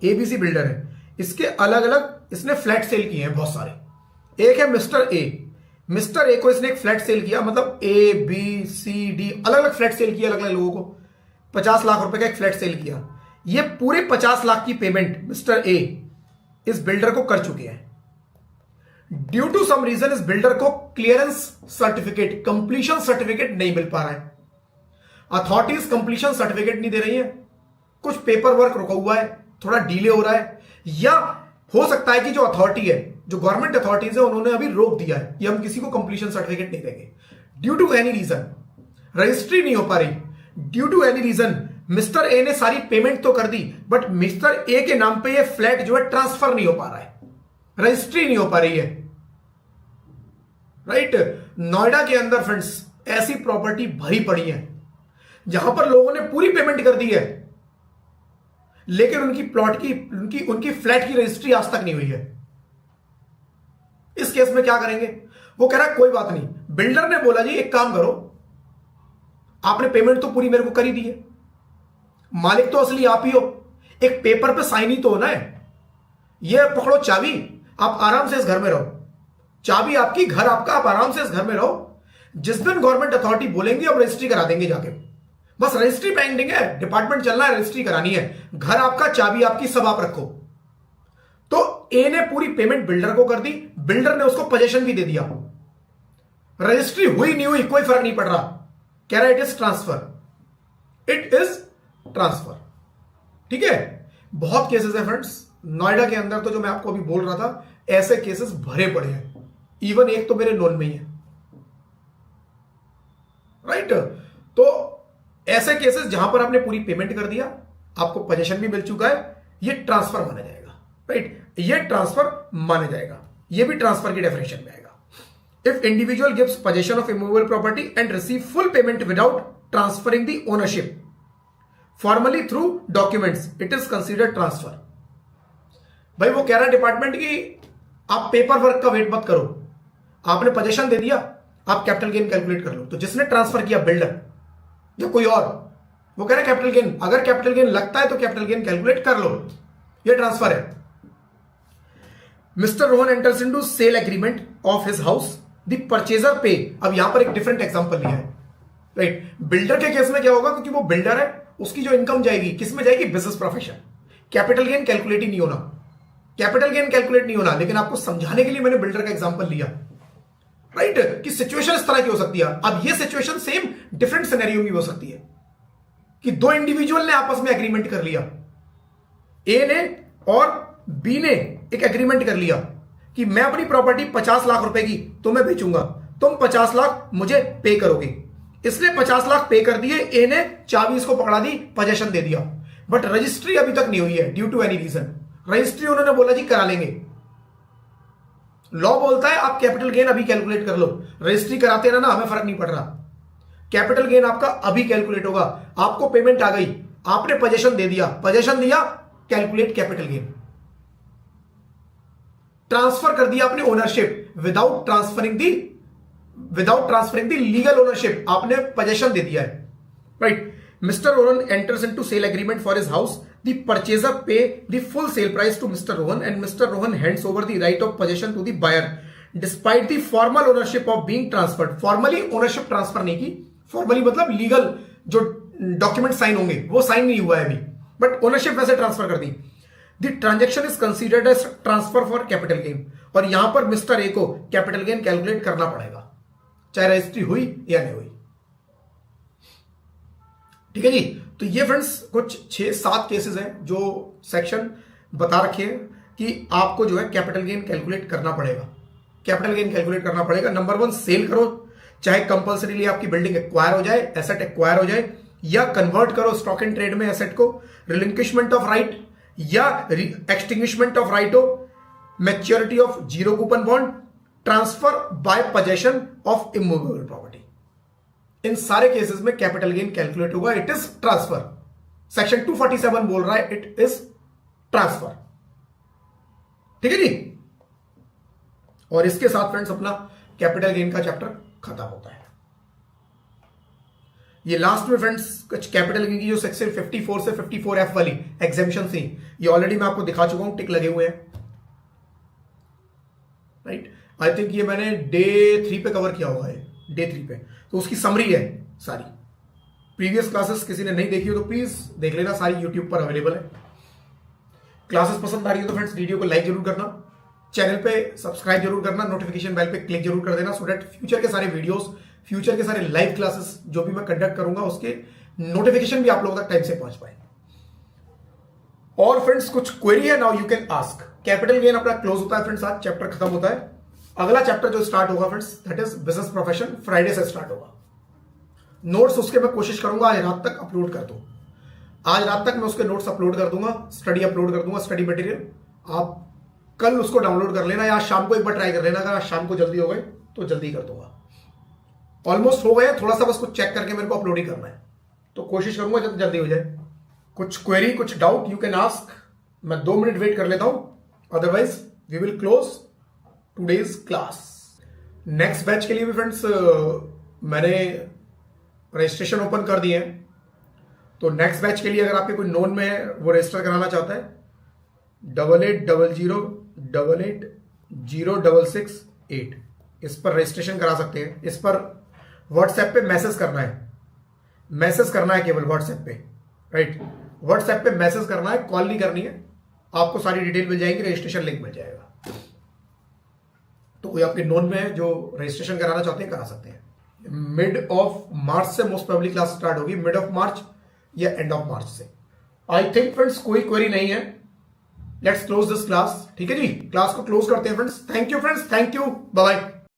ABC बिल्डर है, इसके अलग अलग इसने फ्लैट सेल किए हैं बहुत सारे। एक है मिस्टर ए को इसने एक फ्लैट सेल किया, मतलब ABCD अलग अलग फ्लैट सेल किया अलग अलग लोगों को, 50 लाख रुपए का एक फ्लैट सेल किया। ये पूरे 50 लाख की पेमेंट मिस्टर ए इस बिल्डर को कर चुके हैं। ड्यू टू सम रीजन इस बिल्डर को क्लियरेंस सर्टिफिकेट, कंप्लीशन सर्टिफिकेट नहीं मिल पा रहा है, अथॉरिटीज कंप्लीशन सर्टिफिकेट नहीं दे रही है, कुछ पेपर वर्क रुका हुआ है, थोड़ा डिले हो रहा है, या हो सकता है कि जो अथॉरिटी है, जो गवर्नमेंट अथॉरिटीज है, उन्होंने अभी रोक दिया है कि हम किसी को कंप्लीशन सर्टिफिकेट नहीं देंगे। Due to any reason registry नहीं हो पा रही, due to any reason mister A ने सारी पेमेंट तो कर दी, बट मिस्टर ए के नाम पे ये फ्लैट जो है ट्रांसफर नहीं हो पा रहा है, रजिस्ट्री नहीं हो पा रही है, राइट। नोएडा के अंदर फ्रेंड्स ऐसी प्रॉपर्टी भरी पड़ी है जहां पर लोगों ने पूरी पेमेंट कर दी है, लेकिन उनकी प्लॉट की, उनकी फ्लैट की रजिस्ट्री आज तक नहीं हुई है। इस केस में क्या करेंगे, वो कह रहा है कोई बात नहीं, बिल्डर ने बोला जी एक काम करो, आपने पेमेंट तो पूरी मेरे को कर ही दी है, मालिक तो असली आप ही हो, एक पेपर पे साइन ही तो होना है, ये पकड़ो चाबी, आप आराम से इस घर में रहो, चाबी आपकी, घर आपका, आप आराम से इस घर में रहो, जिस दिन गवर्नमेंट अथॉरिटी बोलेंगे हम रजिस्ट्री करा देंगे जाके, बस रजिस्ट्री पेंडिंग है, डिपार्टमेंट चलना है, रजिस्ट्री करानी है, घर आपका, चाबी आपकी, सब आप रखो। तो ए ने पूरी पेमेंट बिल्डर को कर दी, बिल्डर ने उसको पोजेशन भी दे दिया, रजिस्ट्री हुई नहीं हुई कोई फर्क नहीं पड़ रहा, कह रहा है it is transfer, it is transfer, ठीक है। बहुत केसेस है फ्रेंड्स नोएडा के अंदर, तो जो मैं आपको अभी बोल रहा था ऐसे केसेस भरे पड़े हैं, इवन एक तो मेरे नोन में ही है, राइट। तो ऐसे केसेस जहां पर आपने पूरी पेमेंट कर दिया, आपको पोजेशन भी मिल चुका है, ये ट्रांसफर माना जाएगा, राइट, ये ट्रांसफर माना जाएगा, ये भी ट्रांसफर की डेफिनेशन में आएगा। If individual gives possession of immovable property and receive full payment without transferring the ownership formally through documents, it is considered transfer. भाई वो कह रहा है डिपार्टमेंट की आप पेपर वर्क का वेट मत करो, आपने पोजेशन दे दिया, आप कैपिटल गेन कैलकुलेट कर लो। तो जिसने ट्रांसफर किया, बिल्डर या कोई और, वो कह रहा है कैपिटल गेन, अगर कैपिटल गेन लगता है तो कैपिटल गेन कैलकुलेट कर लो, ये ट्रांसफर है। Mister Rohan enters into sale agreement of his house, the purchaser पे, अब यहां पर एक डिफरेंट एग्जांपल लिया है, राइट। बिल्डर के केस में क्या होगा, क्योंकि वो बिल्डर है, उसकी जो इनकम जाएगी किस में जाएगी? Business profession. Capital gain calculate ही नहीं होना, कैपिटल गेन कैलकुलेट नहीं होना, लेकिन आपको समझाने के लिए मैंने बिल्डर का एग्जांपल लिया, राइट? कि सिचुएशन इस तरह की हो सकती है। अब ये सिचुएशन सेम डिफरेंट सिनेरियो में हो सकती है कि दो इंडिविजुअल ने आपस में एग्रीमेंट कर लिया, ए ने और बी ने एक एग्रीमेंट कर लिया कि मैं अपनी प्रॉपर्टी 50 लाख रुपए की तुम्हें बेचूंगा, तुम 50 लाख मुझे पे करोगे। इसने 50 लाख पे कर दिए, ए ने चाबी इसको पकड़ा दी, पोजेशन दे दिया, बट रजिस्ट्री अभी तक नहीं हुई है due to any reason. Registry उन्होंने बोला जी करा लेंगे। लॉ बोलता है आप कैपिटल गेन अभी कैलकुलेट कर लो, रजिस्ट्री कराते ना हमें फर्क नहीं पड़ रहा, कैपिटल गेन आपका अभी कैलकुलेट होगा। आपको पेमेंट आ गई, आपने पोजेशन दे दिया, पोजेशन दिया, कैलकुलेट कैपिटल गेन। ट्रांसफर कर दिया आपने ownership without transferring the legal ownership, आपने पोजेशन दे दिया है, right? Mr. Rohan enters into sale agreement for his house. The purchaser pay the full sale price to Mr. Rohan and Mr. Rohan hands over the right of possession to the buyer despite the formal ownership of being transferred. Formally ownership transfer नहीं की, formally मतलब legal जो डॉक्यूमेंट साइन होंगे वो साइन नहीं हुआ है अभी, बट ओनरशिप वैसे ट्रांसफर कर दी। The transaction is considered as transfer for capital gain और यहां पर मिस्टर ए को कैपिटल गेन कैलकुलेट करना पड़ेगा, चाहे रजिस्ट्री हुई या नहीं हुई। ठीक है जी। तो ये फ्रेंड्स कुछ 6-7 केसेस हैं जो सेक्शन बता रखे हैं कि आपको जो है कैपिटल गेन कैलकुलेट करना पड़ेगा, कैपिटल गेन कैलकुलेट करना पड़ेगा। नंबर 1 सेल करो, चाहे कंपल्सरीली आपकी बिल्डिंग एक्वायर हो जाए, एसेट एक्वायर हो जाए, या कन्वर्ट करो स्टॉक एंड ट्रेड में एसेट को, रिलिंक्विशमेंट ऑफ राइट या एक्सटिंग्विशमेंट ऑफ राइट हो, maturity of zero coupon bond, transfer by possession of immovable property, इन सारे केसेस में कैपिटल गेन कैलकुलेट होगा। It is transfer. सेक्शन 247 बोल रहा है इट इज ट्रांसफर। ठीक है जी। और इसके साथ फ्रेंड्स अपना कैपिटल गेन का चैप्टर खत्म होता है। ये लास्ट में फ्रेंड्स कुछ कैपिटल गेन की जो सेक्शन 54 से 54F वाली एग्जेम्पशन थी, ये ऑलरेडी मैं आपको दिखा चुका हूं, टिक लगे हुए हैं, राइट? आई थिंक ये मैंने डे 3 पे कवर किया होगा, डे 3 पे, तो उसकी समरी है सारी। प्रीवियस क्लासेस किसी ने नहीं देखी हो तो प्लीज देख लेना, सारी यूट्यूब पर अवेलेबल है। क्लासेस पसंद आ रही है तो फ्रेंड्स वीडियो को लाइक जरूर करना, चैनल पे सब्सक्राइब जरूर करना, नोटिफिकेशन बेल पे क्लिक जरूर कर देना, सो दैट फ्यूचर के सारे वीडियोस, फ्यूचर के सारे लाइव क्लासेस जो भी मैं कंडक्ट करूंगा उसके नोटिफिकेशन भी आप लोगों तक टाइम से पहुंच पाए। और फ्रेंड्स कुछ क्वेरी है, now you can ask. Capital gain अपना क्लोज होता है फ्रेंड्स, आज चैप्टर खत्म होता है। अगला चैप्टर जो स्टार्ट होगा friends that is business profession, Friday से स्टार्ट होगा। नोट्स उसके मैं कोशिश करूंगा आज रात तक अपलोड कर दूं, आज रात तक मैं उसके नोट्स अपलोड कर दूंगा, स्टडी अपलोड कर दूंगा, स्टडी मटेरियल। आप कल उसको डाउनलोड कर लेना या आज शाम को एक बार ट्राई कर लेना, अगर आज शाम को जल्दी हो गए तो जल्दी कर दूंगा। ऑलमोस्ट हो गया, थोड़ा सा बस कुछ चेक करके मेरे को अपलोड ही करना है, तो कोशिश करूंगा जब जल्दी हो जाए। कुछ क्वेरी, कुछ डाउट यू कैन आस्क। मैं 2 मिनट वेट कर लेता हूं, otherwise we will close today's class. Next batch के लिए भी फ्रेंड्स मैंने रजिस्ट्रेशन ओपन कर दिए हैं, तो नेक्स्ट बैच के लिए अगर आपके कोई नोन में है वो रजिस्टर कराना चाहता है 8800880668, इस पर रजिस्ट्रेशन करा सकते हैं। इस पर व्हाट्सएप पे मैसेज करना है, मैसेज करना है केवल व्हाट्सएप पे, राइट? व्हाट्सएप पे मैसेज करना है, कॉल नहीं करनी है। आपको सारी डिटेल मिल जाएगी, रजिस्ट्रेशन लिंक मिल जाएगा। तो कोई आपके नोन में है जो रजिस्ट्रेशन कराना चाहते हैं, करा सकते हैं। मिड ऑफ मार्च से मोस्ट प्रोबेबली क्लास स्टार्ट होगी, मिड ऑफ मार्च या एंड ऑफ मार्च से। आई थिंक फ्रेंड्स कोई क्वेरी नहीं है, लेट्स क्लोज दिस क्लास। ठीक है जी, क्लास को क्लोज करते हैं friends. Thank you friends, thank you, bye bye.